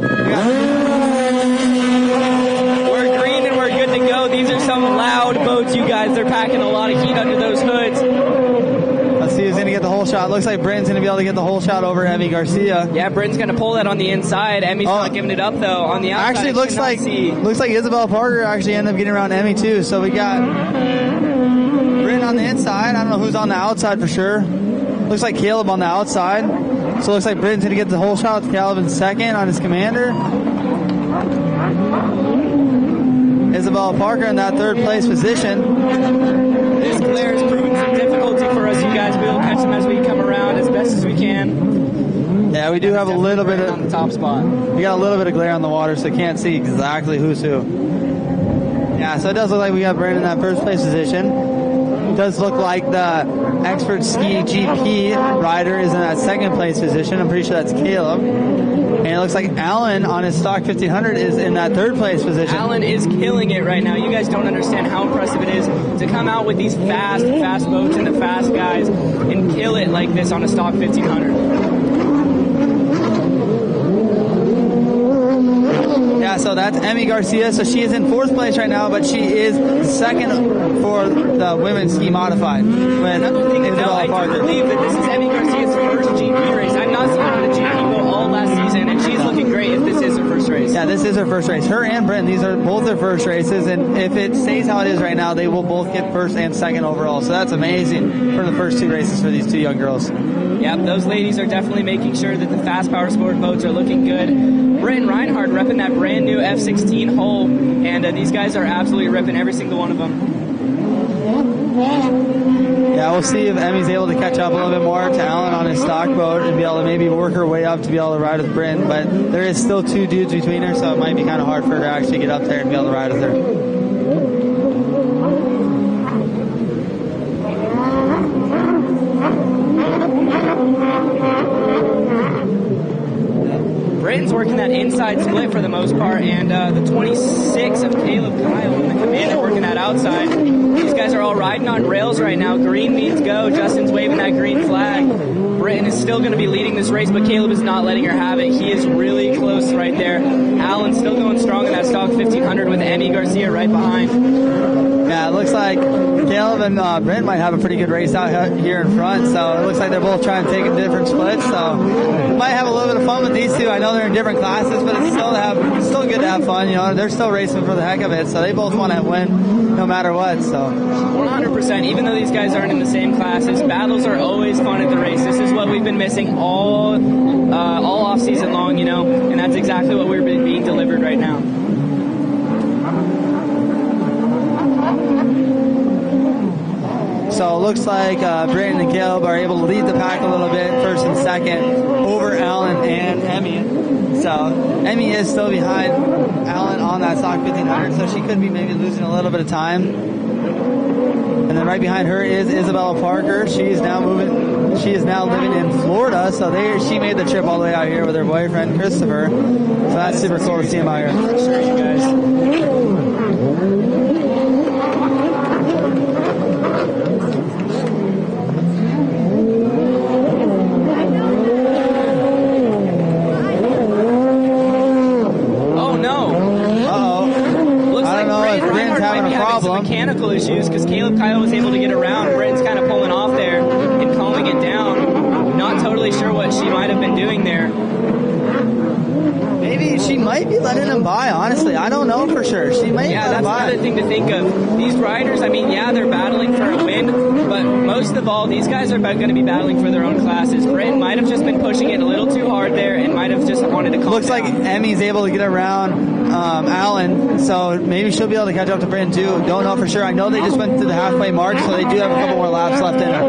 I: green and we're good to go. These are some loud boats, you guys. They're packing a lot of heat under those hoods.
C: Let's see who's going to get the whole shot. Looks like Britain's going to be able to get the whole shot over Emmy Garcia.
I: Yeah, Britain's going to pull that on the inside. Emmy's not giving it up, though. On the outside,
C: actually, looks like Isabella Parker actually ended up getting around Emmy, too. So we got Britain on the inside. I don't know who's on the outside for sure. Looks like Caleb on the outside. So it looks like Britain's going to get the whole shot with Caleb in second on his commander. Isabella Parker in that third place position.
I: This glare has proven some difficulty for us, you guys. We'll catch them as we come around as best as we can.
C: Yeah, we do have a little bit
I: on the top spot.
C: We got a little bit of glare on the water, so can't see exactly who's who. Yeah, so it does look like we got Brandon in that first place position. It does look like the Expert Ski GP rider is in that second place position. I'm pretty sure that's Caleb. And it looks like Alan on his stock 1500 is in that third place position.
I: Alan is killing it right now. You guys don't understand how impressive it is to come out with these fast boats and the fast guys and kill it like this on a stock 1500.
C: Yeah, so that's Emmy Garcia. So she is in fourth place right now, but she is second for the women's ski modified.
I: Another thing to know, I do believe that this is Emmy Garcia's first GP race. I've not seen her on a GP boat all last season, and she's looking great if this is her first race.
C: Yeah, this is her first race. Her and Brent, these are both their first races, and if it stays how it is right now, they will both get first and second overall. So that's amazing for the first two races for these two young girls.
I: Yep, those ladies are definitely making sure that the fast power sport boats are looking good. Britton Reinhardt repping that brand new F16 hull, and these guys are absolutely ripping every single one of them.
C: Yeah, we'll see if Emmy's able to catch up a little bit more to Alan on his stock boat and be able to maybe work her way up to be able to ride with Bryn. But there is still two dudes between her, so it might be kind of hard for her to actually get up there and be able to ride with her.
I: Brayton's working that inside split for the most part, and the 26 of Caleb Kyle and the commander working that outside. These guys are all riding on rails right now. Green means go. Justin's waving that green flag. Britton is still going to be leading this race, but Caleb is not letting her have it. He is really close right there. Alan's still going strong in that stock 1500 with Emmy Garcia right behind.
C: Yeah, it looks like Caleb and Brent might have a pretty good race out here in front, so it looks like they're both trying to take a different split, so might have a little bit of fun with these two. I know they're in different classes, but it's still good to have fun. You know, they're still racing for the heck of it, so they both want to win no matter what. So
I: 100%. Even though these guys aren't in the same classes, battles are always fun at the race. This is what we've been missing all off season long, you know, and that's exactly what we're being delivered right now.
C: So it looks like Brandon and Caleb are able to lead the pack a little bit, first and second, over Alan and Emmy. So Emmy is still behind Alan on that stock 1500, so she could be maybe losing a little bit of time. And then right behind her is Isabella Parker. She is now living in Florida, so she made the trip all the way out here with her boyfriend Christopher. So that's super cool to see him out here.
I: Sure, you guys. Mechanical issues because Caleb Kyle was able to get around. Britton's kind of pulling off there and calming it down. Not not totally sure what she might have been doing there.
C: Maybe she might be letting him by, honestly. I don't know for sure. She might let him by.
I: That's another thing to think of. These riders, I mean, yeah, they're battling for a win, but most of all, these guys are going to be battling for their own classes. Bryn might have just been pushing it a little too hard there and might have just wanted to calm
C: Looks
I: down.
C: like Emmy's able to get around Alan, so maybe she'll be able to catch up to Bryn too. Don't know for sure. I know they just went to the halfway mark, so they do have a couple more laps left in it.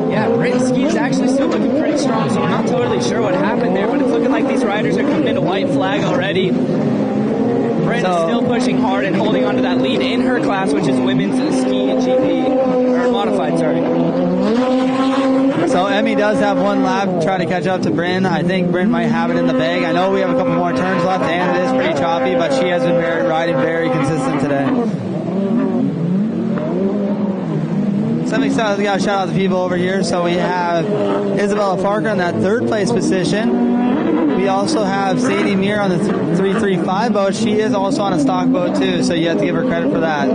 I: Yeah, Bryn's ski is actually still looking pretty strong, so I'm not totally sure what happened there, but it's looking like these riders are coming into white flag already. Bryn is still pushing hard and holding on to that lead in her class, which is women's ski GP, or modified, sorry.
C: So Emmy does have one lap to try to catch up to Bryn. I think Bryn might have it in the bag. I know we have a couple more turns left, and it is pretty choppy, but she has been riding very consistent today. So I'm excited. We got to shout out the people over here. So we have Isabella Parker in that third place position. We also have Sadie Muir on the 335 boat. She is also on a stock boat too, so you have to give her credit for that.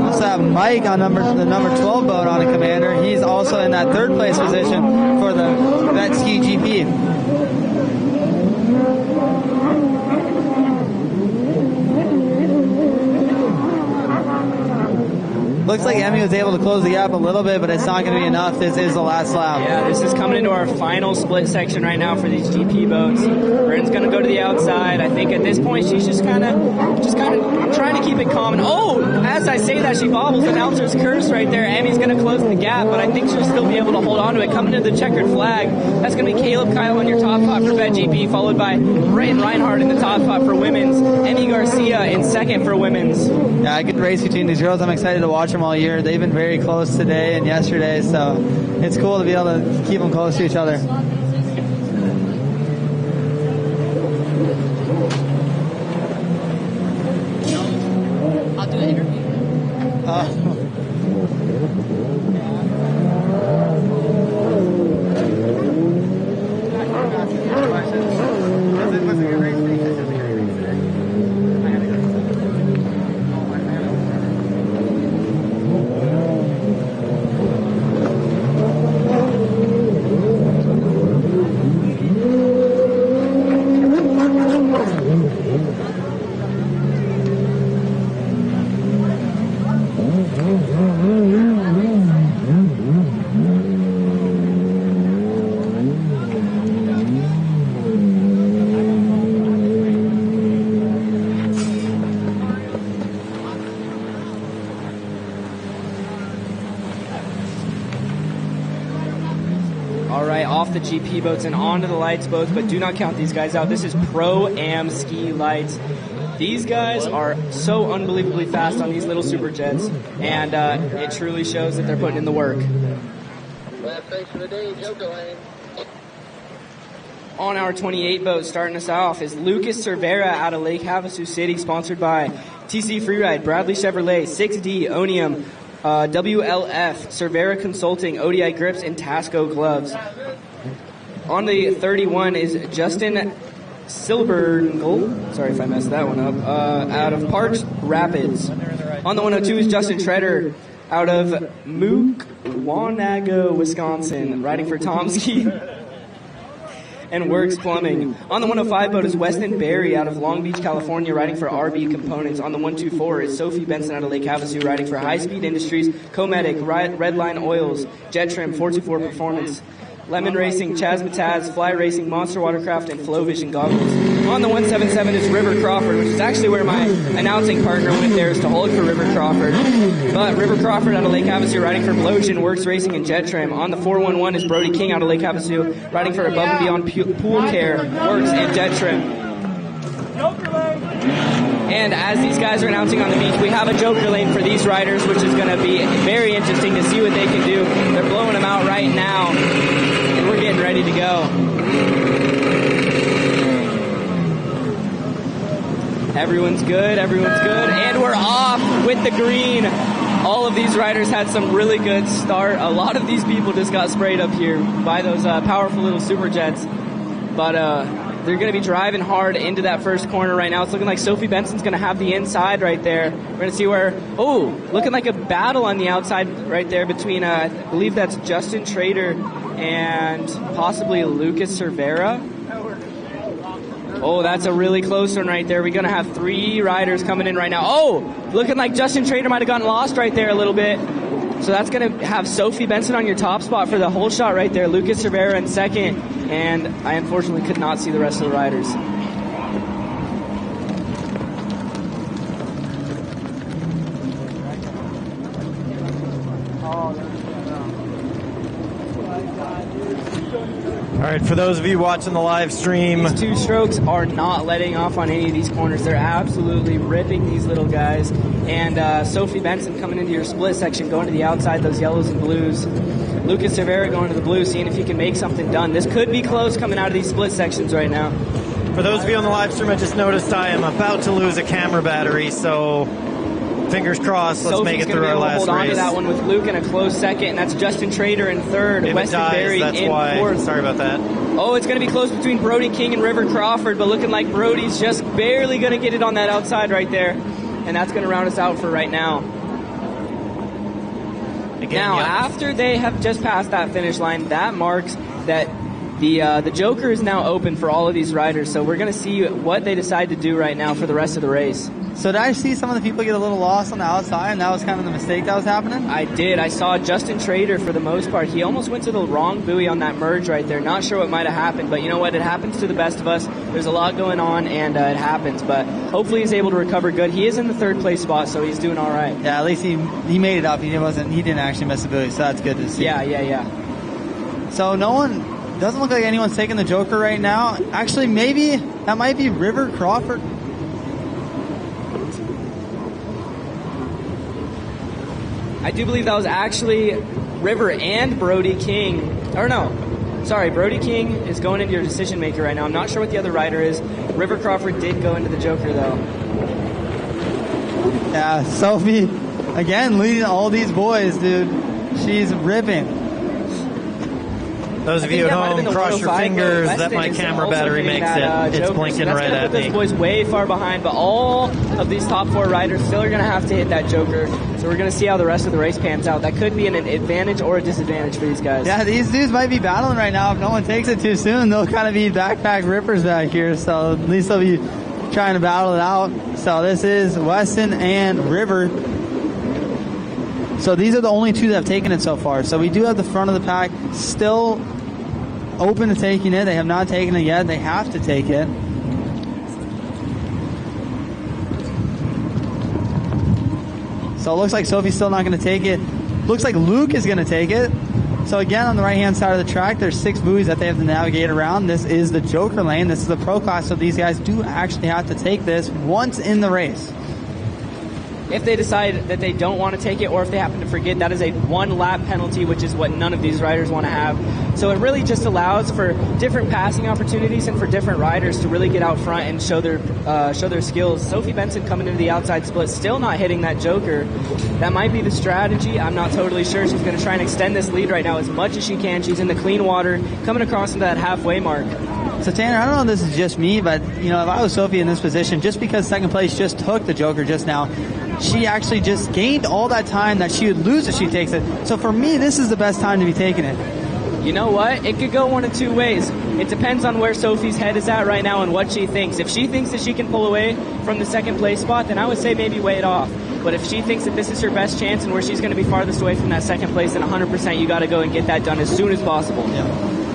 C: Also have Mike on the number 12 boat on a Commander. He's also in that third place position for the Vet Ski GP. Looks like Emmy was able to close the gap a little bit, but it's not going to be enough. This is the last lap.
I: Yeah, this is coming into our final split section right now for these GP boats. Bryn's going to go to the outside. I think at this point she's just kind of trying to keep it calm. And as I say that, she bobbles. Announcer's curse right there. Emmy's going to close the gap, but I think she'll still be able to hold on to it. Coming to the checkered flag, that's going to be Caleb Kyle in your top spot for Vet GP, followed by Brayton Reinhardt in the top spot for women's. Emmy Garcia in second for women's.
C: Yeah, a good race between these girls. I'm excited to watch them all year. They've been very close today and yesterday, so it's cool to be able to keep them close to each other.
K: I'll do an interview.
I: The GP boats and onto the lights boats, but do not count these guys out. This is Pro-Am ski lights. These guys are so unbelievably fast on these little super jets, and it truly shows that they're putting in the work.
J: Last race for the day, Joker Lane.
I: On our 28 boat, starting us off, is Lucas Cervera out of Lake Havasu City, sponsored by TC Freeride, Bradley Chevrolet, 6D, Onium, WLF, Cervera Consulting, ODI Grips, and Tasco Gloves. On the 31 is Justin Silberngel, sorry if I messed that one up, out of Parks Rapids. On the 102 is Justin Treader out of Mukwonago, Wisconsin, riding for Tomsky and Works Plumbing. On the 105 boat is Weston Berry out of Long Beach, California, riding for RB Components. On the 124 is Sophie Benson out of Lake Havasu, riding for High Speed Industries, Comedic, Redline Oils, Jet Trim, 424 Performance. Lemon Racing, Chaz Mataz, Fly Racing, Monster Watercraft, and Flow Vision Goggles. On the 177 is River Crawford, which is actually where my announcing partner went there, is to hold for River Crawford. But River Crawford out of Lake Havasu, riding for Blowsion, Works Racing, and Jet Trim. On the 411 is Brody King out of Lake Havasu, riding for Above and Beyond Pool Care, Works, and Jet Trim. And as these guys are announcing on the beach, we have a Joker lane for these riders, which is going to be very interesting to see what they can do. They're blowing them out right now, and we're getting ready to go. Everyone's good, and we're off with the green. All of these riders had some really good start. A lot of these people just got sprayed up here by those powerful little super jets. But they're going to be driving hard into that first corner right now. It's looking like Sophie Benson's going to have the inside right there. We're going to see where, looking like a battle on the outside right there between, I believe that's Justin Trader and possibly Lucas Cervera. Oh, that's a really close one right there. We're going to have 3 riders coming in right now. Oh, looking like Justin Trader might have gotten lost right there a little bit. So that's going to have Sophie Benson on your top spot for the whole shot right there. Lucas Cervera in second. And I unfortunately could not see the rest of the riders.
G: All right, for those of you watching the live stream,
I: these 2 strokes are not letting off on any of these corners. They're absolutely ripping these little guys. And Sophie Benson coming into your split section, going to the outside, those yellows and blues. Lucas Cervera going to the blue, seeing if he can make something done. This could be close coming out of these split sections right now.
G: For those of you on the live stream, I just noticed I am about to lose a camera battery, so fingers crossed, let's make it through our last race.
I: Hold on to that one with Luke in a close second, and that's Justin Trader in third.
G: If
I: Weston Berry in fourth.
G: Sorry about that.
I: Oh, it's going to be close between Brody King and River Crawford, but looking like Brody's just barely going to get it on that outside right there, and that's going to round us out for right now. After they have just passed that finish line, that marks that the Joker is now open for all of these riders, so we're going to see what they decide to do right now for the rest of the race.
C: So did I see some of the people get a little lost on the outside, and that was kind of the mistake that was happening?
I: I did. I saw Justin Trader for the most part. He almost went to the wrong buoy on that merge right there. Not sure what might have happened, but you know what? It happens to the best of us. There's a lot going on, and it happens. But hopefully he's able to recover good. He is in the 3rd place spot, so he's doing all right.
C: Yeah, at least he made it up. He didn't actually miss the buoy, so that's good to see.
I: Yeah.
C: So doesn't look like anyone's taking the Joker right now. Actually, maybe that might be River Crawford.
I: I do believe that was actually River and Brody King. Or no, sorry, Brody King is going into your decision maker right now. I'm not sure what the other rider is. River Crawford did go into the Joker though.
C: Yeah, Sophie, again, leading all these boys, dude. She's ripping.
G: Those of you at home, cross your fingers that my camera battery makes it. It's blinking right at me.
I: Those boys way far behind, but all of these top 4 riders still are going to have to hit that Joker. So we're going to see how the rest of the race pans out. That could be an advantage or a disadvantage for these guys.
C: Yeah, these dudes might be battling right now. If no one takes it too soon, they'll kind of be backpack rippers back here. So at least they'll be trying to battle it out. So this is Weston and River. So these are the only 2 that have taken it so far. So we do have the front of the pack still open to taking it. They have not taken it yet. They have to take it. So it looks like Sophie's still not going to take it. Looks like Luke is going to take it. So again, on the right-hand side of the track, there's 6 buoys that they have to navigate around. This is the Joker lane. This is the pro class, so these guys do actually have to take this once in the race.
I: If they decide that they don't want to take it, or if they happen to forget, that is a 1-lap penalty, which is what none of these riders want to have. So it really just allows for different passing opportunities and for different riders to really get out front and show their skills. Sophie Benson coming into the outside split, still not hitting that Joker. That might be the strategy. I'm not totally sure. She's going to try and extend this lead right now as much as she can. She's in the clean water, coming across into that halfway mark.
C: So Tanner, I don't know if this is just me, but if I was Sophie in this position, just because second place just took the Joker just now, she actually just gained all that time that she would lose if she takes it. So for me, this is the best time to be taking it.
I: You know what? It could go one of 2 ways. It depends on where Sophie's head is at right now and what she thinks. If she thinks that she can pull away from the second place spot, then I would say maybe weigh it off. But if she thinks that this is her best chance and where she's going to be farthest away from that second place, then 100% you got to go and get that done as soon as possible.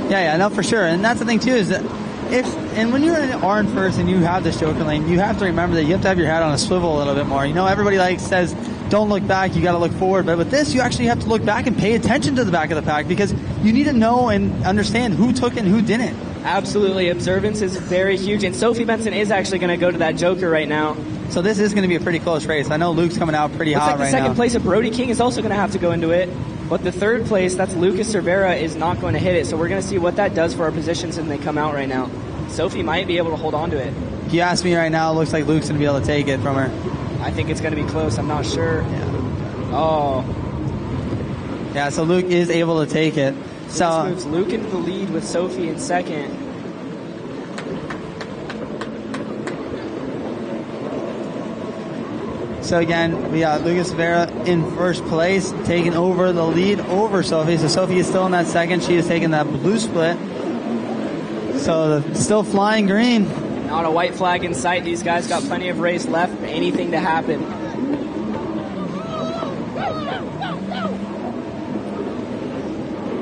C: Yeah, no, for sure. And that's the thing too, is that when you're in RN first and you have this Joker lane, you have to remember that you have to have your head on a swivel a little bit more. Everybody says don't look back, you got to look forward. But with this, you actually have to look back and pay attention to the back of the pack, because you need to know and understand who took it and who didn't.
I: Absolutely. Observance is very huge. And Sophie Benson is actually going to go to that Joker right now.
C: So this is going to be a pretty close race. I know Luke's coming out pretty hot right now.
I: The second place of Brody King is also going to have to go into it. But the 3rd place, that's Lucas Cervera, is not going to hit it. So we're going to see what that does for our positions when they come out right now. Sophie might be able to hold on to it.
C: If you ask me right now, it looks like Luke's going to be able to take it from her.
I: I think it's going to be close. I'm not sure.
C: Yeah.
I: Oh.
C: Yeah, so Luke is able to take it. So
I: this moves Luke into the lead with Sophie in second.
C: So again, we got Lucas Vera in first place, taking over the lead over Sophie. So Sophie is still in that second. She is taking that blue split. So still flying green.
I: Not a white flag in sight. These guys got plenty of race left for anything to happen.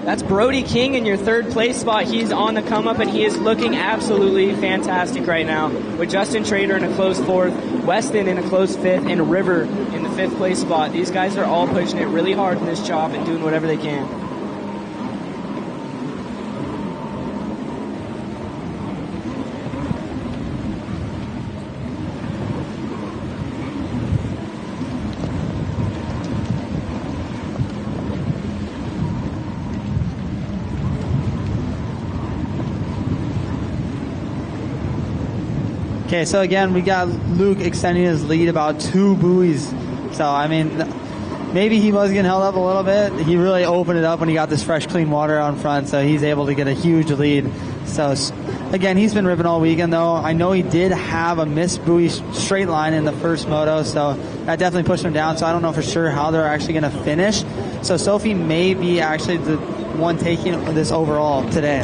I: That's Brody King in your third place spot. He's on the come up and he is looking absolutely fantastic right now. With Justin Trader in a close fourth, Weston in a close fifth, and River in the fifth place spot. These guys are all pushing it really hard in this chop and doing whatever they can.
C: Okay, so again, we got Luke extending his lead about 2 buoys. So, I mean, maybe he was getting held up a little bit. He really opened it up when he got this fresh, clean water out front, so he's able to get a huge lead. So, again, he's been ripping all weekend, though. I know he did have a missed buoy straight line in the first moto, so that definitely pushed him down. So I don't know for sure how they're actually going to finish. So Sophie may be actually the one taking this overall today.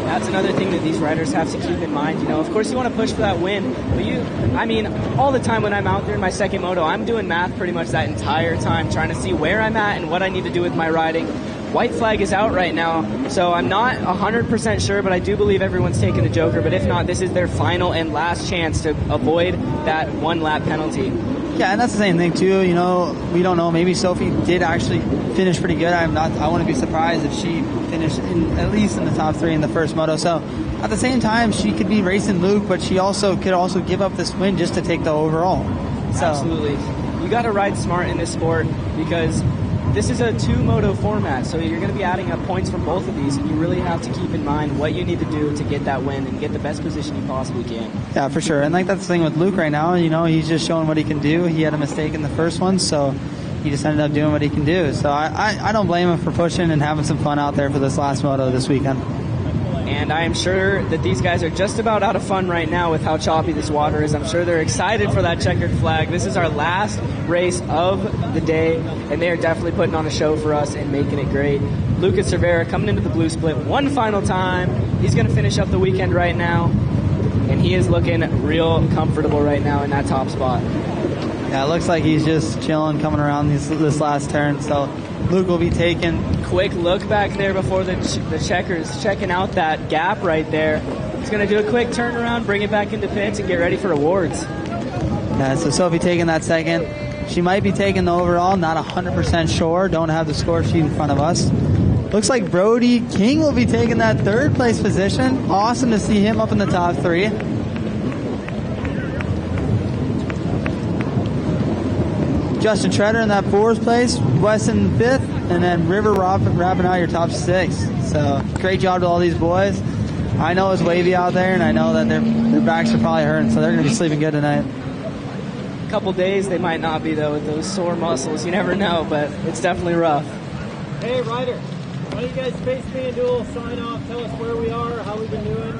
I: That's another thing that these riders have to keep in mind. You know, of course you want to push for that win, but I mean, all the time when I'm out there in my second moto, I'm doing math pretty much that entire time, trying to see where I'm at and what I need to do with my riding. White flag is out right now, so I'm not 100% sure, but I do believe everyone's taking the Joker. But if not, this is their final and last chance to avoid that 1-lap penalty.
C: Yeah, and that's the same thing too. You know, we don't know. Maybe Sophie did actually finish pretty good. I wouldn't be surprised if she finished at least in the top 3 in the first moto. So at the same time, she could be racing Luke, but she could also give up this win just to take the overall. So.
I: Absolutely, you got to ride smart in this sport because this is a 2-moto format, so you're going to be adding up points from both of these, and you really have to keep in mind what you need to do to get that win and get the best position you possibly can.
C: Yeah, for sure. And like that's the thing with Luke right now, you know, he's just showing what he can do. He had a mistake in the first one, so he just ended up doing what he can do. So I don't blame him for pushing and having some fun out there for this last moto this weekend.
I: And I am sure that these guys are just about out of fun right now with how choppy this water is. I'm sure they're excited for that checkered flag. This is our last race of the day, and they are definitely putting on a show for us and making it great. Lucas Cervera coming into the blue split one final time. He's going to finish up the weekend right now, and he is looking real comfortable right now in that top spot.
C: Yeah, it looks like he's just chilling, coming around this last turn. So Luke will be taking...
I: Quick look back there before the checkers, checking out that gap right there. He's going to do a quick turnaround, bring it back into pits, and get ready for awards.
C: Yeah, so Sophie taking that second. She might be taking the overall, not 100% sure. Don't have the score sheet in front of us. Looks like Brody King will be taking that 3rd place position. Awesome to see him up in the top 3. Justin Treader in that 4th place, Weston 5th, and then River wrapping out your top 6. So great job to all these boys. I know it's wavy out there, and I know that their backs are probably hurting, so they're going to be sleeping good tonight.
I: A couple days they might not be, though, with those sore muscles. You never know, but it's definitely rough.
B: Hey, Ryder, why don't you guys face me and do a little sign off? Tell us where we are, how we've been doing.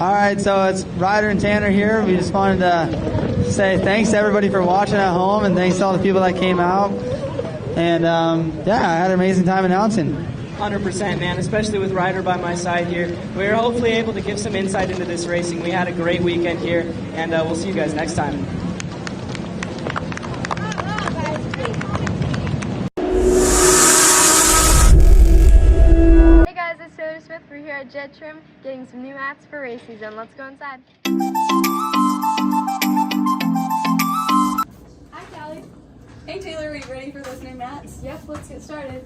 C: All right, so it's Ryder and Tanner here. We just wanted to say thanks to everybody for watching at home, and thanks to all the people that came out. And yeah, I had an amazing time announcing.
I: 100%, man, especially with Ryder by my side here. We were hopefully able to give some insight into this racing. We had a great weekend here, and we'll see you guys next time.
E: Hey guys, it's Taylor Smith. We're here at Jet Trim getting some new hats for race season. Let's go inside.
F: Hi, Callie. Hey, Taylor, are you ready for those new mats?
E: Yep, let's get started.